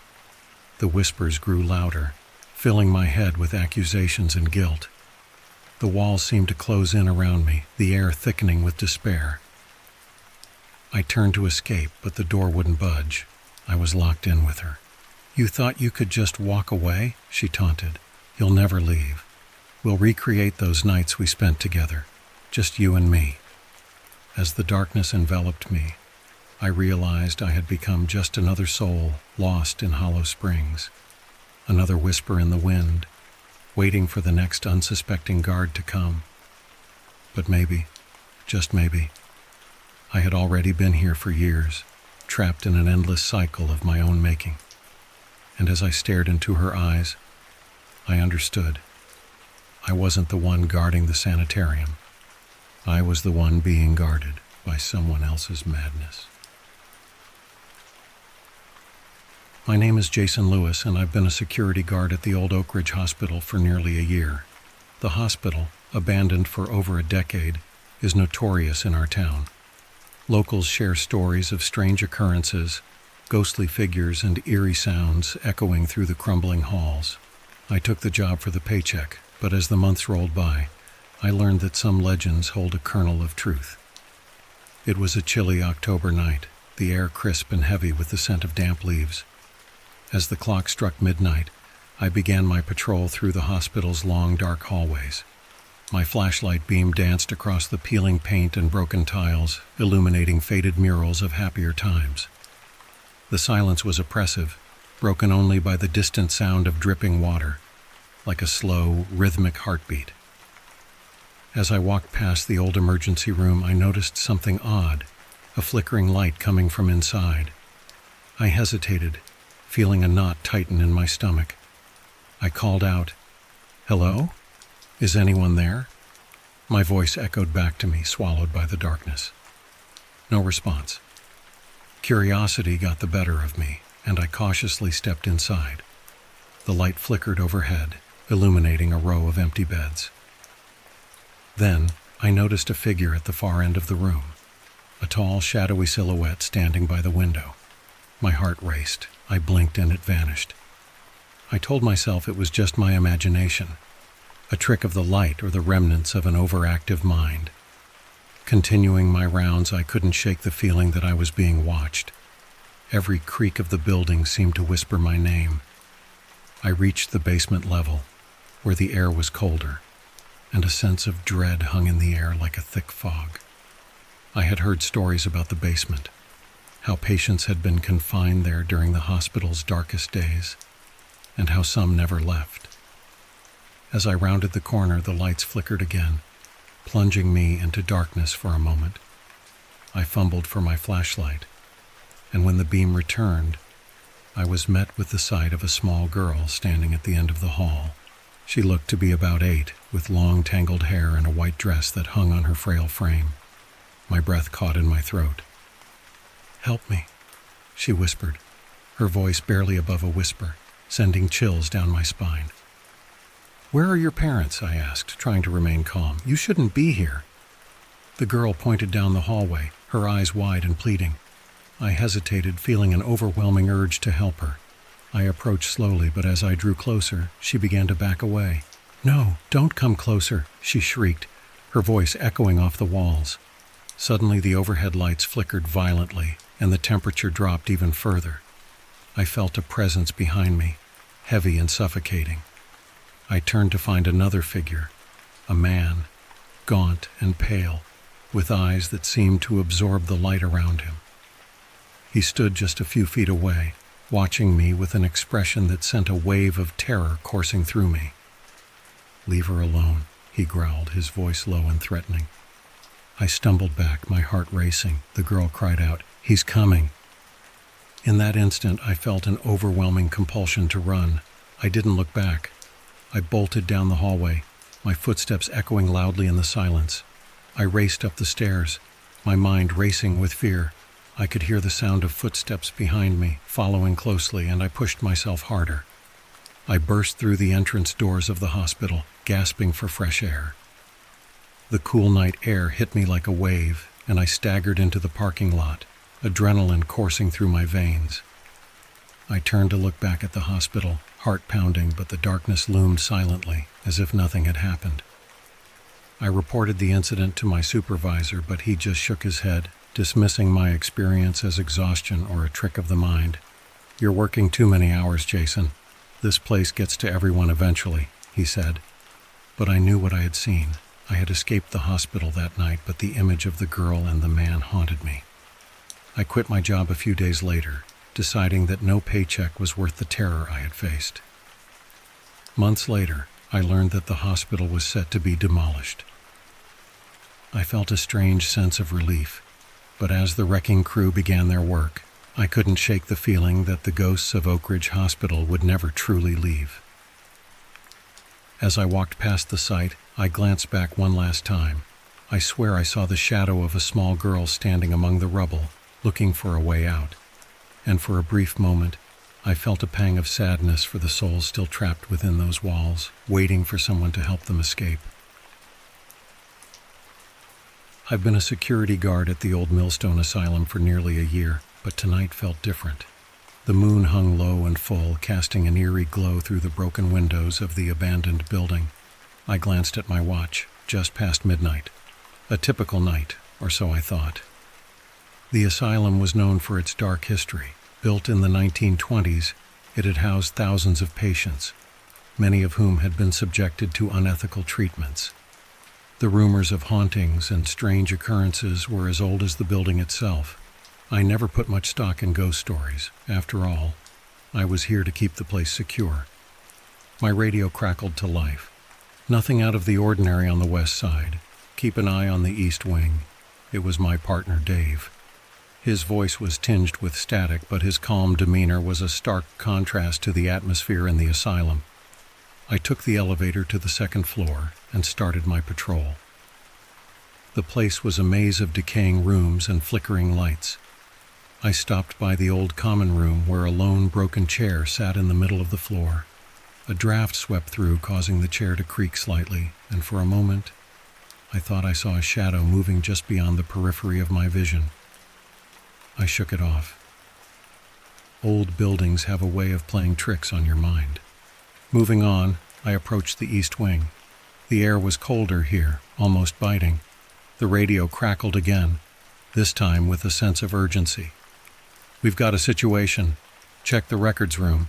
The whispers grew louder, filling my head with accusations and guilt. The walls seemed to close in around me, the air thickening with despair. I turned to escape, but the door wouldn't budge. I was locked in with her. "You thought you could just walk away?" she taunted. "You'll never leave. We'll recreate those nights we spent together, just you and me." As the darkness enveloped me, I realized I had become just another soul lost in Hollow Springs, another whisper in the wind, waiting for the next unsuspecting guard to come. But maybe, just maybe, I had already been here for years, trapped in an endless cycle of my own making. And as I stared into her eyes, I understood. I wasn't the one guarding the sanitarium. I was the one being guarded by someone else's madness. My name is Jason Lewis, and I've been a security guard at the old Oak Ridge Hospital for nearly a year. The hospital, abandoned for over a decade, is notorious in our town. Locals share stories of strange occurrences, ghostly figures, and eerie sounds echoing through the crumbling halls. I took the job for the paycheck, but as the months rolled by, I learned that some legends hold a kernel of truth. It was a chilly October night, the air crisp and heavy with the scent of damp leaves. As the clock struck midnight, I began my patrol through the hospital's long, dark hallways. My flashlight beam danced across the peeling paint and broken tiles, illuminating faded murals of happier times. The silence was oppressive, broken only by the distant sound of dripping water, like a slow, rhythmic heartbeat. As I walked past the old emergency room, I noticed something odd, a flickering light coming from inside. I hesitated, feeling a knot tighten in my stomach. I called out, "Hello? Is anyone there?" My voice echoed back to me, swallowed by the darkness. No response. Curiosity got the better of me, and I cautiously stepped inside. The light flickered overhead, illuminating a row of empty beds. Then, I noticed a figure at the far end of the room, a tall, shadowy silhouette standing by the window. My heart raced. I blinked and it vanished. I told myself it was just my imagination, a trick of the light or the remnants of an overactive mind. Continuing my rounds, I couldn't shake the feeling that I was being watched. Every creak of the building seemed to whisper my name. I reached the basement level, where the air was colder, and a sense of dread hung in the air like a thick fog. I had heard stories about the basement, how patients had been confined there during the hospital's darkest days, and how some never left. As I rounded the corner, the lights flickered again, plunging me into darkness for a moment. I fumbled for my flashlight, and when the beam returned, I was met with the sight of a small girl standing at the end of the hall. She looked to be about 8, with long tangled hair and a white dress that hung on her frail frame. My breath caught in my throat. "Help me," she whispered, her voice barely above a whisper, sending chills down my spine. "Where are your parents?" I asked, trying to remain calm. "You shouldn't be here." The girl pointed down the hallway, her eyes wide and pleading. I hesitated, feeling an overwhelming urge to help her. I approached slowly, but as I drew closer, she began to back away. "No, don't come closer," she shrieked, her voice echoing off the walls. Suddenly, the overhead lights flickered violently, and the temperature dropped even further. I felt a presence behind me, heavy and suffocating. I turned to find another figure, a man, gaunt and pale, with eyes that seemed to absorb the light around him. He stood just a few feet away, watching me with an expression that sent a wave of terror coursing through me. "Leave her alone," he growled, his voice low and threatening. I stumbled back, my heart racing. The girl cried out, "He's coming!" In that instant, I felt an overwhelming compulsion to run. I didn't look back. I bolted down the hallway, my footsteps echoing loudly in the silence. I raced up the stairs, my mind racing with fear. I could hear the sound of footsteps behind me, following closely, and I pushed myself harder. I burst through the entrance doors of the hospital, gasping for fresh air. The cool night air hit me like a wave, and I staggered into the parking lot, adrenaline coursing through my veins. I turned to look back at the hospital, heart pounding, but the darkness loomed silently, as if nothing had happened. I reported the incident to my supervisor, but he just shook his head, dismissing my experience as exhaustion or a trick of the mind. "You're working too many hours, Jason. This place gets to everyone eventually," he said. But I knew what I had seen. I had escaped the hospital that night, but the image of the girl and the man haunted me. I quit my job a few days later, deciding that no paycheck was worth the terror I had faced. Months later, I learned that the hospital was set to be demolished. I felt a strange sense of relief, but as the wrecking crew began their work, I couldn't shake the feeling that the ghosts of Oak Ridge Hospital would never truly leave. As I walked past the site, I glanced back one last time. I swear I saw the shadow of a small girl standing among the rubble, looking for a way out. And for a brief moment, I felt a pang of sadness for the souls still trapped within those walls, waiting for someone to help them escape. I've been a security guard at the old Millstone Asylum for nearly a year, but tonight felt different. The moon hung low and full, casting an eerie glow through the broken windows of the abandoned building. I glanced at my watch, just past midnight. A typical night, or so I thought. The asylum was known for its dark history. Built in the 1920s, it had housed thousands of patients, many of whom had been subjected to unethical treatments. The rumors of hauntings and strange occurrences were as old as the building itself. I never put much stock in ghost stories. After all, I was here to keep the place secure. My radio crackled to life. Nothing out of the ordinary on the west side. Keep an eye on the east wing. It was my partner, Dave. His voice was tinged with static, but his calm demeanor was a stark contrast to the atmosphere in the asylum. I took the elevator to the second floor and started my patrol. The place was a maze of decaying rooms and flickering lights. I stopped by the old common room where a lone broken chair sat in the middle of the floor. A draft swept through, causing the chair to creak slightly, and for a moment, I thought I saw a shadow moving just beyond the periphery of my vision. I shook it off. Old buildings have a way of playing tricks on your mind. Moving on, I approached the east wing. The air was colder here, almost biting. The radio crackled again, this time with a sense of urgency. "We've got a situation. Check the records room."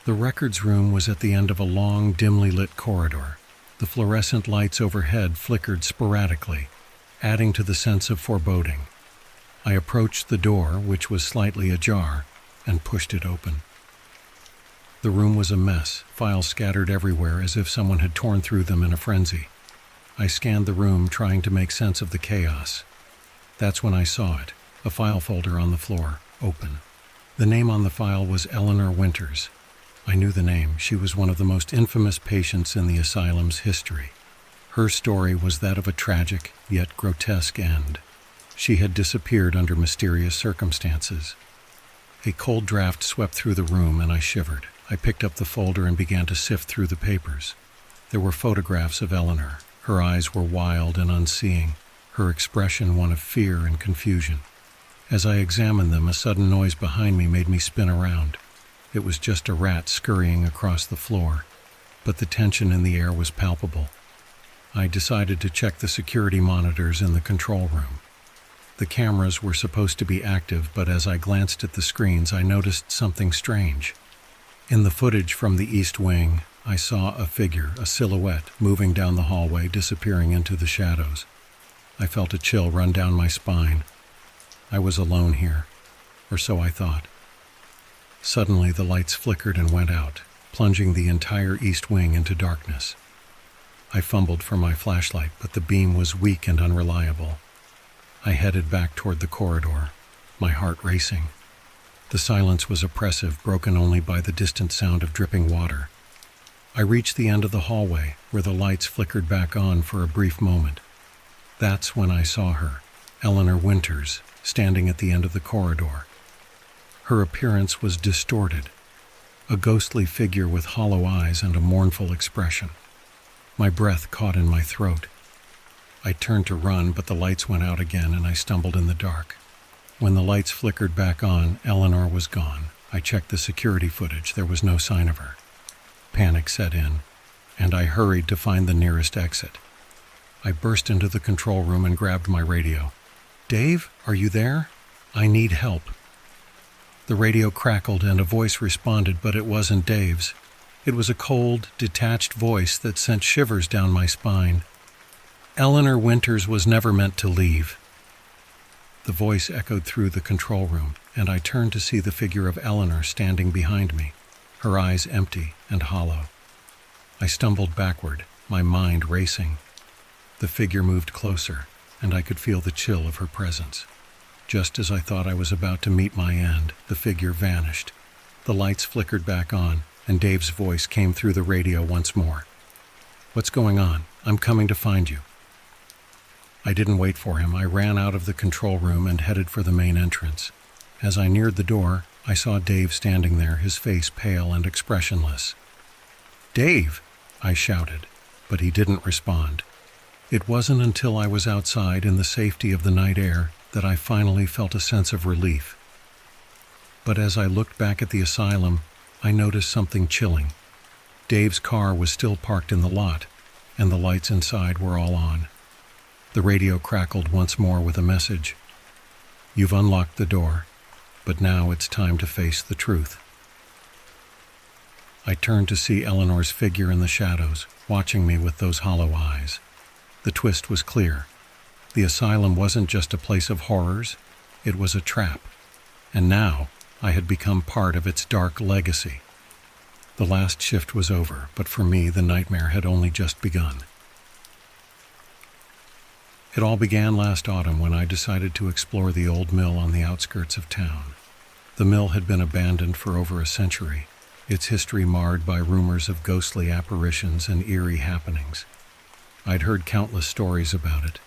The records room was at the end of a long, dimly lit corridor. The fluorescent lights overhead flickered sporadically, adding to the sense of foreboding. I approached the door, which was slightly ajar, and pushed it open. The room was a mess, files scattered everywhere as if someone had torn through them in a frenzy. I scanned the room, trying to make sense of the chaos. That's when I saw it, a file folder on the floor, open. The name on the file was Eleanor Winters. I knew the name. She was one of the most infamous patients in the asylum's history. Her story was that of a tragic, yet grotesque end. She had disappeared under mysterious circumstances. A cold draft swept through the room and I shivered. I picked up the folder and began to sift through the papers. There were photographs of Eleanor. Her eyes were wild and unseeing, her expression one of fear and confusion. As I examined them, a sudden noise behind me made me spin around. It was just a rat scurrying across the floor, but the tension in the air was palpable. I decided to check the security monitors in the control room. The cameras were supposed to be active, but as I glanced at the screens, I noticed something strange. In the footage from the east wing, I saw a figure, a silhouette, moving down the hallway, disappearing into the shadows. I felt a chill run down my spine. I was alone here, or so I thought. Suddenly, the lights flickered and went out, plunging the entire east wing into darkness. I fumbled for my flashlight, but the beam was weak and unreliable. I headed back toward the corridor, my heart racing. The silence was oppressive, broken only by the distant sound of dripping water. I reached the end of the hallway, where the lights flickered back on for a brief moment. That's when I saw her, Eleanor Winters, standing at the end of the corridor. Her appearance was distorted, a ghostly figure with hollow eyes and a mournful expression. My breath caught in my throat. I turned to run, but the lights went out again and I stumbled in the dark. When the lights flickered back on, Eleanor was gone. I checked the security footage. There was no sign of her. Panic set in, and I hurried to find the nearest exit. I burst into the control room and grabbed my radio. "Dave, are you there? I need help." The radio crackled and a voice responded, but it wasn't Dave's. It was a cold, detached voice that sent shivers down my spine. "Eleanor Winters was never meant to leave." The voice echoed through the control room, and I turned to see the figure of Eleanor standing behind me, her eyes empty and hollow. I stumbled backward, my mind racing. The figure moved closer, and I could feel the chill of her presence. Just as I thought I was about to meet my end, the figure vanished. The lights flickered back on, and Dave's voice came through the radio once more. "What's going on? I'm coming to find you." I didn't wait for him. I ran out of the control room and headed for the main entrance. As I neared the door, I saw Dave standing there, his face pale and expressionless. "Dave!" I shouted, but he didn't respond. It wasn't until I was outside in the safety of the night air that I finally felt a sense of relief. But as I looked back at the asylum, I noticed something chilling. Dave's car was still parked in the lot, and the lights inside were all on. The radio crackled once more with a message. "You've unlocked the door, but now it's time to face the truth." I turned to see Eleanor's figure in the shadows, watching me with those hollow eyes. The twist was clear. The asylum wasn't just a place of horrors, it was a trap. And now, I had become part of its dark legacy. The last shift was over, but for me, the nightmare had only just begun. It all began last autumn when I decided to explore the old mill on the outskirts of town. The mill had been abandoned for over a century, its history marred by rumors of ghostly apparitions and eerie happenings. I'd heard countless stories about it,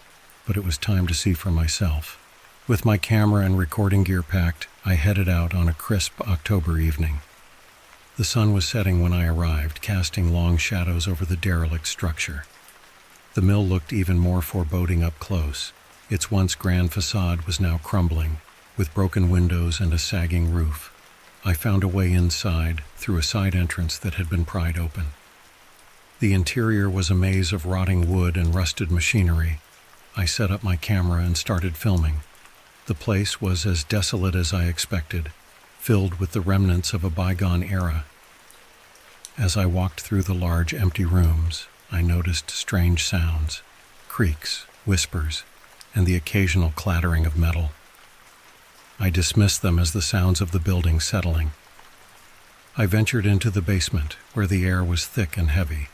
but it was time to see for myself. With my camera and recording gear packed, I headed out on a crisp October evening. The sun was setting when I arrived, casting long shadows over the derelict structure. The mill looked even more foreboding up close. Its once grand facade was now crumbling, with broken windows and a sagging roof. I found a way inside, through a side entrance that had been pried open. The interior was a maze of rotting wood and rusted machinery. I set up my camera and started filming. The place was as desolate as I expected, filled with the remnants of a bygone era. As I walked through the large, empty rooms, I noticed strange sounds, creaks, whispers, and the occasional clattering of metal. I dismissed them as the sounds of the building settling. I ventured into the basement, where the air was thick and heavy.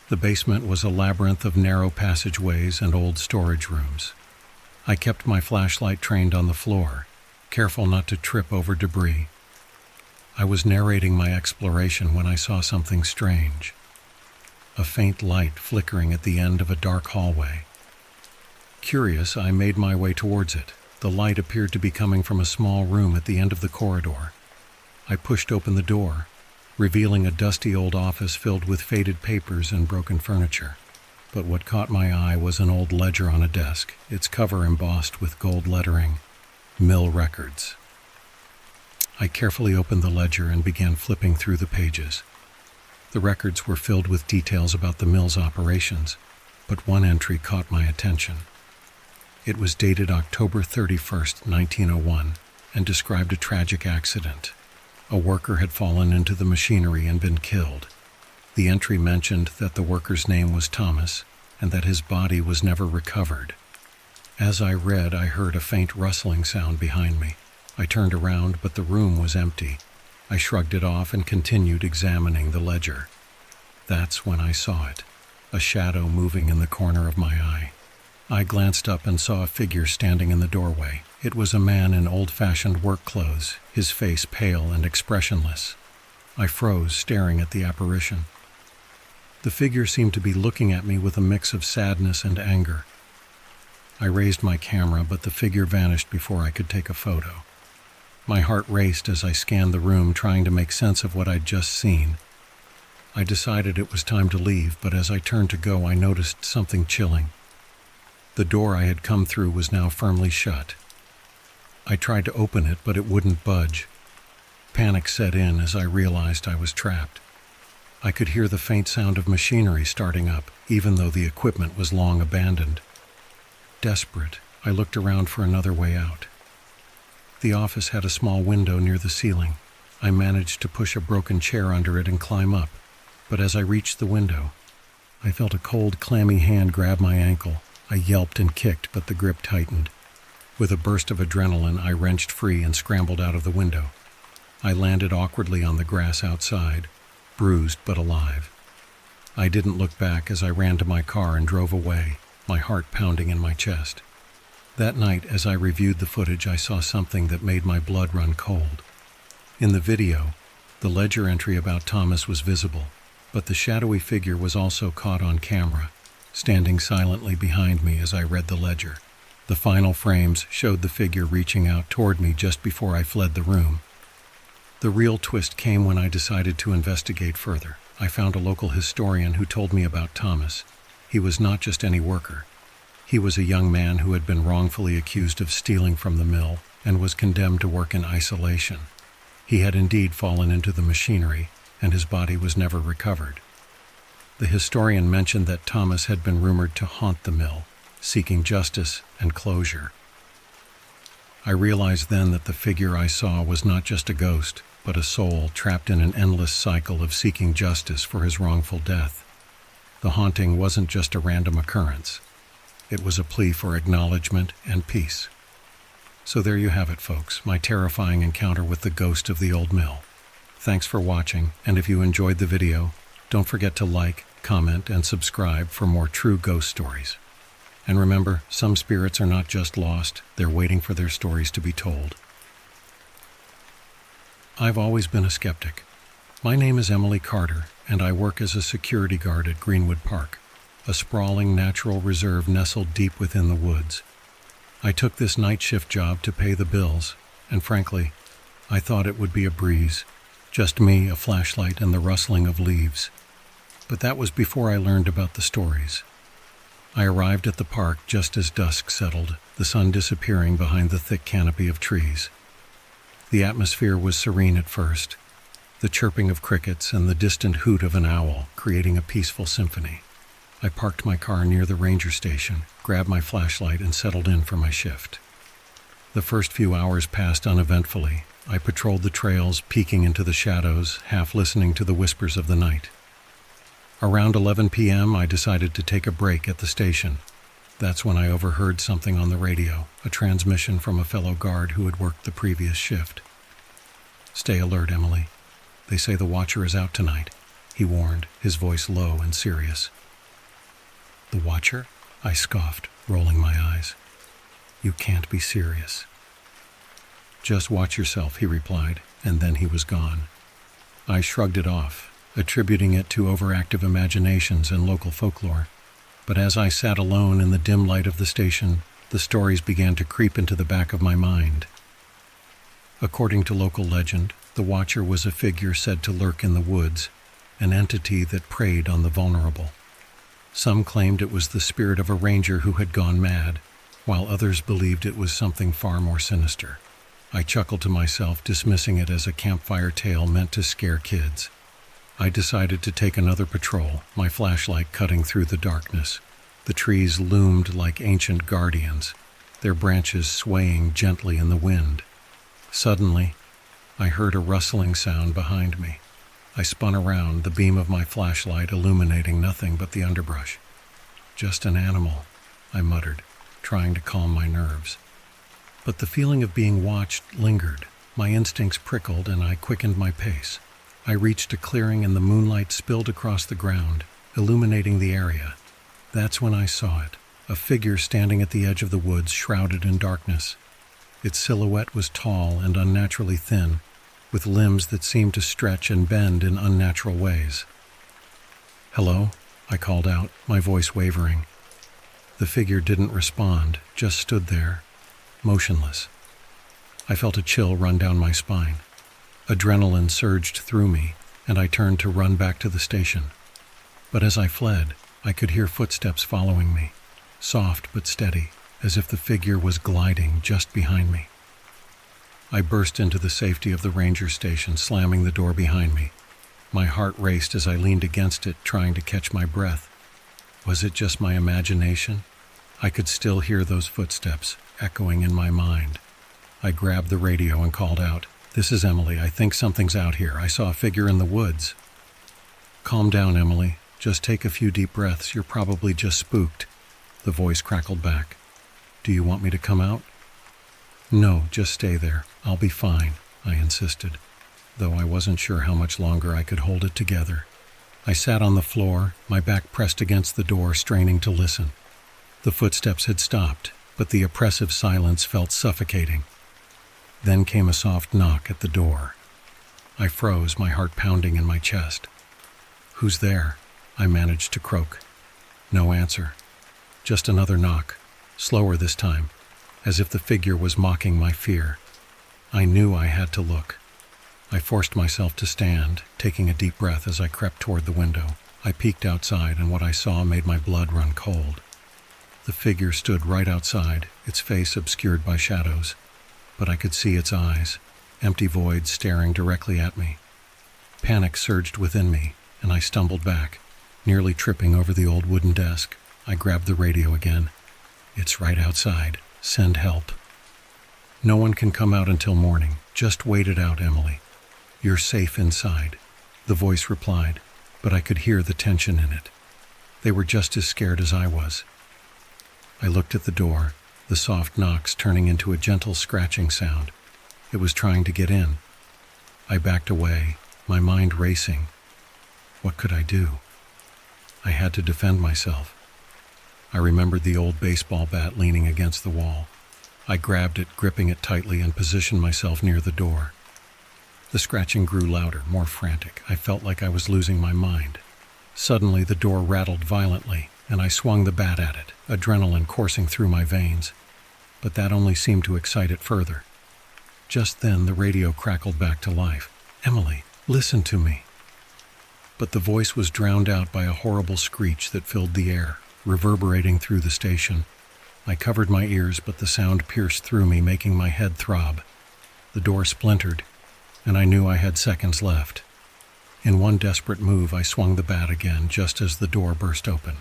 The basement was a labyrinth of narrow passageways and old storage rooms. I kept my flashlight trained on the floor, careful not to trip over debris. I was narrating my exploration when I saw something strange. A faint light flickering at the end of a dark hallway. Curious, I made my way towards it. The light appeared to be coming from a small room at the end of the corridor. I pushed open the door, revealing a dusty old office filled with faded papers and broken furniture. But what caught my eye was an old ledger on a desk, its cover embossed with gold lettering, Mill Records. I carefully opened the ledger and began flipping through the pages. The records were filled with details about the mill's operations, but one entry caught my attention. It was dated October 31st, 1901, and described a tragic accident. A worker had fallen into the machinery and been killed. The entry mentioned that the worker's name was Thomas, and that his body was never recovered. As I read, I heard a faint rustling sound behind me. I turned around, but the room was empty. I shrugged it off and continued examining the ledger. That's when I saw it, a shadow moving in the corner of my eye. I glanced up and saw a figure standing in the doorway. It was a man in old-fashioned work clothes, his face pale and expressionless. I froze, staring at the apparition. The figure seemed to be looking at me with a mix of sadness and anger. I raised my camera, but the figure vanished before I could take a photo. My heart raced as I scanned the room, trying to make sense of what I'd just seen. I decided it was time to leave, but as I turned to go, I noticed something chilling. The door I had come through was now firmly shut. I tried to open it, but it wouldn't budge. Panic set in as I realized I was trapped. I could hear the faint sound of machinery starting up, even though the equipment was long abandoned. Desperate, I looked around for another way out. The office had a small window near the ceiling. I managed to push a broken chair under it and climb up, but as I reached the window, I felt a cold, clammy hand grab my ankle. I yelped and kicked, but the grip tightened. With a burst of adrenaline, I wrenched free and scrambled out of the window. I landed awkwardly on the grass outside, bruised but alive. I didn't look back as I ran to my car and drove away, my heart pounding in my chest. That night, as I reviewed the footage, I saw something that made my blood run cold. In the video, the ledger entry about Thomas was visible, but the shadowy figure was also caught on camera, standing silently behind me as I read the ledger. The final frames showed the figure reaching out toward me just before I fled the room. The real twist came when I decided to investigate further. I found a local historian who told me about Thomas. He was not just any worker. He was a young man who had been wrongfully accused of stealing from the mill and was condemned to work in isolation. He had indeed fallen into the machinery, and his body was never recovered. The historian mentioned that Thomas had been rumored to haunt the mill, seeking justice and closure. I realized then that the figure I saw was not just a ghost, but a soul trapped in an endless cycle of seeking justice for his wrongful death. The haunting wasn't just a random occurrence. It was a plea for acknowledgement and peace. So there you have it, folks, my terrifying encounter with the ghost of the old mill. Thanks for watching, and if you enjoyed the video, don't forget to like, comment, and subscribe for more true ghost stories. And remember, some spirits are not just lost, they're waiting for their stories to be told. I've always been a skeptic. My name is Emily Carter, and I work as a security guard at Greenwood Park, a sprawling natural reserve nestled deep within the woods. I took this night shift job to pay the bills, and frankly, I thought it would be a breeze. Just me, a flashlight, and the rustling of leaves. But that was before I learned about the stories. I arrived at the park just as dusk settled, the sun disappearing behind the thick canopy of trees. The atmosphere was serene at first, the chirping of crickets and the distant hoot of an owl creating a peaceful symphony. I parked my car near the ranger station, grabbed my flashlight, and settled in for my shift. The first few hours passed uneventfully. I patrolled the trails, peeking into the shadows, half listening to the whispers of the night. Around 11 p.m., I decided to take a break at the station. That's when I overheard something on the radio, a transmission from a fellow guard who had worked the previous shift. "Stay alert, Emily. They say the Watcher is out tonight," he warned, his voice low and serious. "The Watcher?" I scoffed, rolling my eyes. "You can't be serious." "Just watch yourself," he replied, and then he was gone. I shrugged it off, attributing it to overactive imaginations and local folklore. But as I sat alone in the dim light of the station, the stories began to creep into the back of my mind. According to local legend, the Watcher was a figure said to lurk in the woods, an entity that preyed on the vulnerable. Some claimed it was the spirit of a ranger who had gone mad, while others believed it was something far more sinister. I chuckled to myself, dismissing it as a campfire tale meant to scare kids. I decided to take another patrol, my flashlight cutting through the darkness. The trees loomed like ancient guardians, their branches swaying gently in the wind. Suddenly, I heard a rustling sound behind me. I spun around, the beam of my flashlight illuminating nothing but the underbrush. "Just an animal," I muttered, trying to calm my nerves. But the feeling of being watched lingered. My instincts prickled and I quickened my pace. I reached a clearing and the moonlight spilled across the ground, illuminating the area. That's when I saw it, a figure standing at the edge of the woods, shrouded in darkness. Its silhouette was tall and unnaturally thin, with limbs that seemed to stretch and bend in unnatural ways. "Hello?" I called out, my voice wavering. The figure didn't respond, just stood there, motionless. I felt a chill run down my spine. Adrenaline surged through me, and I turned to run back to the station. But as I fled, I could hear footsteps following me, soft but steady, as if the figure was gliding just behind me. I burst into the safety of the ranger station, slamming the door behind me. My heart raced as I leaned against it, trying to catch my breath. Was it just my imagination? I could still hear those footsteps, echoing in my mind. I grabbed the radio and called out, "This is Emily. I think something's out here. I saw a figure in the woods." "Calm down, Emily. Just take a few deep breaths. You're probably just spooked," the voice crackled back. "Do you want me to come out?" "No, just stay there. I'll be fine," I insisted, though I wasn't sure how much longer I could hold it together. I sat on the floor, my back pressed against the door, straining to listen. The footsteps had stopped, but the oppressive silence felt suffocating. Then came a soft knock at the door. I froze, my heart pounding in my chest. "Who's there?" I managed to croak. No answer. Just another knock, slower this time, as if the figure was mocking my fear. I knew I had to look. I forced myself to stand, taking a deep breath as I crept toward the window. I peeked outside, and what I saw made my blood run cold. The figure stood right outside, its face obscured by shadows, but I could see its eyes, empty voids staring directly at me. Panic surged within me, and I stumbled back, nearly tripping over the old wooden desk. I grabbed the radio again. "It's right outside. Send help." "No one can come out until morning. Just wait it out, Emily. You're safe inside," the voice replied, but I could hear the tension in it. They were just as scared as I was. I looked at the door, the soft knocks turning into a gentle scratching sound. It was trying to get in. I backed away, my mind racing. What could I do? I had to defend myself. I remembered the old baseball bat leaning against the wall. I grabbed it, gripping it tightly, and positioned myself near the door. The scratching grew louder, more frantic. I felt like I was losing my mind. Suddenly, the door rattled violently, and I swung the bat at it, adrenaline coursing through my veins. But that only seemed to excite it further. Just then, the radio crackled back to life. "Emily, listen to me." But the voice was drowned out by a horrible screech that filled the air, reverberating through the station. I covered my ears, but the sound pierced through me, making my head throb. The door splintered, and I knew I had seconds left. In one desperate move, I swung the bat again, just as the door burst open.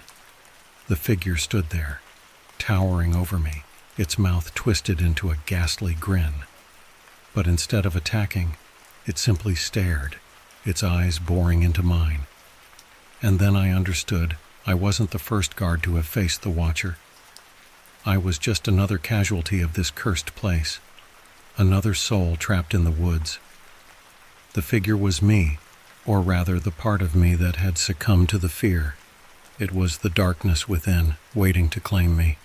The figure stood there, towering over me, its mouth twisted into a ghastly grin. But instead of attacking, it simply stared, its eyes boring into mine. And then I understood I wasn't the first guard to have faced the Watcher. I was just another casualty of this cursed place, another soul trapped in the woods. The figure was me, or rather the part of me that had succumbed to the fear. It was the darkness within, waiting to claim me.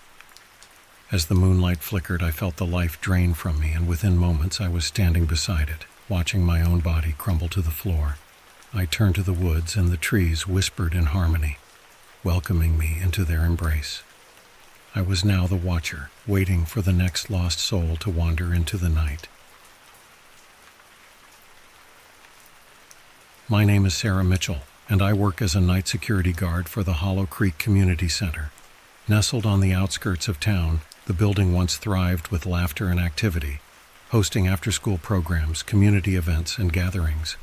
As the moonlight flickered, I felt the life drain from me, and within moments I was standing beside it, watching my own body crumble to the floor. I turned to the woods, and the trees whispered in harmony, welcoming me into their embrace. I was now the Watcher, waiting for the next lost soul to wander into the night. My name is Sarah Mitchell, and I work as a night security guard for the Hollow Creek Community Center. Nestled on the outskirts of town, the building once thrived with laughter and activity, hosting after-school programs, community events, and gatherings.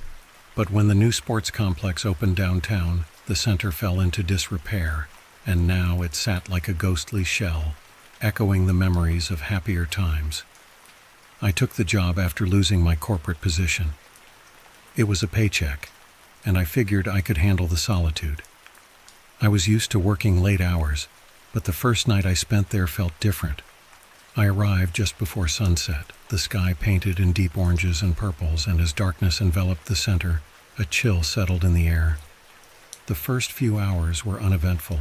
But when the new sports complex opened downtown, the center fell into disrepair, and now it sat like a ghostly shell, echoing the memories of happier times. I took the job after losing my corporate position. It was a paycheck, and I figured I could handle the solitude. I was used to working late hours, but the first night I spent there felt different. I arrived just before sunset, the sky painted in deep oranges and purples, and as darkness enveloped the center, a chill settled in the air. The first few hours were uneventful.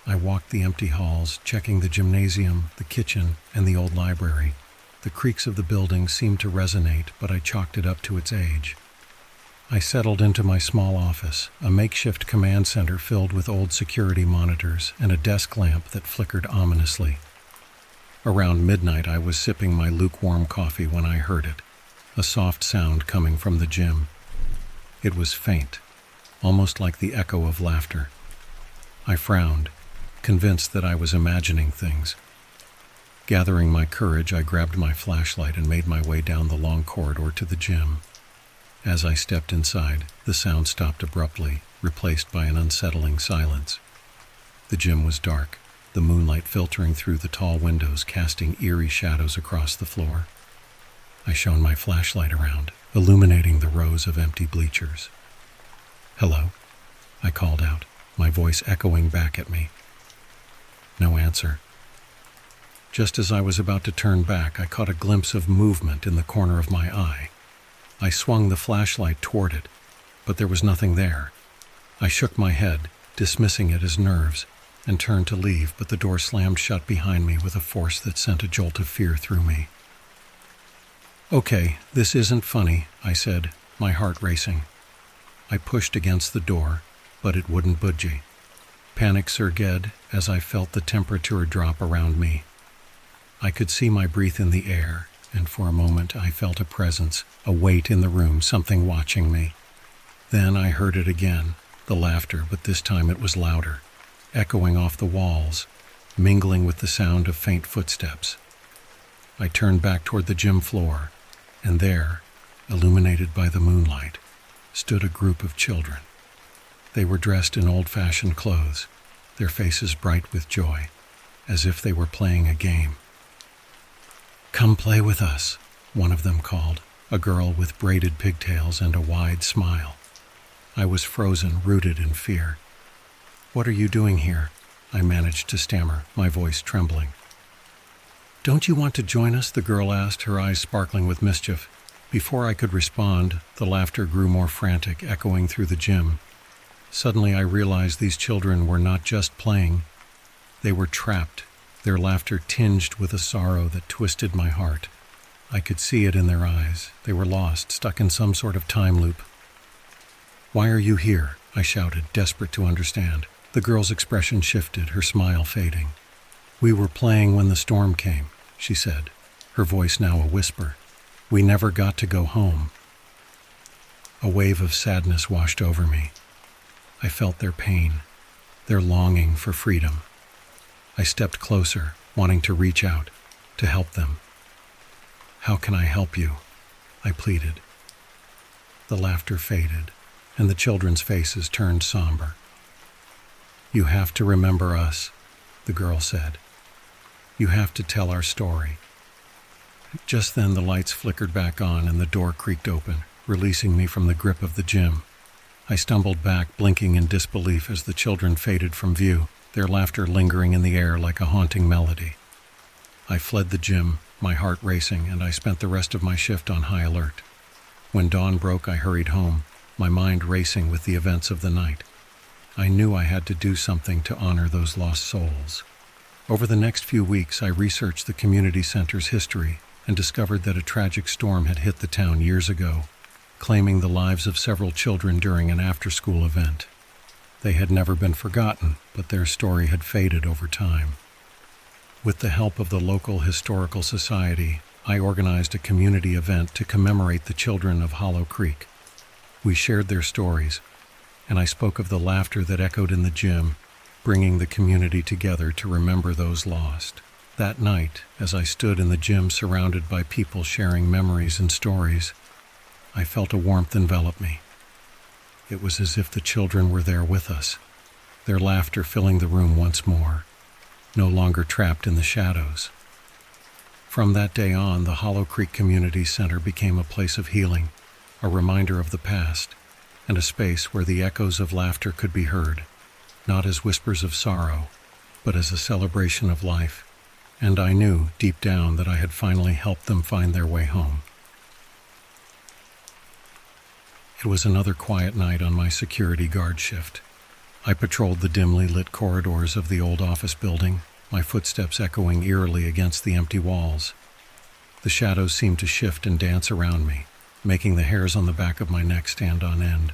I walked the empty halls, checking the gymnasium, the kitchen, and the old library. The creaks of the building seemed to resonate, but I chalked it up to its age. I settled into my small office, a makeshift command center filled with old security monitors and a desk lamp that flickered ominously. Around midnight, I was sipping my lukewarm coffee when I heard it, a soft sound coming from the gym. It was faint, almost like the echo of laughter. I frowned, convinced that I was imagining things. Gathering my courage, I grabbed my flashlight and made my way down the long corridor to the gym. As I stepped inside, the sound stopped abruptly, replaced by an unsettling silence. The gym was dark, the moonlight filtering through the tall windows, casting eerie shadows across the floor. I shone my flashlight around, illuminating the rows of empty bleachers. "Hello," I called out, my voice echoing back at me. No answer. Just as I was about to turn back, I caught a glimpse of movement in the corner of my eye. I swung the flashlight toward it, but there was nothing there. I shook my head, dismissing it as nerves, and turned to leave, but the door slammed shut behind me with a force that sent a jolt of fear through me. "Okay, this isn't funny," I said, my heart racing. I pushed against the door, but it wouldn't budge. Panic surged as I felt the temperature drop around me. I could see my breath in the air, and for a moment I felt a presence, a weight in the room, something watching me. Then I heard it again, the laughter, but this time it was louder, echoing off the walls, mingling with the sound of faint footsteps. I turned back toward the gym floor, and there, illuminated by the moonlight, stood a group of children. They were dressed in old-fashioned clothes, their faces bright with joy, as if they were playing a game. "Come play with us," one of them called, a girl with braided pigtails and a wide smile. I was frozen, rooted in fear. "What are you doing here?" I managed to stammer, my voice trembling. "Don't you want to join us?" the girl asked, her eyes sparkling with mischief. Before I could respond, the laughter grew more frantic, echoing through the gym. Suddenly I realized these children were not just playing. They were trapped, their laughter tinged with a sorrow that twisted my heart. I could see it in their eyes. They were lost, stuck in some sort of time loop. "Why are you here?" I shouted, desperate to understand. The girl's expression shifted, her smile fading. "We were playing when the storm came," she said, her voice now a whisper. "We never got to go home." A wave of sadness washed over me. I felt their pain, their longing for freedom. I stepped closer, wanting to reach out, to help them. "How can I help you?" I pleaded. The laughter faded, and the children's faces turned somber. "You have to remember us," the girl said. "You have to tell our story." Just then the lights flickered back on and the door creaked open, releasing me from the grip of the gym. I stumbled back, blinking in disbelief as the children faded from view, their laughter lingering in the air like a haunting melody. I fled the gym, my heart racing, and I spent the rest of my shift on high alert. When dawn broke, I hurried home, my mind racing with the events of the night. I knew I had to do something to honor those lost souls. Over the next few weeks, I researched the community center's history and discovered that a tragic storm had hit the town years ago, claiming the lives of several children during an after-school event. They had never been forgotten, but their story had faded over time. With the help of the local historical society, I organized a community event to commemorate the children of Hollow Creek. We shared their stories, and I spoke of the laughter that echoed in the gym, bringing the community together to remember those lost. That night, as I stood in the gym surrounded by people sharing memories and stories, I felt a warmth envelop me. It was as if the children were there with us, their laughter filling the room once more, no longer trapped in the shadows. From that day on, the Hollow Creek Community Center became a place of healing, a reminder of the past, and a space where the echoes of laughter could be heard, not as whispers of sorrow, but as a celebration of life. And I knew, deep down, that I had finally helped them find their way home. It was another quiet night on my security guard shift. I patrolled the dimly lit corridors of the old office building, my footsteps echoing eerily against the empty walls. The shadows seemed to shift and dance around me, making the hairs on the back of my neck stand on end.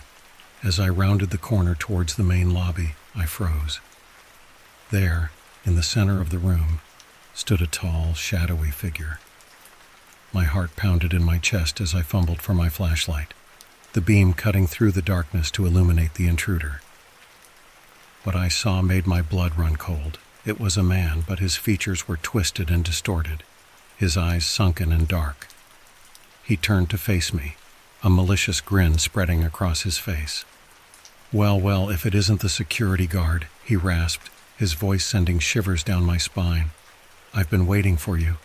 As I rounded the corner towards the main lobby, I froze. There, in the center of the room, stood a tall, shadowy figure. My heart pounded in my chest as I fumbled for my flashlight, the beam cutting through the darkness to illuminate the intruder. What I saw made my blood run cold. It was a man, but his features were twisted and distorted, his eyes sunken and dark. He turned to face me, a malicious grin spreading across his face. Well, if it isn't the security guard," he rasped, his voice sending shivers down my spine. "I've been waiting for you."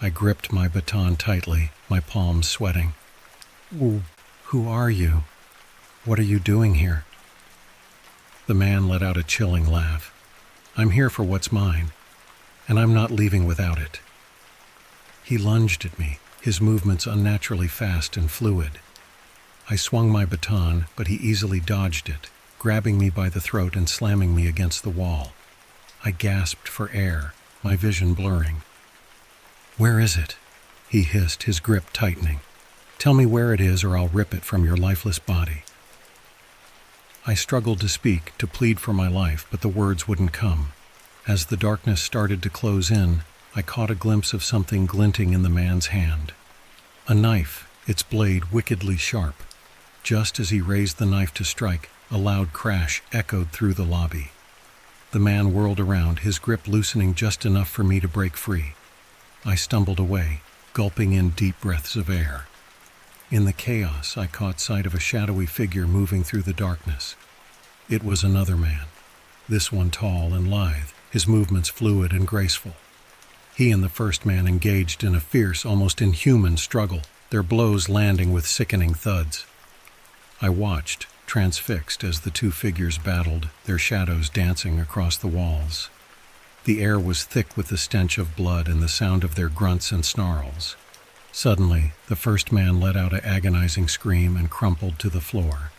I gripped my baton tightly, my palms sweating. Who are you? What are you doing here?" The man let out a chilling laugh. "I'm here for what's mine, and I'm not leaving without it." He lunged at me, his movements unnaturally fast and fluid. I swung my baton, but he easily dodged it, grabbing me by the throat and slamming me against the wall. I gasped for air, my vision blurring. "Where is it?" he hissed, his grip tightening. "Tell me where it is or I'll rip it from your lifeless body." I struggled to speak, to plead for my life, but the words wouldn't come. As the darkness started to close in, I caught a glimpse of something glinting in the man's hand. A knife, its blade wickedly sharp. Just as he raised the knife to strike, a loud crash echoed through the lobby. The man whirled around, his grip loosening just enough for me to break free. I stumbled away, gulping in deep breaths of air. In the chaos, I caught sight of a shadowy figure moving through the darkness. It was another man, this one tall and lithe, his movements fluid and graceful. He and the first man engaged in a fierce, almost inhuman struggle, their blows landing with sickening thuds. I watched, transfixed as the two figures battled, their shadows dancing across the walls. The air was thick with the stench of blood and the sound of their grunts and snarls. Suddenly, the first man let out an agonizing scream and crumpled to the floor.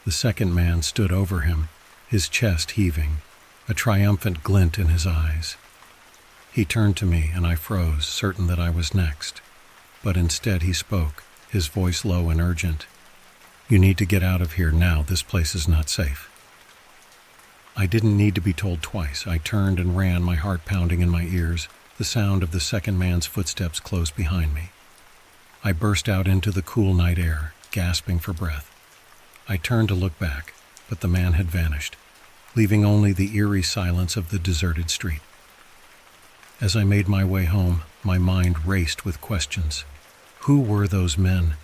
The second man stood over him, his chest heaving, a triumphant glint in his eyes. He turned to me and I froze, certain that I was next. But instead he spoke, his voice low and urgent. "You need to get out of here now. This place is not safe." I didn't need to be told twice. I turned and ran, my heart pounding in my ears, the sound of the second man's footsteps close behind me. I burst out into the cool night air, gasping for breath. I turned to look back, but the man had vanished, leaving only the eerie silence of the deserted street. As I made my way home, my mind raced with questions. Who were those men?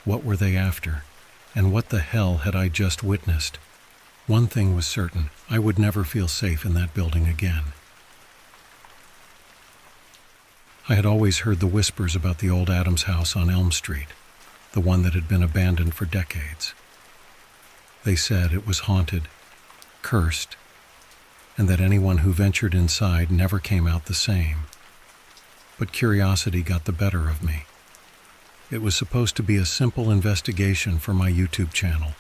What were they after? And what the hell had I just witnessed? One thing was certain, I would never feel safe in that building again. I had always heard the whispers about the old Adams house on Elm Street, the one that had been abandoned for decades. They said it was haunted, cursed, and that anyone who ventured inside never came out the same. But curiosity got the better of me. It was supposed to be a simple investigation for my YouTube channel.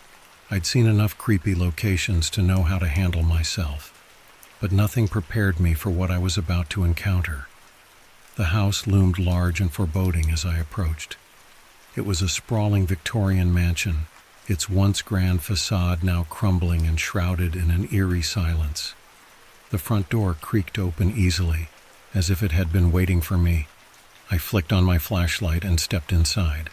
I'd seen enough creepy locations to know how to handle myself, but nothing prepared me for what I was about to encounter. The house loomed large and foreboding as I approached. It was a sprawling Victorian mansion, its once grand facade now crumbling and shrouded in an eerie silence. The front door creaked open easily, as if it had been waiting for me. I flicked on my flashlight and stepped inside.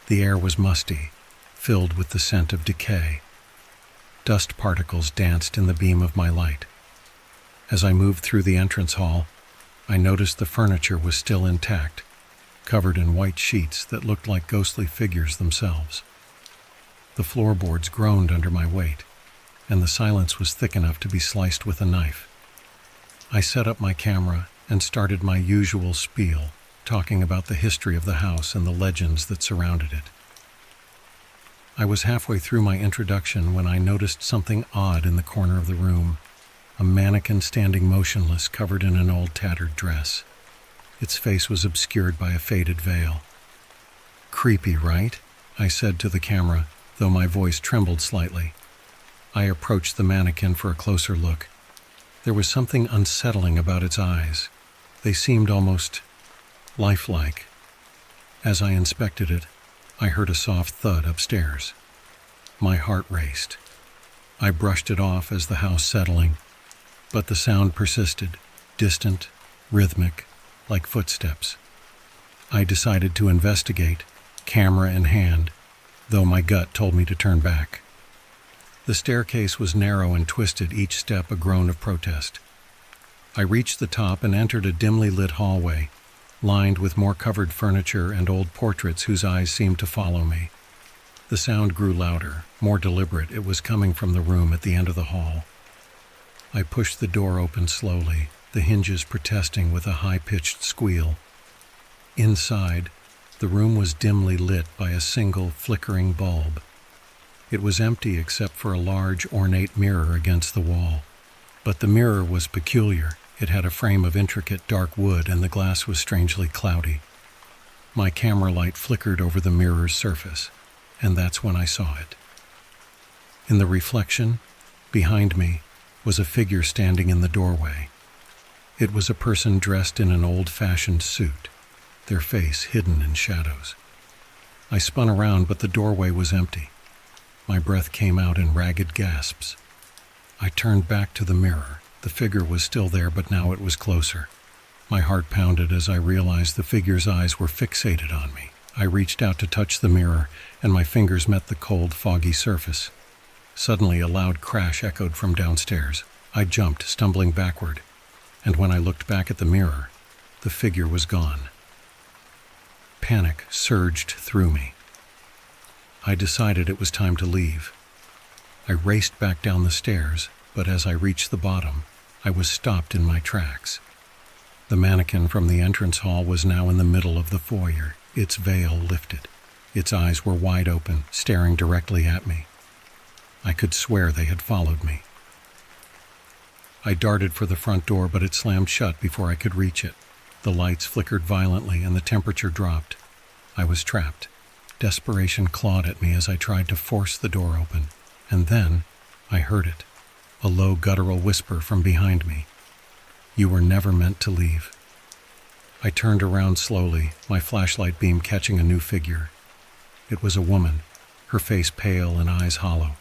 The air was musty, filled with the scent of decay. Dust particles danced in the beam of my light. As I moved through the entrance hall, I noticed the furniture was still intact, covered in white sheets that looked like ghostly figures themselves. The floorboards groaned under my weight, and the silence was thick enough to be sliced with a knife. I set up my camera and started my usual spiel, talking about the history of the house and the legends that surrounded it. I was halfway through my introduction when I noticed something odd in the corner of the room, a mannequin standing motionless, covered in an old tattered dress. Its face was obscured by a faded veil. "Creepy, right?" I said to the camera, though my voice trembled slightly. I approached the mannequin for a closer look. There was something unsettling about its eyes. They seemed almost lifelike. As I inspected it, I heard a soft thud upstairs. My heart raced. I brushed it off as the house settling, but the sound persisted, distant, rhythmic, like footsteps. I decided to investigate, camera in hand, though my gut told me to turn back. The staircase was narrow and twisted, each step a groan of protest. I reached the top and entered a dimly lit hallway, lined with more covered furniture and old portraits whose eyes seemed to follow me. The sound grew louder, more deliberate. It was coming from the room at the end of the hall. I pushed the door open slowly, the hinges protesting with a high-pitched squeal. Inside, the room was dimly lit by a single flickering bulb. It was empty except for a large, ornate mirror against the wall. But the mirror was peculiar. It had a frame of intricate dark wood and the glass was strangely cloudy. My camera light flickered over the mirror's surface, and that's when I saw it. In the reflection, behind me, was a figure standing in the doorway. It was a person dressed in an old-fashioned suit, their face hidden in shadows. I spun around, but the doorway was empty. My breath came out in ragged gasps. I turned back to the mirror. The figure was still there, but now it was closer. My heart pounded as I realized the figure's eyes were fixated on me. I reached out to touch the mirror, and my fingers met the cold, foggy surface. Suddenly, a loud crash echoed from downstairs. I jumped, stumbling backward, and when I looked back at the mirror, the figure was gone. Panic surged through me. I decided it was time to leave. I raced back down the stairs, but as I reached the bottom, I was stopped in my tracks. The mannequin from the entrance hall was now in the middle of the foyer, its veil lifted. Its eyes were wide open, staring directly at me. could swear they had followed me. I darted for the front door, but it slammed shut before I could reach it. The lights flickered violently and the temperature dropped. I was trapped. Desperation clawed at me as I tried to force the door open. And then I heard it, a low guttural whisper from behind me. "You were never meant to leave." I turned around slowly, my flashlight beam catching a new figure. It was a woman, her face pale and eyes hollow.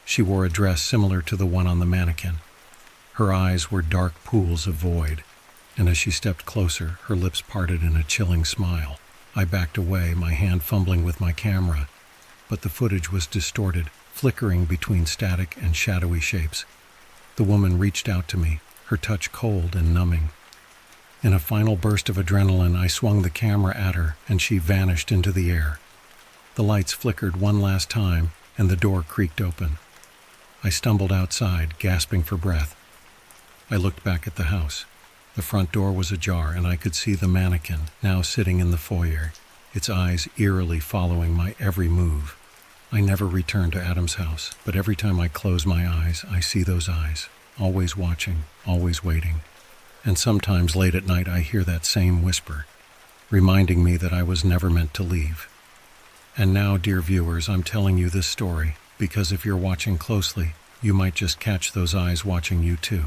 She wore a dress similar to the one on the mannequin. Her eyes were dark pools of void, and as she stepped closer, her lips parted in a chilling smile. I backed away, my hand fumbling with my camera, but the footage was distorted, flickering between static and shadowy shapes. The woman reached out to me, her touch cold and numbing. In a final burst of adrenaline, I swung the camera at her, and she vanished into the air. The lights flickered one last time, and the door creaked open. I stumbled outside, gasping for breath. I looked back at the house. The front door was ajar, and I could see the mannequin, now sitting in the foyer, its eyes eerily following my every move. I never returned to Adam's house, but every time I close my eyes, I see those eyes, always watching, always waiting. And sometimes late at night I hear that same whisper, reminding me that I was never meant to leave. And now, dear viewers, I'm telling you this story, because if you're watching closely, you might just catch those eyes watching you too.